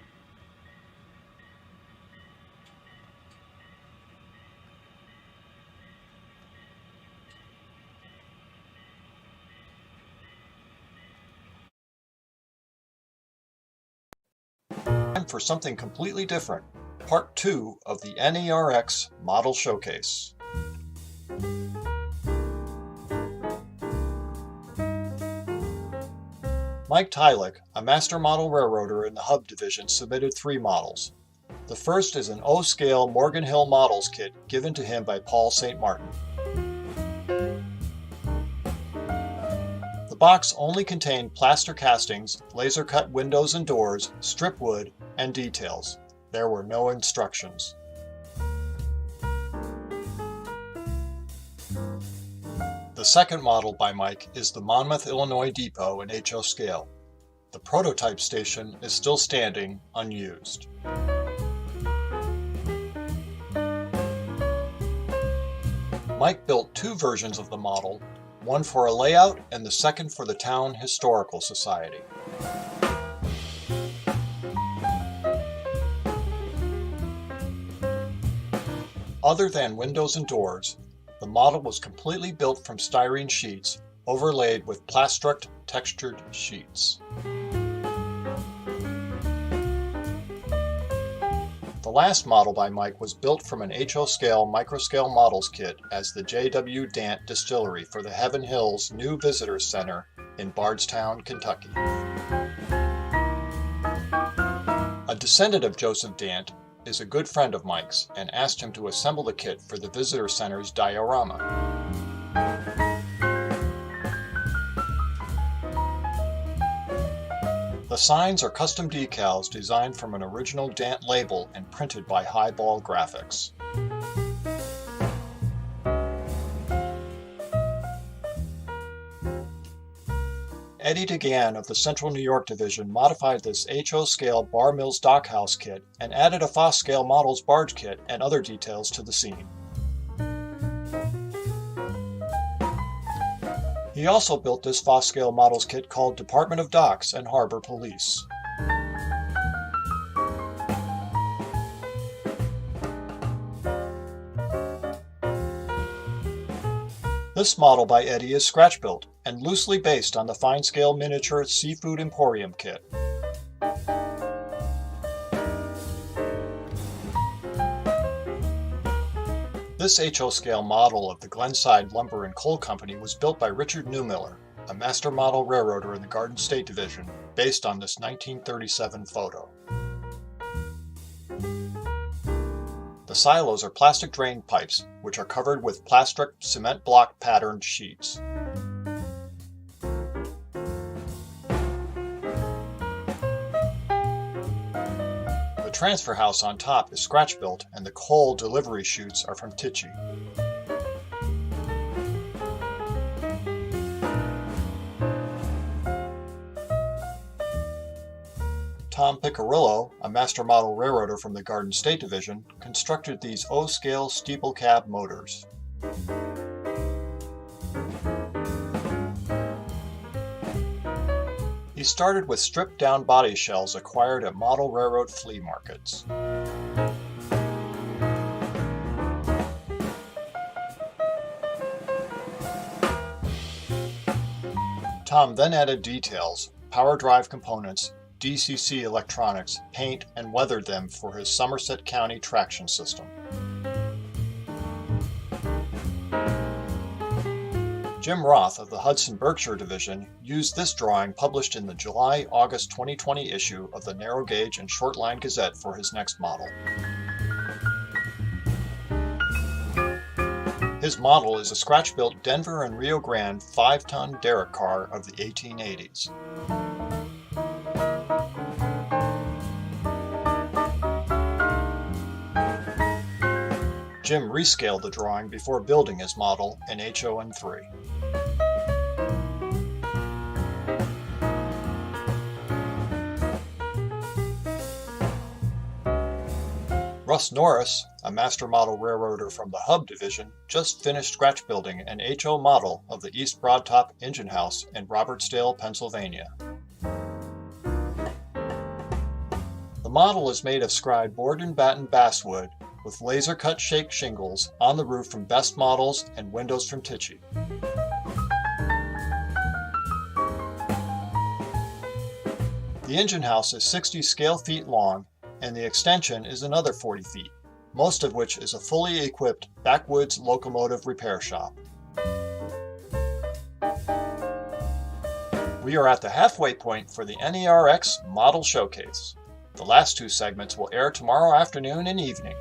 Time for something completely different. Part 2 of the NERx Model Showcase. Mike Tylick, a master model railroader in the Hub Division, submitted 3 models. The first is an O-scale Morgan Hill Models kit given to him by Paul St. Martin. The box only contained plaster castings, laser-cut windows and doors, strip wood, and details. There were no instructions. The second model by Mike is the Monmouth, Illinois Depot in HO scale. The prototype station is still standing, unused. Mike built 2 versions of the model, one for a layout and the second for the Town Historical Society. Other than windows and doors, the model was completely built from styrene sheets overlaid with plastruct textured sheets. The last model by Mike was built from an HO scale microscale models kit as the J.W. Dant Distillery for the Heaven Hills New Visitors Center in Bardstown, Kentucky. A descendant of Joseph Dant is a good friend of Mike's and asked him to assemble the kit for the Visitor Center's diorama. The signs are custom decals designed from an original Dant label and printed by Highball Graphics. Eddie DeGan of the Central New York Division modified this HO scale Bar Mills Dockhouse kit and added a Foss scale models barge kit and other details to the scene. He also built this Foss scale models kit called Department of Docks and Harbor Police. This model by Eddie is scratch-built and loosely based on the fine-scale miniature Seafood Emporium kit. This HO scale model of the Glenside Lumber and Coal Company was built by Richard Newmiller, a master model railroader in the Garden State Division, based on this 1937 photo. The silos are plastic drain pipes, which are covered with plastric cement block patterned sheets. The transfer house on top is scratch-built and the coal delivery chutes are from Tichy. Tom Piccirillo, a master model railroader from the Garden State Division, constructed these O-scale steeple cab motors. He started with stripped-down body shells acquired at model railroad flea markets. Tom then added details, power drive components, DCC electronics, paint, and weathered them for his Somerset County traction system. Jim Roth of the Hudson Berkshire Division used this drawing published in the July-August 2020 issue of the Narrow Gauge and Short Line Gazette for his next model. His model is a scratch-built Denver and Rio Grande 5-ton derrick car of the 1880s. Jim rescaled the drawing before building his model in HO&3. Russ Norris, a master model railroader from the Hub Division, just finished scratch building an HO model of the East Broadtop engine house in Robertsdale, Pennsylvania. The model is made of scried board and batten basswood with laser-cut shake shingles on the roof from Best Models and windows from Tichy. The engine house is 60 scale feet long, and the extension is another 40 feet, most of which is a fully equipped backwoods locomotive repair shop. We are at the halfway point for the NERx Model Showcase. The last two segments will air tomorrow afternoon and evening.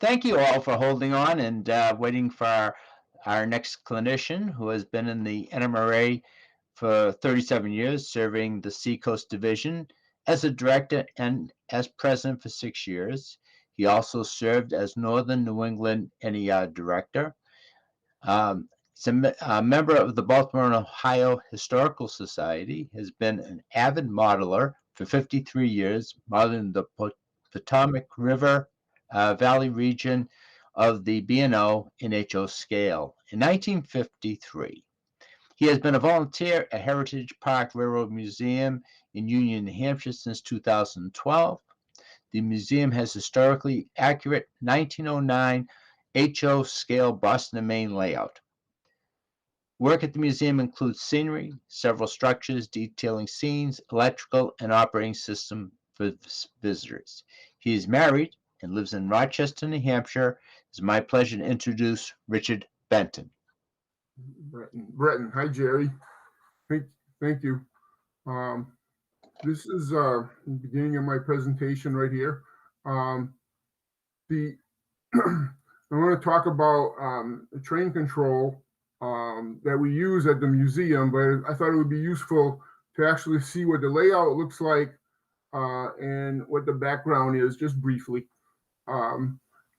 thank you all for holding on and waiting for our next clinician who has been in the NMRA for 37 years, serving the Seacoast Division as a director and as president for 6 years. He also served as Northern New England NER director. He's a member of the Baltimore and Ohio Historical Society, has been an avid modeler for 53 years, modeling the Potomac River Valley region of the B&O NHO scale. In 1953, he has been a volunteer at Heritage Park Railroad Museum in Union, New Hampshire since 2012. The museum has historically accurate 1909 HO scale Boston and Maine layout. Work at the museum includes scenery, several structures detailing scenes, electrical, and operating system for visitors. He is married and lives in Rochester, New Hampshire. It's my pleasure to introduce Richard Benton. Breton. Hi, Jerry. Thank you. This is the beginning of my presentation right here. I want to talk about the train control that we use at the museum, but I thought it would be useful to actually see what the layout looks like and what the background is, just briefly.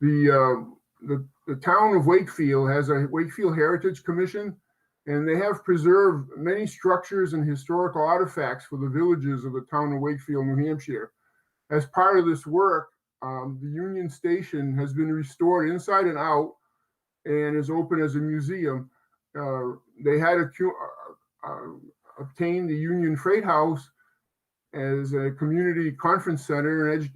The town of Wakefield has a Wakefield Heritage Commission, and they have preserved many structures and historical artifacts for the villages of the town of Wakefield, New Hampshire. As part of this work, the Union Station has been restored inside and out and is open as a museum. They had obtained the Union Freight House as a community conference center and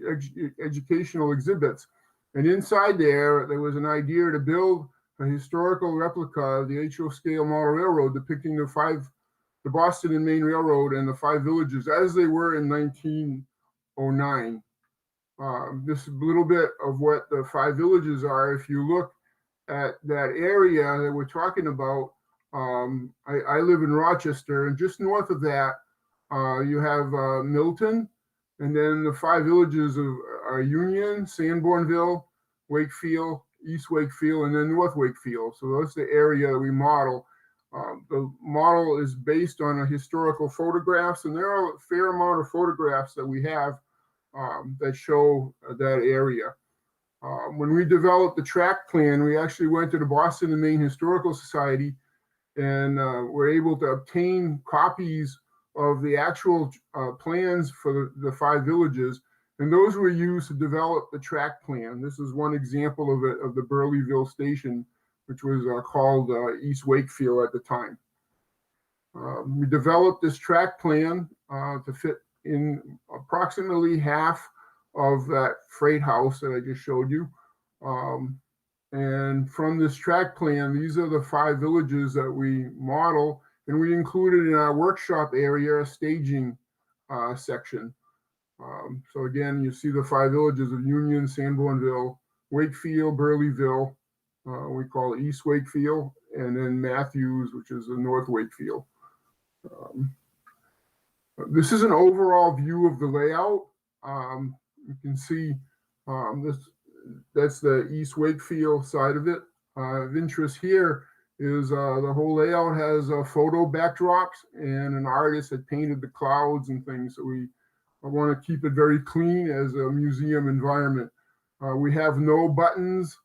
educational exhibits. And inside there was an idea to build a historical replica of the HO scale model railroad depicting the Boston and Maine Railroad and the 5 villages as they were in 1909. This is a little bit of what the 5 villages are. If you look at that area that we're talking about, I live in Rochester, and just north of that, you have Milton, and then the 5 villages are Union, Sanbornville, Wakefield, East Wakefield, and then North Wakefield. So that's the area that we model. The model is based on historical photographs, and there are a fair amount of photographs that we have that show that area. When we developed the track plan, we actually went to the Boston and Maine Historical Society and were able to obtain copies of the actual plans for the 5 villages, and those were used to develop the track plan. This is one example of it, of the Burleyville station, which was called East Wakefield at the time. We developed this track plan to fit in approximately half of that freight house that I just showed you. And from this track plan, these are the 5 villages that we model, and we included in our workshop area a staging section. So again, you see the 5 villages of Union, Sanbornville, Wakefield, Burleyville, we call it East Wakefield, and then Matthews, which is the North Wakefield. This is an overall view of the layout. You can see that's the East Wakefield side of it. Of interest here is the whole layout has photo backdrops, and an artist had painted the clouds and things. So I want to keep it very clean as a museum environment. We have no buttons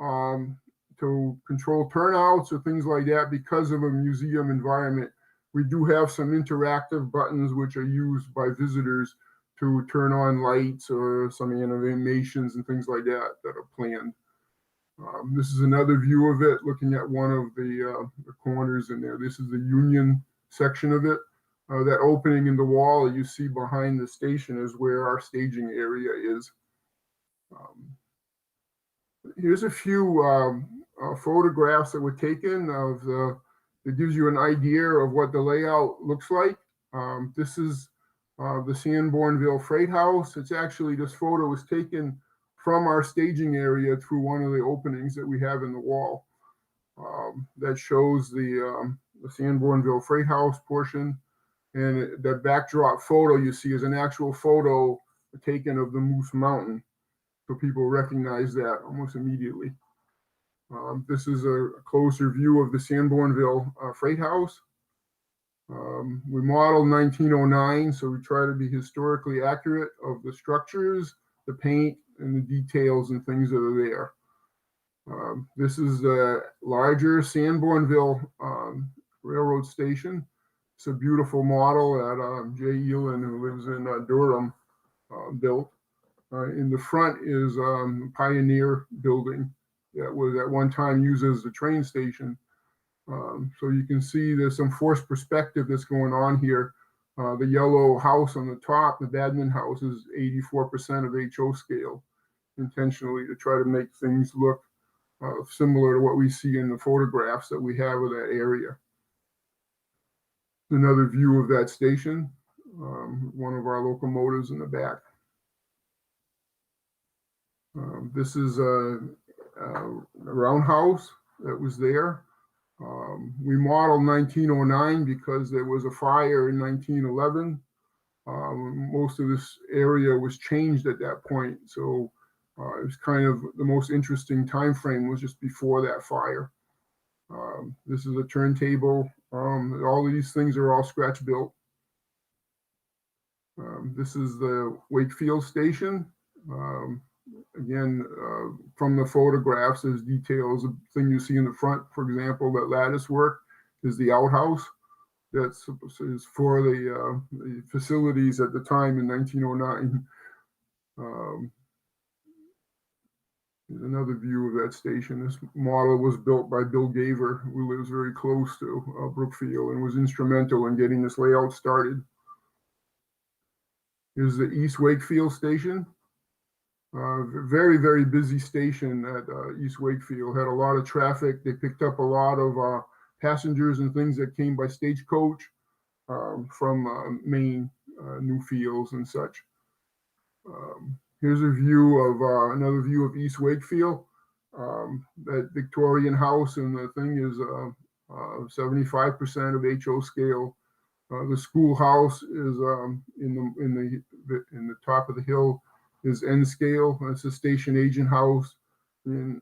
to control turnouts or things like that because of a museum environment. We do have some interactive buttons which are used by visitors to turn on lights or some animations and things like that that are planned. This is another view of it, looking at one of the corners in there. This is the Union section of it. That opening in the wall that you see behind the station is where our staging area is. Here's a few photographs that were taken of it gives you an idea of what the layout looks like. This is the Sanbornville Freight House. It's actually, this photo was taken from our staging area through one of the openings that we have in the wall. That shows the Sanbornville Freight House portion. And that backdrop photo you see is an actual photo taken of the Moose Mountain. So people recognize that almost immediately. This is a closer view of the Sanbornville Freight House. We modeled 1909, so we try to be historically accurate of the structures, the paint, and the details and things that are there. This is the larger Sanbornville Railroad Station. It's a beautiful model that Jay Elan, who lives in Durham, built. In the front is Pioneer Building that was at one time used as the train station. So you can see there's some forced perspective that's going on here. The yellow house on the top, the Badman House, is 84% of HO scale, intentionally to try to make things look similar to what we see in the photographs that we have of that area. Another view of that station, one of our locomotives in the back. This is a roundhouse that was there. We modeled 1909 because there was a fire in 1911. Most of this area was changed at that point, so it was kind of the most interesting time frame was just before that fire. This is a turntable. All of these things are all scratch built. This is the Wakefield station. Again, from the photographs, there's details. The thing you see in the front, for example, that lattice work is the outhouse. That's is for the facilities at the time in 1909. Here's another view of that station. This model was built by Bill Gaver, who lives very close to Brookfield and was instrumental in getting this layout started. Here's the East Wakefield station. Very, very busy station at East Wakefield. Had a lot of traffic. They picked up a lot of passengers and things that came by stagecoach from Maine, Newfields and such. Here's a view of another view of East Wakefield. That Victorian house and the thing is 75% of HO scale. The schoolhouse is in the top of the hill is N scale. That's a station agent house. And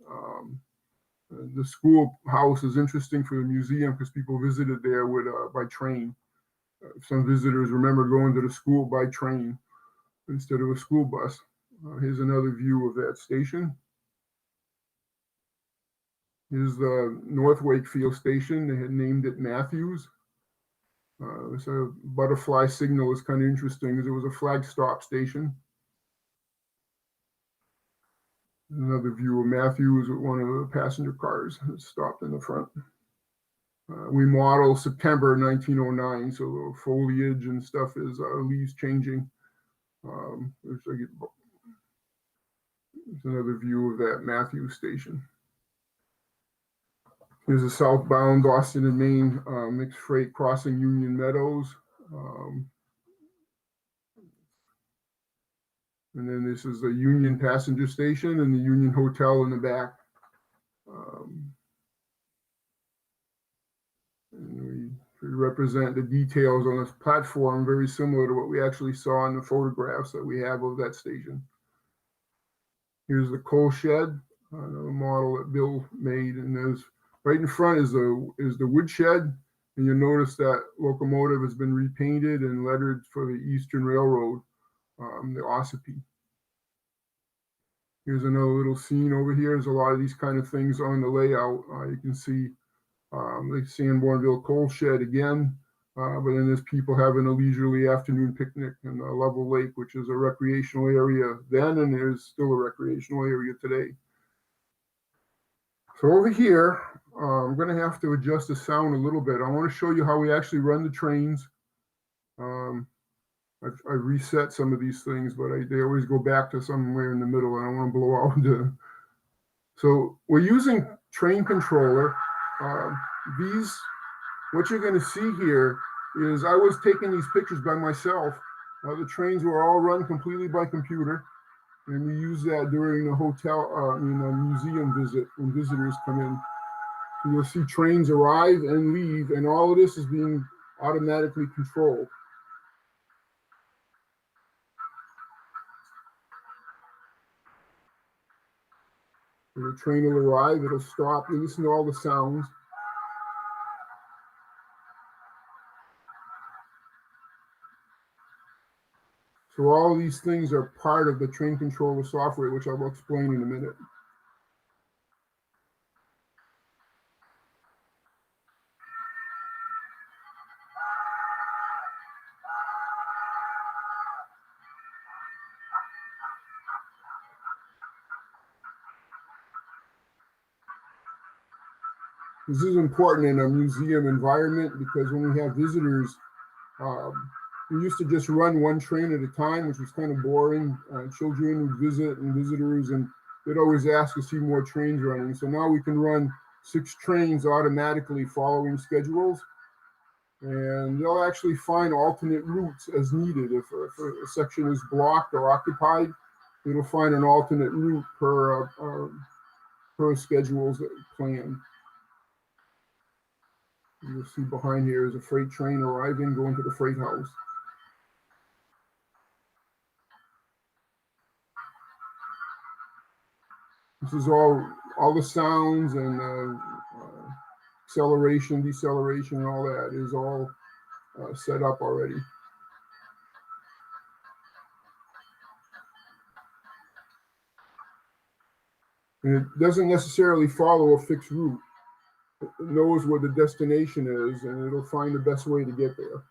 the schoolhouse is interesting for the museum because people visited there with by train. Some visitors remember going to the school by train instead of a school bus. Here's another view of that station. Here's the North Wakefield station. They had named it Matthews. It's a butterfly signal. Is kind of interesting because it was a flag stop station. Another view of Matthews with one of the passenger cars that stopped in the front. We modeled September 1909, so the foliage and stuff is leaves changing. There's another view of that Matthews station. Here's a southbound Boston and Maine mixed freight crossing Union Meadows. And then this is the Union passenger station and the Union Hotel in the back. And we represent the details on this platform very similar to what we actually saw in the photographs that we have of that station. Here's the coal shed, another model that Bill made, and there's right in front is the wood shed, and you'll notice that locomotive has been repainted and lettered for the Eastern Railroad, the Ossipee. Here's another little scene over here. There's a lot of these kind of things on the layout. You can see the Sanbornville coal shed again, but then there's people having a leisurely afternoon picnic in Level Lake, which is a recreational area then, and there's still a recreational area today. So over here, I'm going to have to adjust the sound a little bit. I want to show you how we actually run the trains. I've reset some of these things, but they always go back to somewhere in the middle, and I want to blow out. So we're using train controller. What you're going to see here is I was taking these pictures by myself. The trains were all run completely by computer, and we use that during the hotel, museum visit when visitors come in. So you'll see trains arrive and leave, and all of this is being automatically controlled. The train will arrive, it'll stop, you listen to all the sounds. So all of these things are part of the train controller software, which I will explain in a minute. This is important in a museum environment because when we have visitors, we used to just run one train at a time, which was kind of boring. Children would visit and visitors, and they'd always ask to see more trains running. So now we can run 6 trains automatically following schedules, and they'll actually find alternate routes as needed. If a section is blocked or occupied, it'll find an alternate route per schedule's plan. You'll see behind here is a freight train arriving, going to the freight house. This is all the sounds and acceleration, deceleration, and all that is all set up already. And it doesn't necessarily follow a fixed route. It knows where the destination is, and it'll find the best way to get there.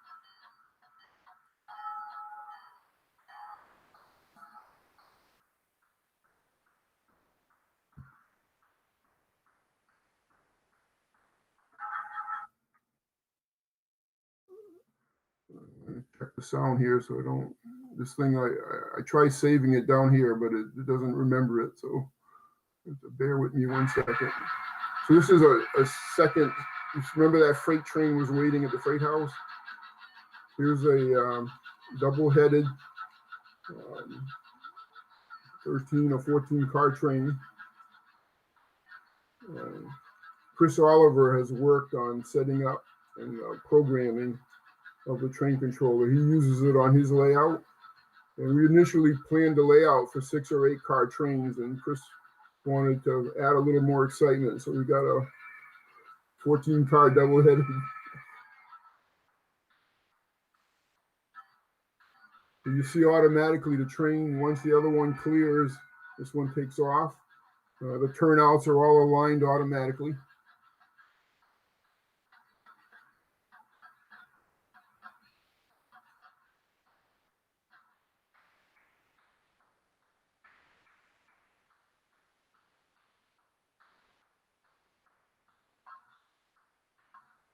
Check the sound here so I don't, this thing, I try saving it down here, but it doesn't remember it. So you have to bear with me 1 second. So this is a second, remember that freight train was waiting at the freight house? Here's a double-headed 13 or 14 car train. Chris Oliver has worked on setting up and programming of the train controller. He uses it on his layout. And we initially planned the layout for 6 or 8 car trains, and Chris wanted to add a little more excitement. So we got a 14 car double-headed. So you see automatically the train, once the other one clears, this one takes off. The turnouts are all aligned automatically.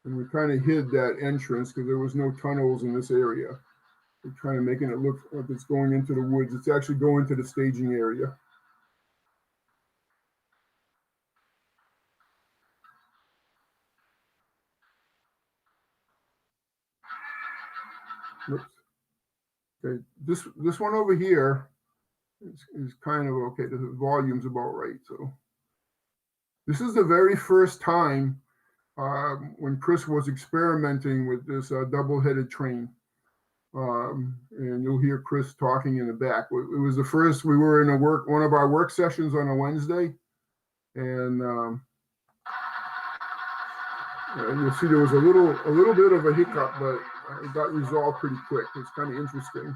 And we kind of hid that entrance because there was no tunnels in this area. We're trying to make it look like it's going into the woods. It's actually going to the staging area. Oops. Okay, this one over here is kind of okay. The volume's about right. So this is the very first time when Chris was experimenting with this double-headed train. And you'll hear Chris talking in the back. It was the first, we were in one of our work sessions on a Wednesday, and you'll see there was a little bit of a hiccup, but it got resolved pretty quick. It's kind of interesting.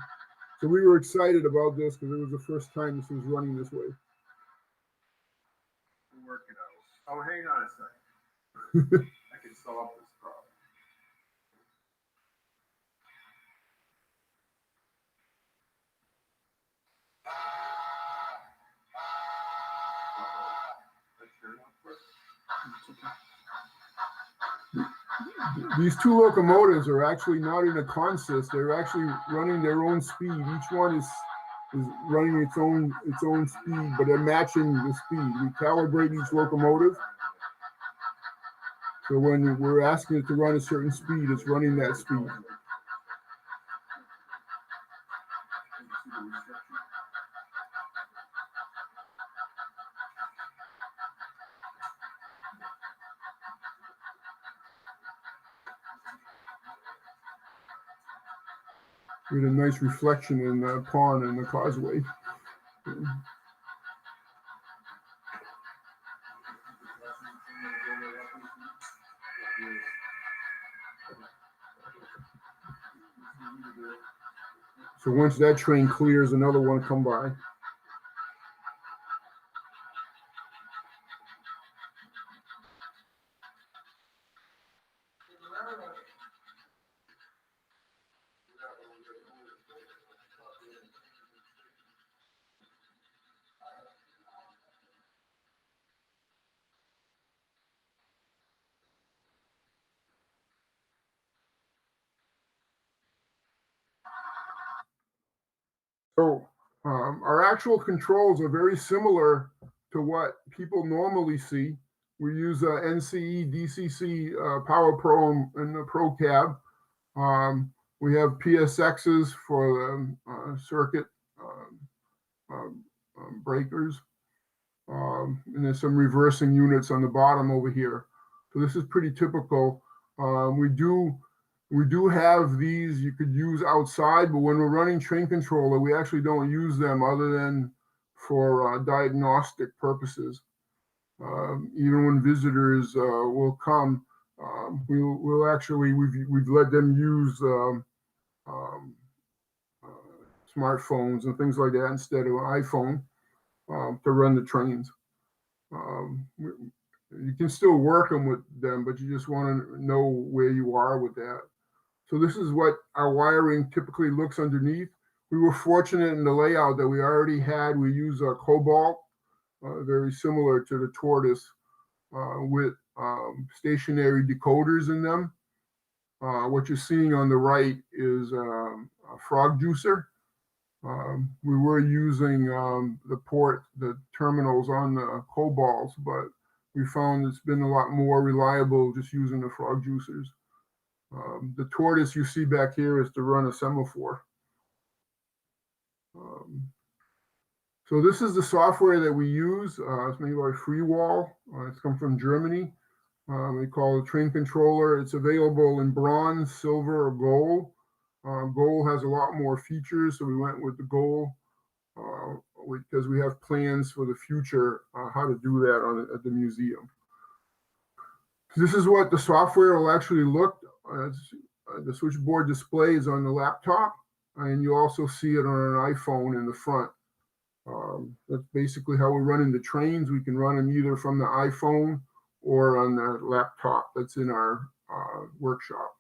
So we were excited about this because it was the first time this was running this way. We're working out. Oh, hang on a second. I can solve this problem. These 2 locomotives are actually not in a consist. They're actually running their own speed. Each one is running its own speed, but they're matching the speed. We calibrate each locomotive. So when we're asking it to run a certain speed, it's running that speed. With a nice reflection in the pond and the causeway. So once that train clears, another one come by. So our actual controls are very similar to what people normally see. We use NCE, DCC, Power Pro, and the Pro Cab. We have PSXs for the circuit breakers. And there's some reversing units on the bottom over here. So this is pretty typical. We do have these you could use outside, but when we're running train controller, we actually don't use them other than for diagnostic purposes. Even when visitors will come, we'll actually, we've let them use smartphones and things like that instead of an iPhone to run the trains. You can still work them with them, but you just want to know where you are with that. So this is what our wiring typically looks underneath. We were fortunate in the layout that we already had, we use a cobalt, very similar to the tortoise, with stationary decoders in them. What you're seeing on the right is a frog juicer. We were using the terminals on the cobalts, but we found it's been a lot more reliable just using the frog juicers. The tortoise you see back here is to run a semaphore. So this is the software that we use. It's made by Freewall. It's come from Germany. We call it Train Controller. It's available in bronze, silver, or gold. Gold has a lot more features, so we went with the gold because we have plans for the future how to do that at the museum. This is what the software will actually look. The switchboard display is on the laptop, and you also see it on an iPhone in the front. That's basically how we're running the trains. We can run them either from the iPhone or on the laptop that's in our workshop.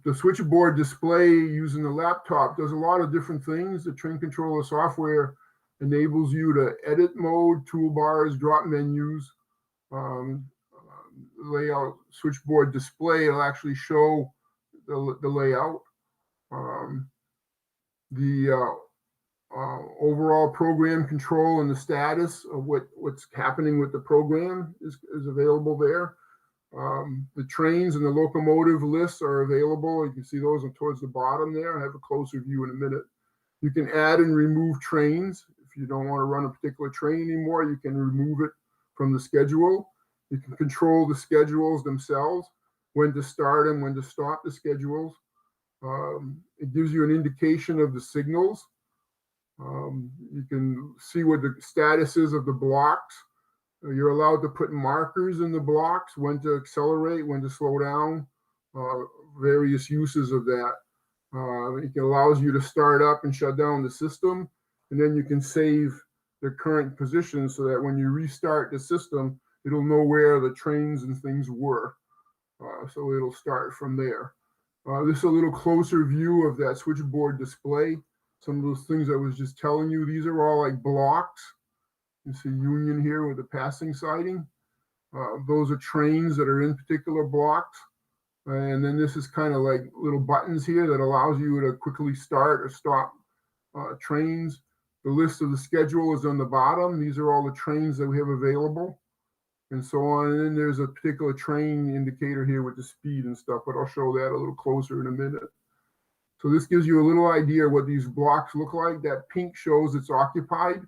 The switchboard display using the laptop does a lot of different things. The train controller software enables you to edit mode, toolbars, drop menus, layout switchboard display. It'll actually show the layout. The overall program control and the status of what's happening with the program is available there. The trains and the locomotive lists are available. You can see those are towards the bottom there. I have a closer view in a minute. You can add and remove trains. If you don't want to run a particular train anymore, you can remove it from the schedule. You can control the schedules themselves, when to start and when to stop the schedules. It gives you an indication of the signals. You can see what the status is of the blocks. You're allowed to put markers in the blocks, when to accelerate, when to slow down, various uses of that. It allows you to start up and shut down the system, and then you can save the current position so that when you restart the system, it'll know where the trains and things were. So it'll start from there. This is a little closer view of that switchboard display. Some of those things I was just telling you, these are all like blocks. You see Union here with the passing siding. Those are trains that are in particular blocks. And then this is kind of like little buttons here that allows you to quickly start or stop trains. The list of the schedule is on the bottom. These are all the trains that we have available and so on. And then there's a particular train indicator here with the speed and stuff, but I'll show that a little closer in a minute. So this gives you a little idea what these blocks look like. That pink shows it's occupied.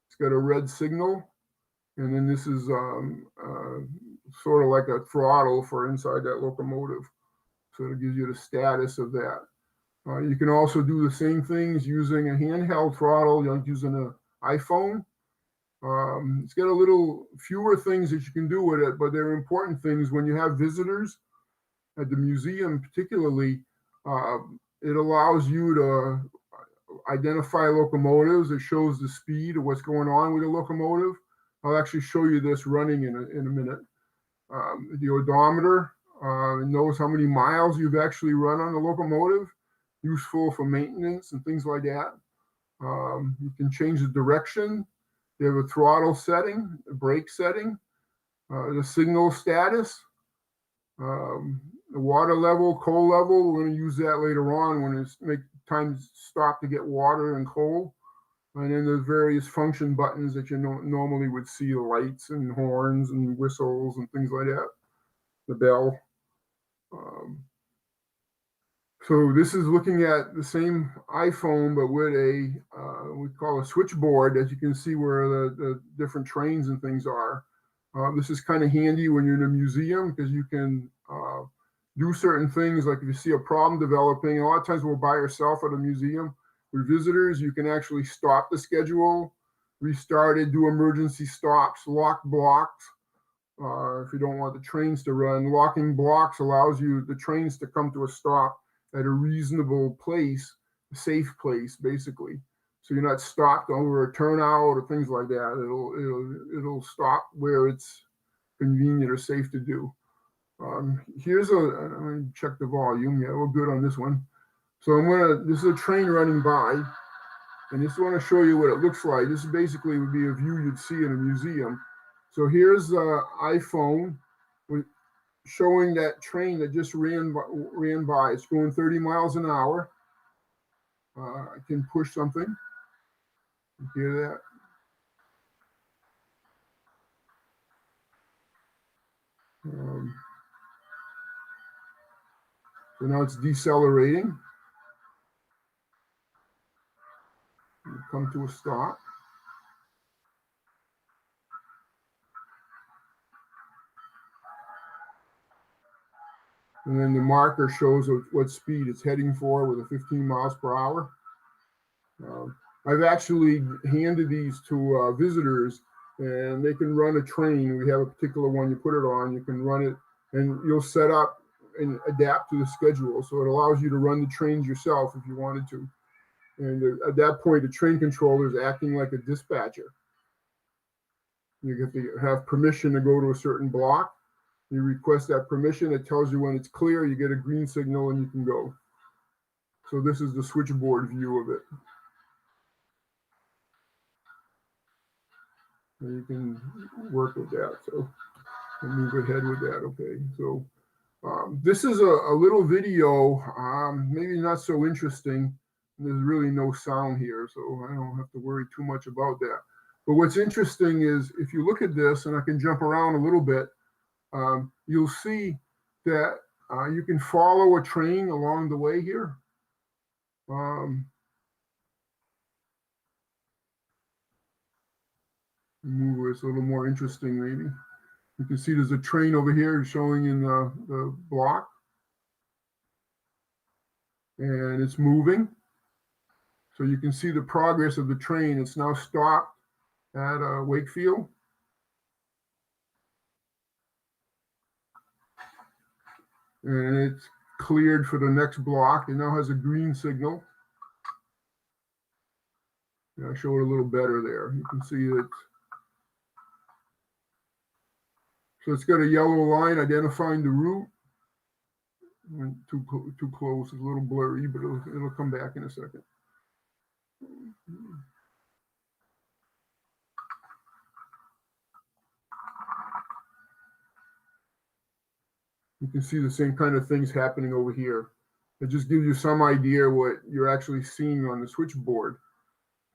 It's got a red signal. And then this is sort of like a throttle for inside that locomotive. So it gives you the status of that. You can also do the same things using a handheld throttle, like using an iPhone. It's got a little fewer things that you can do with it, but they're important things when you have visitors at the museum, particularly. It allows you to identify locomotives. It shows the speed of what's going on with the locomotive. I'll actually show you this running in a minute. The odometer knows how many miles you've actually run on the locomotive, useful for maintenance and things like that. You can change the direction. You have a throttle setting, a brake setting, the signal status, the water level, coal level. We're going to use that later on when it's make times stop to get water and coal. And then there's various function buttons that you normally would see, the lights and horns and whistles and things like that, the bell. So this is looking at the same iPhone, but with a, we call a switchboard, as you can see where the different trains and things are. This is kind of handy when you're in a museum because you can do certain things, like if you see a problem developing. A lot of times we're by ourselves at a museum. With visitors, you can actually stop the schedule, restart it, do emergency stops, lock blocks. If you don't want the trains to run, locking blocks allows you the trains to come to a stop at a reasonable place, a safe place, basically. So you're not stopped over a turnout or things like that. It'll stop where it's convenient or safe to do. Here's I'm gonna check the volume. Yeah, we're good on this one. So this is a train running by, and just want to show you what it looks like. This basically would be a view you'd see in a museum. So here's the iPhone showing that train that just ran by. It's going 30 miles an hour. I can push something. You hear that? So now it's decelerating. We'll come to a stop. And then the marker shows what speed it's heading for with a 15 miles per hour. I've actually handed these to visitors, and they can run a train. We have a particular one, you put it on, you can run it, and you'll set up and adapt to the schedule. So it allows you to run the trains yourself if you wanted to. And at that point, the train controller is acting like a dispatcher. You get to have permission to go to a certain block. You request that permission. It tells you when it's clear. You get a green signal and you can go. So this is the switchboard view of it. And you can work with that. So we'll move ahead with that. Okay. So this is a little video, maybe not so interesting. There's really no sound here, so I don't have to worry too much about that. But what's interesting is if you look at this, and I can jump around a little bit, you'll see that you can follow a train along the way here. Move it's a little more interesting, maybe. You can see there's a train over here showing in the block. And it's moving. So you can see the progress of the train. It's now stopped at Wakefield. And it's cleared for the next block. It now has a green signal. And I'll show it a little better there. You can see it. So it's got a yellow line identifying the route. Went too close, it's a little blurry, but it'll come back in a second. You can see the same kind of things happening over here. It just gives you some idea what you're actually seeing on the switchboard.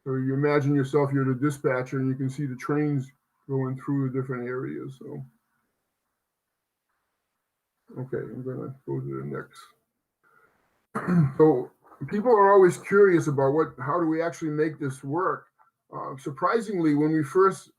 So you imagine yourself, you're the dispatcher, and you can see the trains going through the different areas. So, okay, I'm gonna go to the next. So people are always curious about how do we actually make this work? Surprisingly, when we first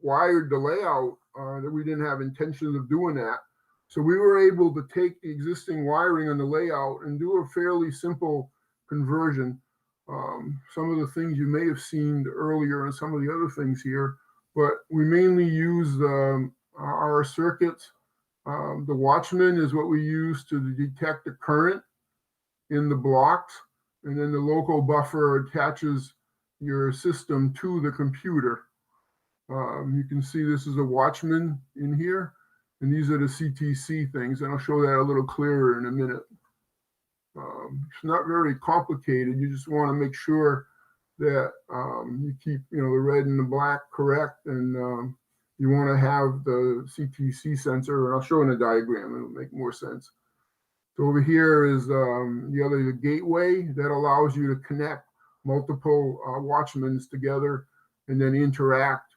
wired the layout, that we didn't have intentions of doing that. So we were able to take the existing wiring on the layout and do a fairly simple conversion. Some of the things you may have seen earlier and some of the other things here, but we mainly use our circuits. The Watchman is what we use to detect the current in the blocks, and then the local buffer attaches your system to the computer. You can see this is a Watchman in here, and these are the CTC things, and I'll show that a little clearer in a minute. It's not very complicated. You just want to make sure that you keep, the red and the black correct, and you want to have the CTC sensor, and I'll show in a diagram, it'll make more sense. So over here is the gateway that allows you to connect multiple Watchmans together and then interact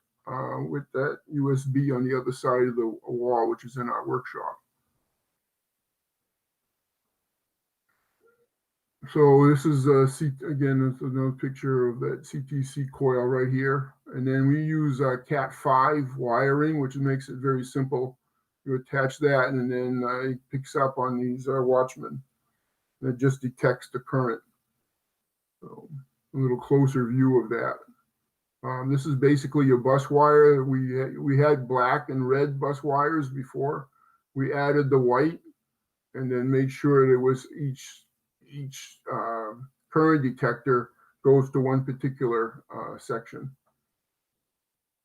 with that USB on the other side of the wall, which is in our workshop. So this is again, this is another picture of that CTC coil right here. And then we use Cat5 wiring, which makes it very simple. You attach that, and then it picks up on these Watchmen. It just detects the current. So a little closer view of that. This is basically a bus wire. We had black and red bus wires before. We added the white, and then made sure there was each current detector goes to one particular section.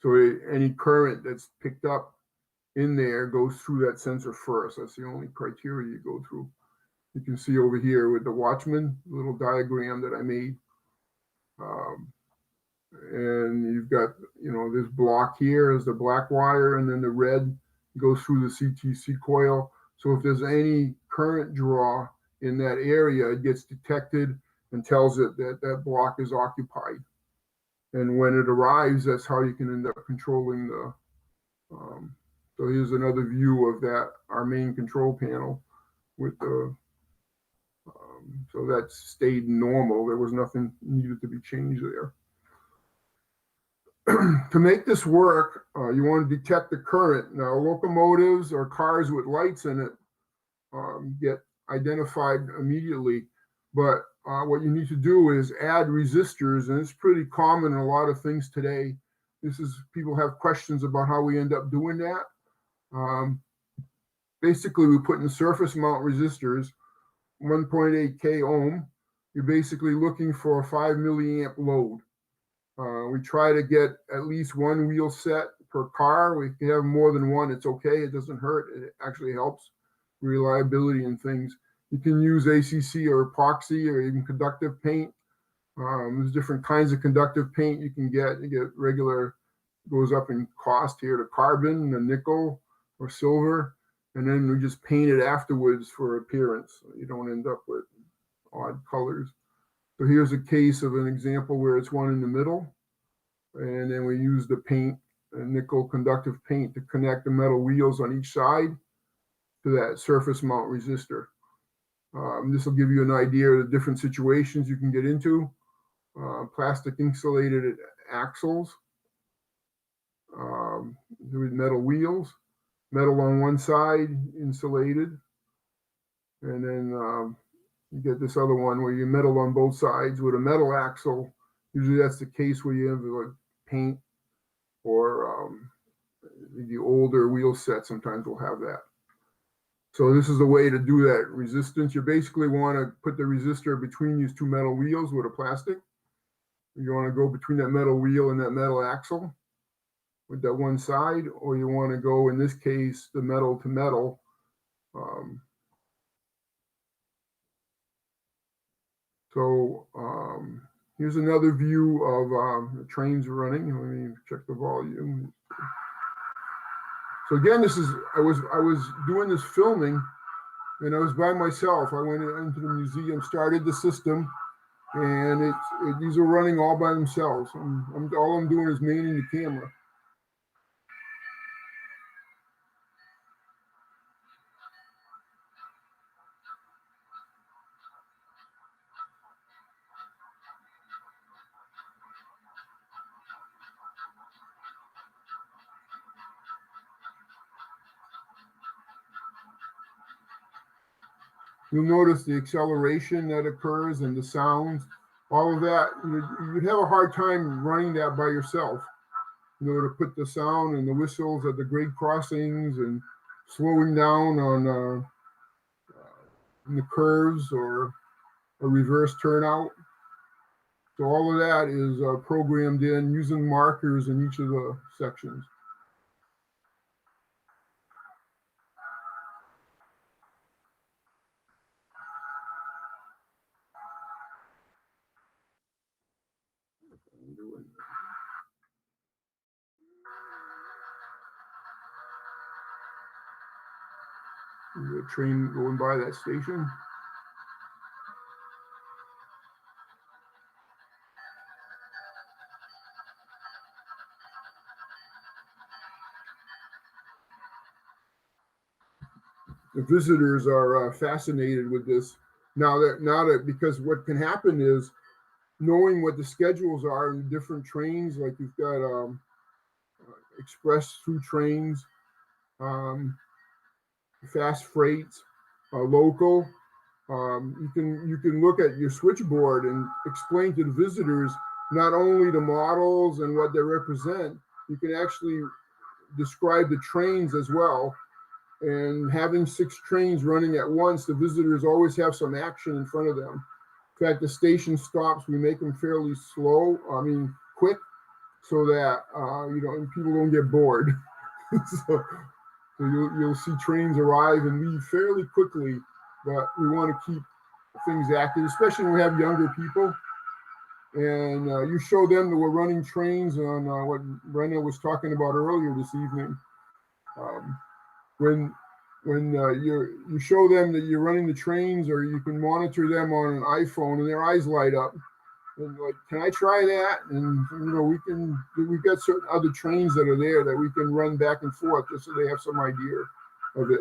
So any current that's picked up in there goes through that sensor first. That's the only criteria you go through. You can see over here with the Watchman, little diagram that I made. And you've got, this block here is the black wire, and then the red goes through the CTC coil. So if there's any current draw in that area, it gets detected and tells it that that block is occupied. And when it arrives, that's how you can end up controlling the, so here's another view of that, our main control panel with the, so that stayed normal. There was nothing needed to be changed there. To make this work, you want to detect the current. Now, locomotives or cars with lights in it get identified immediately, but what you need to do is add resistors, and it's pretty common in a lot of things today. People have questions about how we end up doing that. Basically, we put in surface mount resistors, 1.8 k ohm. You're basically looking for a 5 milliamp load. We try to get at least one wheel set per car. We can have more than one, it's okay. It doesn't hurt. It actually helps reliability and things. You can use ACC or epoxy or even conductive paint. There's different kinds of conductive paint you can get. You get regular, goes up in cost here to carbon, the nickel or silver, and then we just paint it afterwards for appearance. So you don't end up with odd colors. So here's a case of an example where it's one in the middle, and then we use the paint, nickel conductive paint, to connect the metal wheels on each side to that surface mount resistor. This will give you an idea of the different situations you can get into. Plastic insulated axles with metal wheels, metal on one side, insulated, and then you get this other one where you metal on both sides with a metal axle. Usually that's the case where you have like paint, or the older wheel set sometimes will have that. So this is the way to do that resistance. You basically want to put the resistor between these two metal wheels with a plastic. You want to go between that metal wheel and that metal axle with that one side, or you want to go, in this case, the metal to metal. Here's another view of the trains running. Let me check the volume. So again, I was doing this filming, and I was by myself. I went into the museum, started the system, and these are running all by themselves. All I'm doing is manning the camera. You'll notice the acceleration that occurs and the sounds, all of that. You'd have a hard time running that by yourself. To put the sound and the whistles at the grade crossings and slowing down on in the curves, or a reverse turnout. So all of that is programmed in using markers in each of the sections. There's a train going by that station. The visitors are fascinated with this now that because what can happen is knowing what the schedules are in different trains, like you've got express through trains, fast freights, local. You can look at your switchboard and explain to the visitors not only the models and what they represent. You can actually describe the trains as well. And having 6 trains running at once, the visitors always have some action in front of them. In fact, the station stops, we make them fairly quick, so that people don't get bored. so you'll see trains arrive and leave fairly quickly, but we want to keep things active, especially when we have younger people. And you show them that we're running trains on what Brenda was talking about earlier this evening. When you show them that you're running the trains, or you can monitor them on an iPhone, and their eyes light up, and like, can I try that? And we've got certain other trains that are there that we can run back and forth just so they have some idea of it.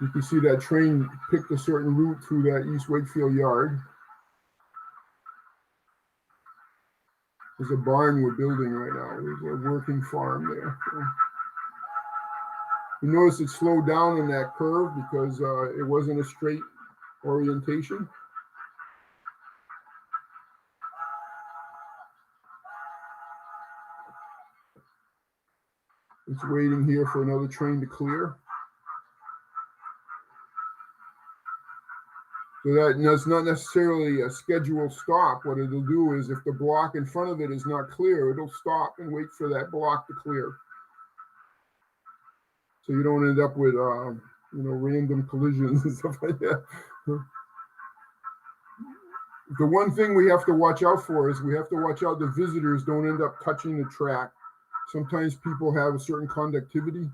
You can see that train picked a certain route through that East Wakefield yard. There's a barn we're building right now. There's a working farm there. So you notice it slowed down in that curve because it wasn't a straight orientation. It's waiting here for another train to clear. So that's not necessarily a scheduled stop. What it'll do is if the block in front of it is not clear, it'll stop and wait for that block to clear. So you don't end up with random collisions and stuff like that. The one thing we have to watch out for is we have to watch out the visitors don't end up touching the track. Sometimes people have a certain conductivity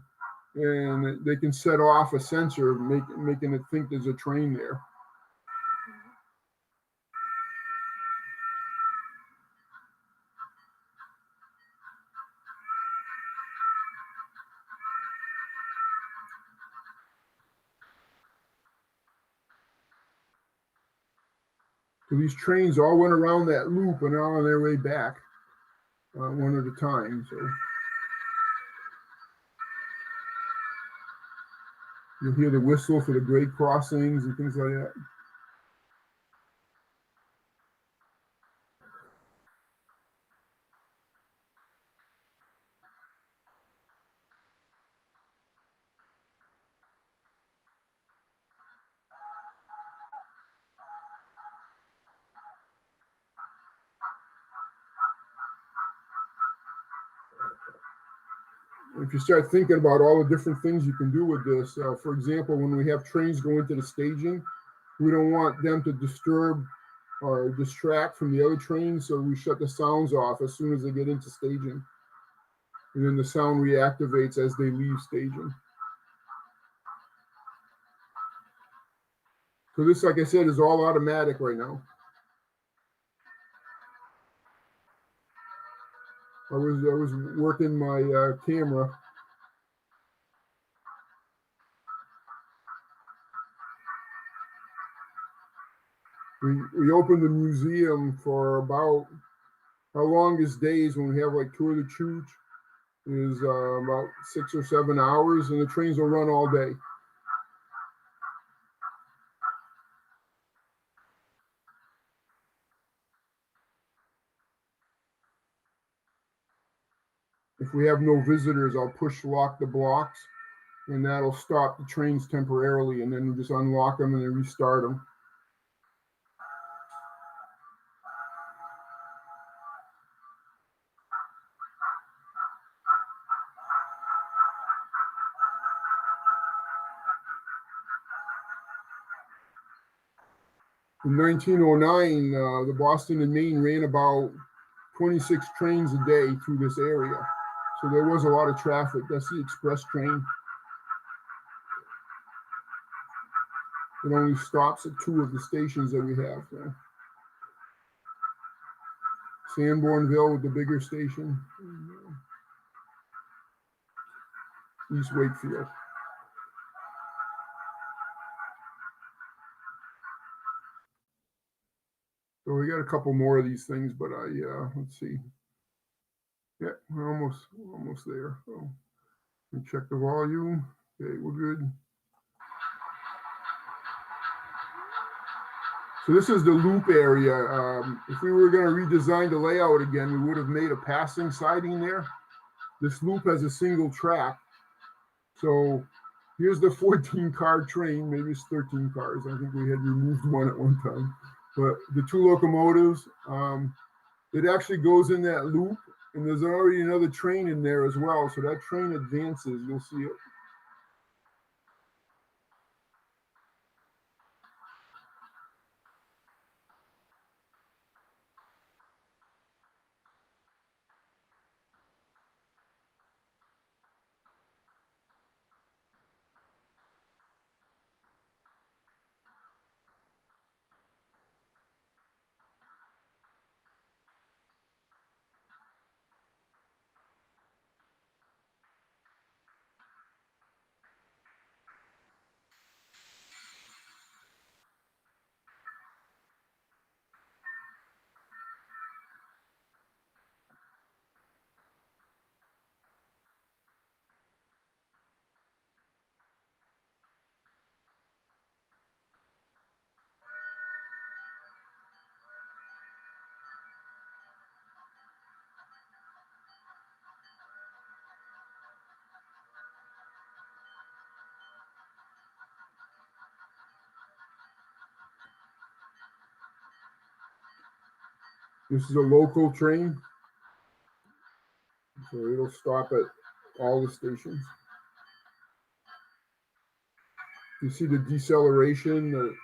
and they can set off a sensor, making it think there's a train there. So these trains all went around that loop and are on their way back, one at a time. So you'll hear the whistle for the grade crossings and things like that. If you start thinking about all the different things you can do with this, for example, when we have trains go into the staging, we don't want them to disturb or distract from the other trains, so we shut the sounds off as soon as they get into staging. And then the sound reactivates as they leave staging. So this, like I said, is all automatic right now. I was working my camera. We opened the museum for about our longest days when we have like tour de church is about 6 or 7 hours, and the trains will run all day. If we have no visitors, I'll push lock the blocks and that'll stop the trains temporarily, and then we just unlock them and then restart them. In 1909, the Boston and Maine ran about 26 trains a day through this area. So there was a lot of traffic. That's the express train. It only stops at 2 of the stations that we have now. Sanbornville with the bigger station. East Wakefield. So we got a couple more of these things, but let's see. Yeah, we're almost there. So we check the volume. Okay, we're good. So this is the loop area. If we were going to redesign the layout again, we would have made a passing siding there. This loop has a single track. So here's the 14-car train. Maybe it's 13 cars. I think we had removed one at one time. But the 2 locomotives, it actually goes in that loop. And there's already another train in there as well. So that train advances. You'll see it. This is a local train. So it'll stop at all the stations. You see the deceleration.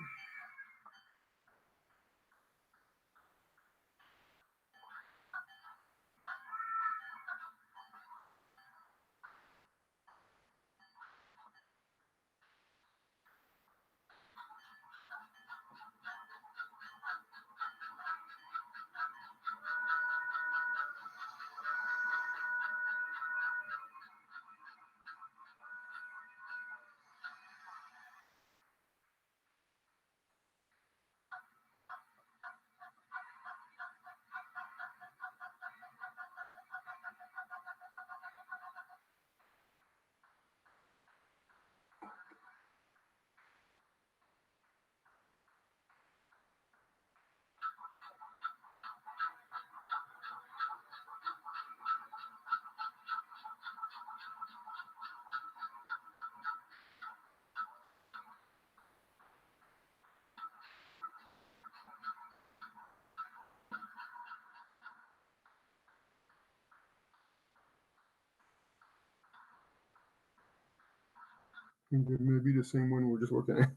It may be the same one we're just looking at.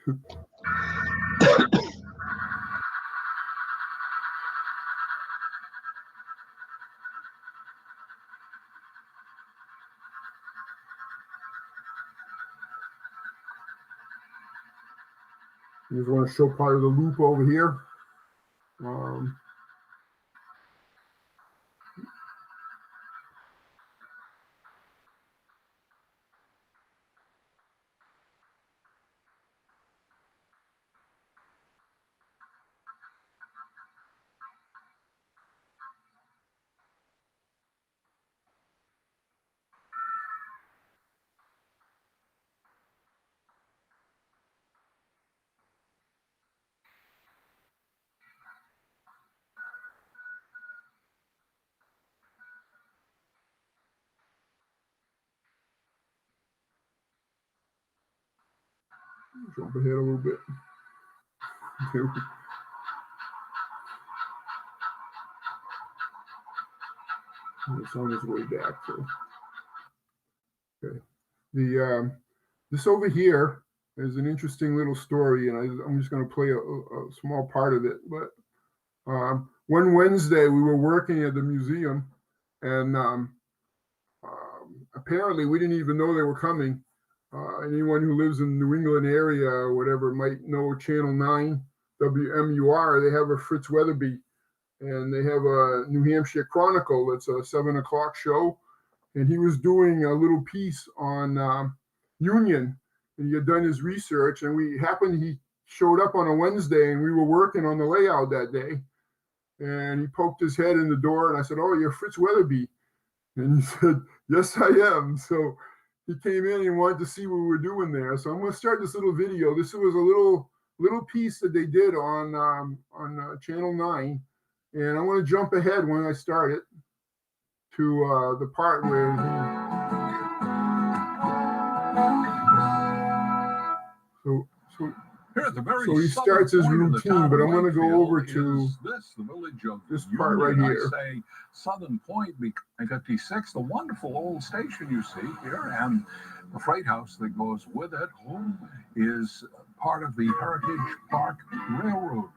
You just want to show part of the loop over here. Jump ahead a little bit. It's on its way back. So, okay. This over here is an interesting little story, and I'm just going to play a small part of it. But one Wednesday, we were working at the museum, and apparently we didn't even know they were coming. Anyone who lives in the New England area or whatever might know Channel 9, WMUR. They have a Fritz Weatherby, and they have a New Hampshire Chronicle. That's a 7 o'clock show. And he was doing a little piece on Union, and he had done his research, and he showed up on a Wednesday, and we were working on the layout that day. And he poked his head in the door, and I said, "Oh, you're Fritz Weatherby." And he said, "Yes, I am." So he came in and wanted to see what we were doing there. So I'm going to start this little video. This was a little piece that they did on Channel 9. And I'm going to jump ahead when I start it to the part where so he starts his routine, but I'm going to go over to this part right here. I say Southern Point, 56, the wonderful old station you see here, and the freight house that goes with it is part of the Heritage Park Railroad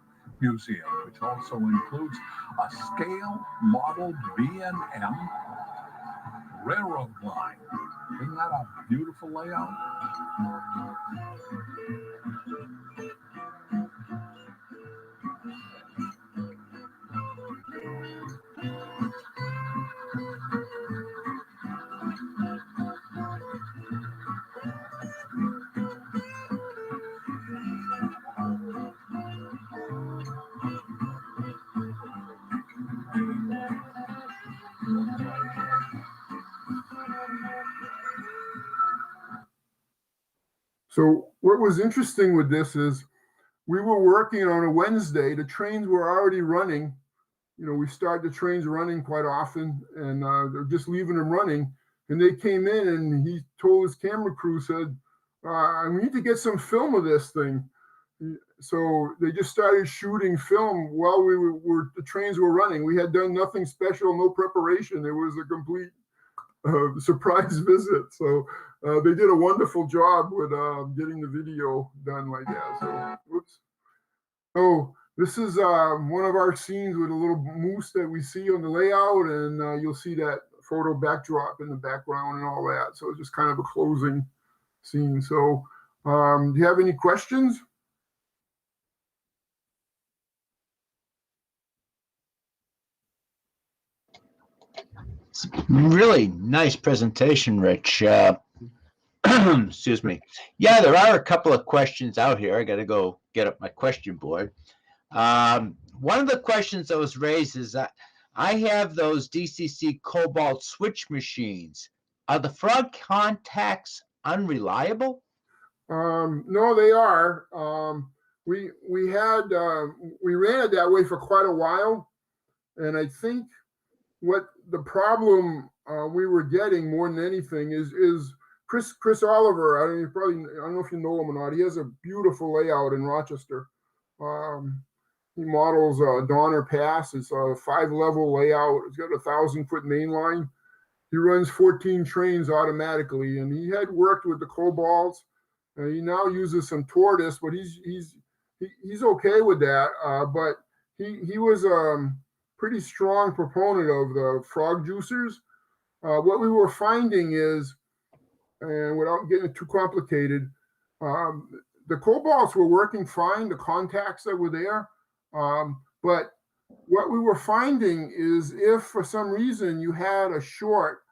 Museum, which also includes a scale model B&M railroad line. Isn't that a beautiful layout? So what was interesting with this is we were working on a Wednesday. The trains were already running. You know, we start the trains running quite often, and they're just leaving them running. And they came in, and he told his camera crew, said, "We need to get some film of this thing." So they just started shooting film while the trains were running. We had done nothing special, no preparation. It was a complete surprise visit. So they did a wonderful job with getting the video done like that. So, whoops. So this is one of our scenes with a little moose that we see on the layout, and you'll see that photo backdrop in the background and all that. So it's just kind of a closing scene. So do you have any questions? It's really nice presentation, Rich. Excuse me. Yeah, there are a couple of questions out here. I got to go get up my question board. One of the questions that was raised is that I have those DCC Cobalt switch machines. Are the frog contacts unreliable? No, they are. We ran it that way for quite a while, and I think what the problem we were getting more than anything is Chris Oliver. I don't know if you know him or not. He has a beautiful layout in Rochester. He models Donner Pass. It's a 5-level layout. It's got a 1,000-foot main line. He runs 14 trains automatically, and he had worked with the Cobalts. He now uses some Tortoise, but he's okay with that. But he was pretty strong proponent of the frog juicers. What we were finding is, and without getting too complicated, the cobalts were working fine, the contacts that were there. But what we were finding is if for some reason you had a short,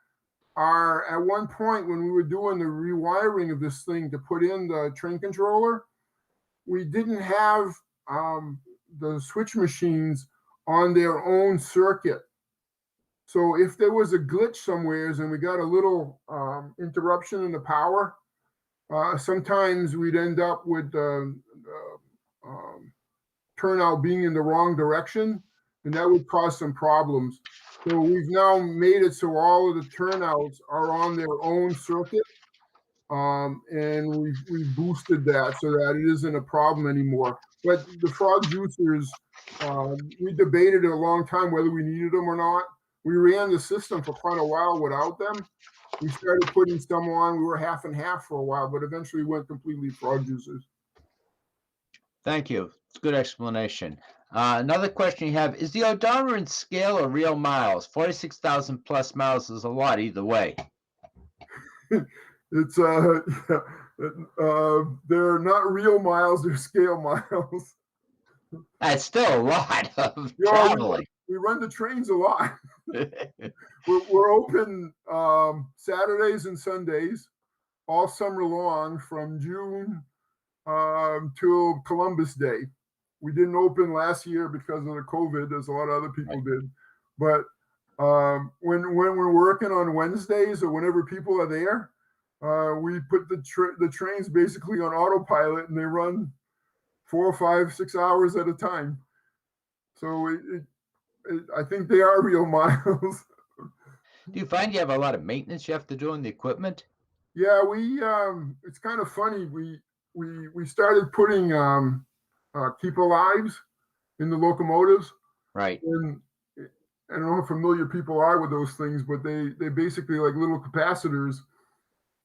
at one point when we were doing the rewiring of this thing to put in the train controller, we didn't have the switch machines on their own circuit. So if there was a glitch somewheres and we got a little interruption in the power, sometimes we'd end up with turnout being in the wrong direction, and that would cause some problems. So we've now made it so all of the turnouts are on their own circuit. and we boosted that so that it isn't a problem anymore. But the frog juicers, we debated a long time whether we needed them or not. We ran the system for quite a while without them. We started putting some on. We were half and half for a while, but eventually went completely frog juicers. Thank you. It's a good explanation. Another question you have, is the odometer in scale or real miles? 46,000 plus miles is a lot either way. It's they're not real miles, they're scale miles. That's still a lot of Yeah, traveling. we run the trains a lot. We're open Saturdays and Sundays all summer long from June till Columbus Day. We didn't open last year because of the COVID, as a lot of other people did. But when we're working on Wednesdays or whenever people are there, we put the trains basically on autopilot, and they run 4, 5, 6 hours at a time. So I think they are real miles. Do you find you have a lot of maintenance you have to do on the equipment? Yeah, it's kind of funny. We started putting keep alives in the locomotives. Right. And I don't know how familiar people are with those things, but they basically like little capacitors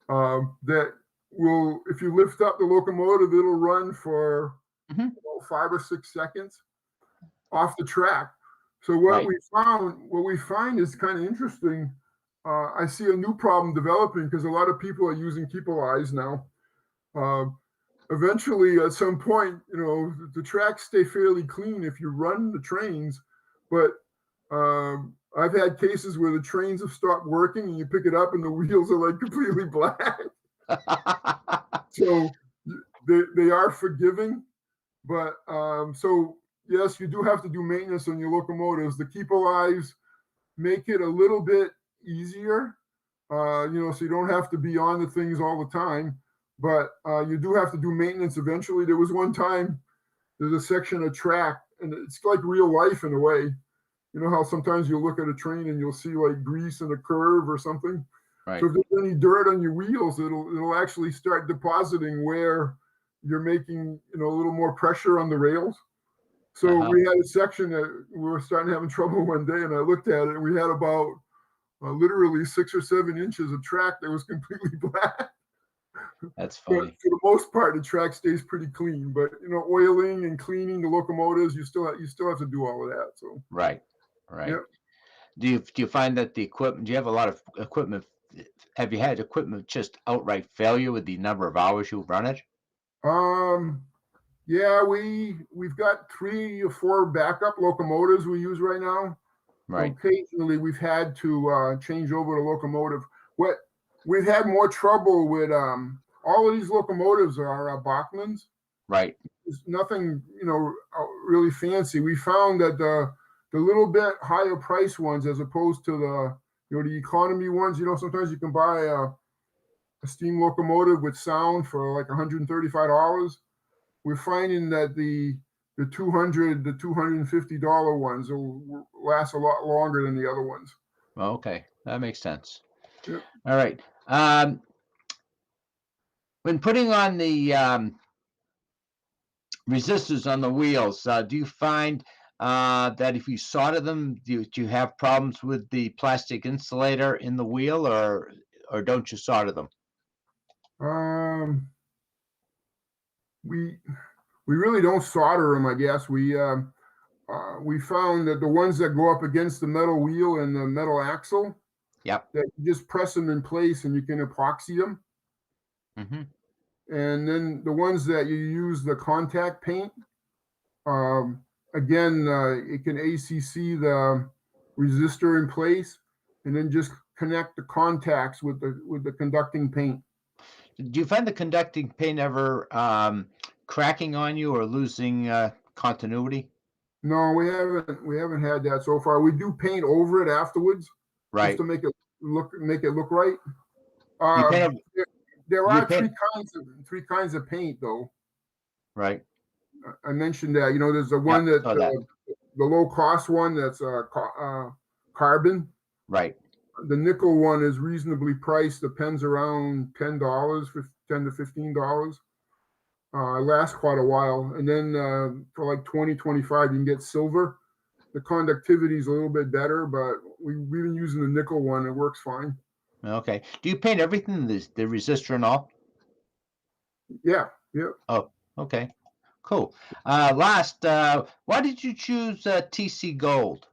that will, if you lift up the locomotive, it'll run for 5 or 6 seconds off the track. So what we find is kind of interesting. I see a new problem developing because a lot of people are using keep alives now. Eventually, at some point, the tracks stay fairly clean if you run the trains, but I've had cases where the trains have stopped working and you pick it up and the wheels are like completely black. So they are forgiving, but so yes, you do have to do maintenance on your locomotives. The keep alives make it a little bit easier, so you don't have to be on the things all the time. But you do have to do maintenance eventually. There was one time there's a section of track, and it's like real life in a way. You know how sometimes you'll look at a train and you'll see like grease in a curve or something. Right. So if there's any dirt on your wheels, it'll actually start depositing where you're making a little more pressure on the rails. So we had a section that we were starting having trouble one day, and I looked at it, and we had about literally 6 or 7 inches of track that was completely black. That's funny. But for the most part, the track stays pretty clean. But oiling and cleaning the locomotives, you still have to do all of that. So right. Yep. Do you find that the equipment? Do you have a lot of equipment? Have you had equipment just outright failure with the number of hours you run it? Yeah, we've got 3 or 4 backup locomotives we use right now. Right. Occasionally, we've had to change over the locomotive. What we've had more trouble with, all of these locomotives are Bachmans. Right. There's nothing, really fancy. We found that the little bit higher price ones, as opposed to the economy ones, sometimes you can buy a steam locomotive with sound for like $135. We're finding that the $200, the $250 ones will last a lot longer than the other ones. Okay, that makes sense. Yep. All right. When putting on the resistors on the wheels, do you find that if you solder them, do you have problems with the plastic insulator in the wheel, or don't you solder them? We really don't solder them, I guess. We found that the ones that go up against the metal wheel and the metal axle, yep, that you just press them in place and you can epoxy them. Mm-hmm. And then the ones that you use the contact paint, again, it can ACC the resistor in place, and then just connect the contacts with the conducting paint. Do you find the conducting paint ever cracking on you or losing continuity? No, we haven't had that so far. We do paint over it afterwards, right, just to make it look right. There are three kinds of paint, though. Right. I mentioned that. There's the one that the low cost one that's carbon. Right. The nickel one is reasonably priced. The pen's around $10, $10 to $15. Lasts quite a while. And then for like 20, 25, you can get silver. The conductivity is a little bit better, but we've been using the nickel one. It works fine. Okay. Do you paint everything, the resistor and all? Yeah. Yeah. Oh, okay. Cool. Last, why did you choose TC Gold?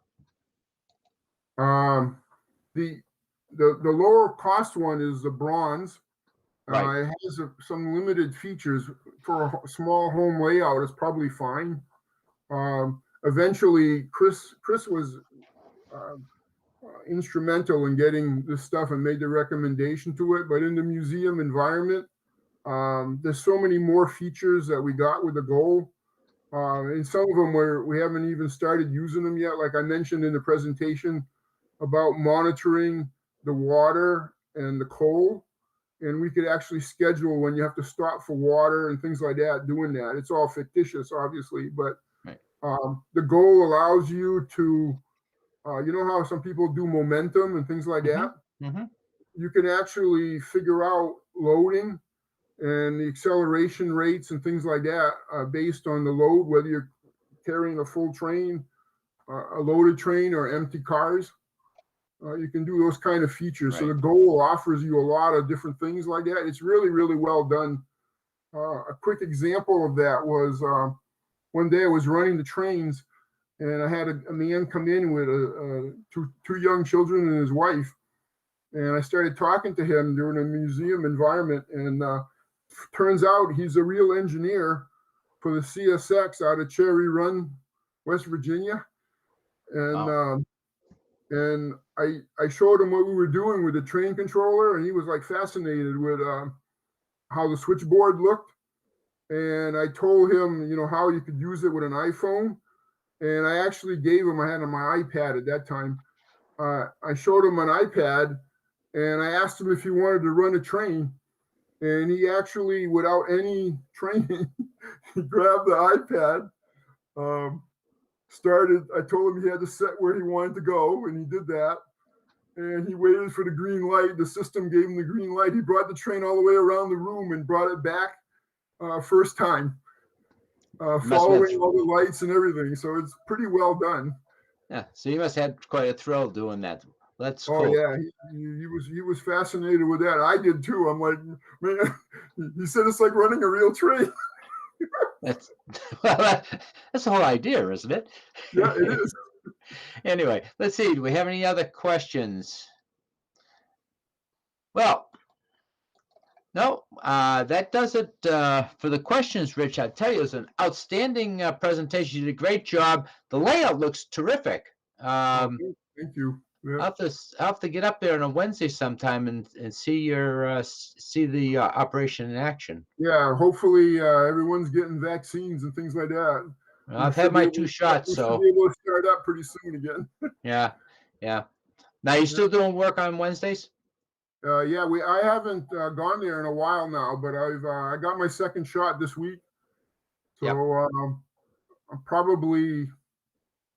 The lower cost one is the bronze. Right. It has some limited features for a small home layout. It's probably fine. Eventually, Chris was instrumental in getting this stuff and made the recommendation to it. But in the museum environment, there's so many more features that we got with the gold. And some of them we haven't even started using them yet. Like I mentioned in the presentation about monitoring the water and the coal. And we could actually schedule when you have to stop for water and things like that, doing that. It's all fictitious, obviously, but right. The goal allows you to, you know how some people do momentum and things like that? Mm-hmm. You can actually figure out loading and the acceleration rates and things like that based on the load, whether you're carrying a full train, a loaded train, or empty cars. You can do those kind of features. Right. So the goal offers you a lot of different things like that. It's really, really well done. A quick example of that was one day I was running the trains and I had a man come in with two young children and his wife. And I started talking to him during a museum environment. And turns out he's a real engineer for the CSX out of Cherry Run, West Virginia. And wow. And I showed him what we were doing with the train controller, and he was like fascinated with how the switchboard looked. And I told him, you know, how you could use it with an iPhone. And I actually gave him, I had on my iPad at that time. I showed him an iPad, and I asked him if he wanted to run a train. And he actually, without any training, he grabbed the iPad. I told him he had to set where he wanted to go, and he did that. And he waited for the green light. The system gave him the green light. He brought the train all the way around the room and brought it back first time, following all the lights and everything. So it's pretty well done. Yeah. So you must have had quite a thrill doing that. That's cool. Oh yeah, he was fascinated with that. I did too. I'm like, man, he said it's like running a real train. That's the whole idea, isn't it? Yeah, it is. Anyway, let's see. Do we have any other questions? Well, no, that does it for the questions, Rich. I tell you, it's an outstanding presentation. You did a great job. The layout looks terrific. Thank you. Yeah. I'll have to get up there on a Wednesday sometime and see the operation in action. Yeah, hopefully everyone's getting vaccines and things like that. Well, I've had my 2 shots, so we'll be able to start up pretty soon again. yeah. Now, you still doing work on Wednesdays? Yeah, I haven't gone there in a while now, but I got my second shot this week, so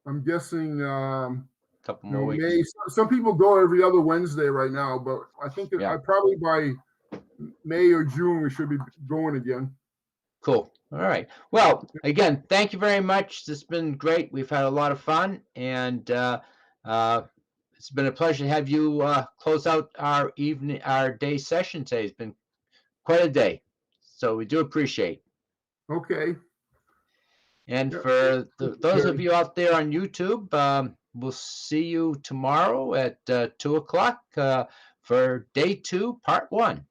I'm guessing couple more weeks. May. Some people go every other Wednesday right now, but I think I probably by May or June we should be going again. Cool. All right. Well, again, thank you very much. This has been great. We've had a lot of fun, and it's been a pleasure to have you close out our day session today. It's been quite a day, so we do appreciate. Okay. And for those of you out there on YouTube, we'll see you tomorrow at 2 o'clock for day 2, part 1.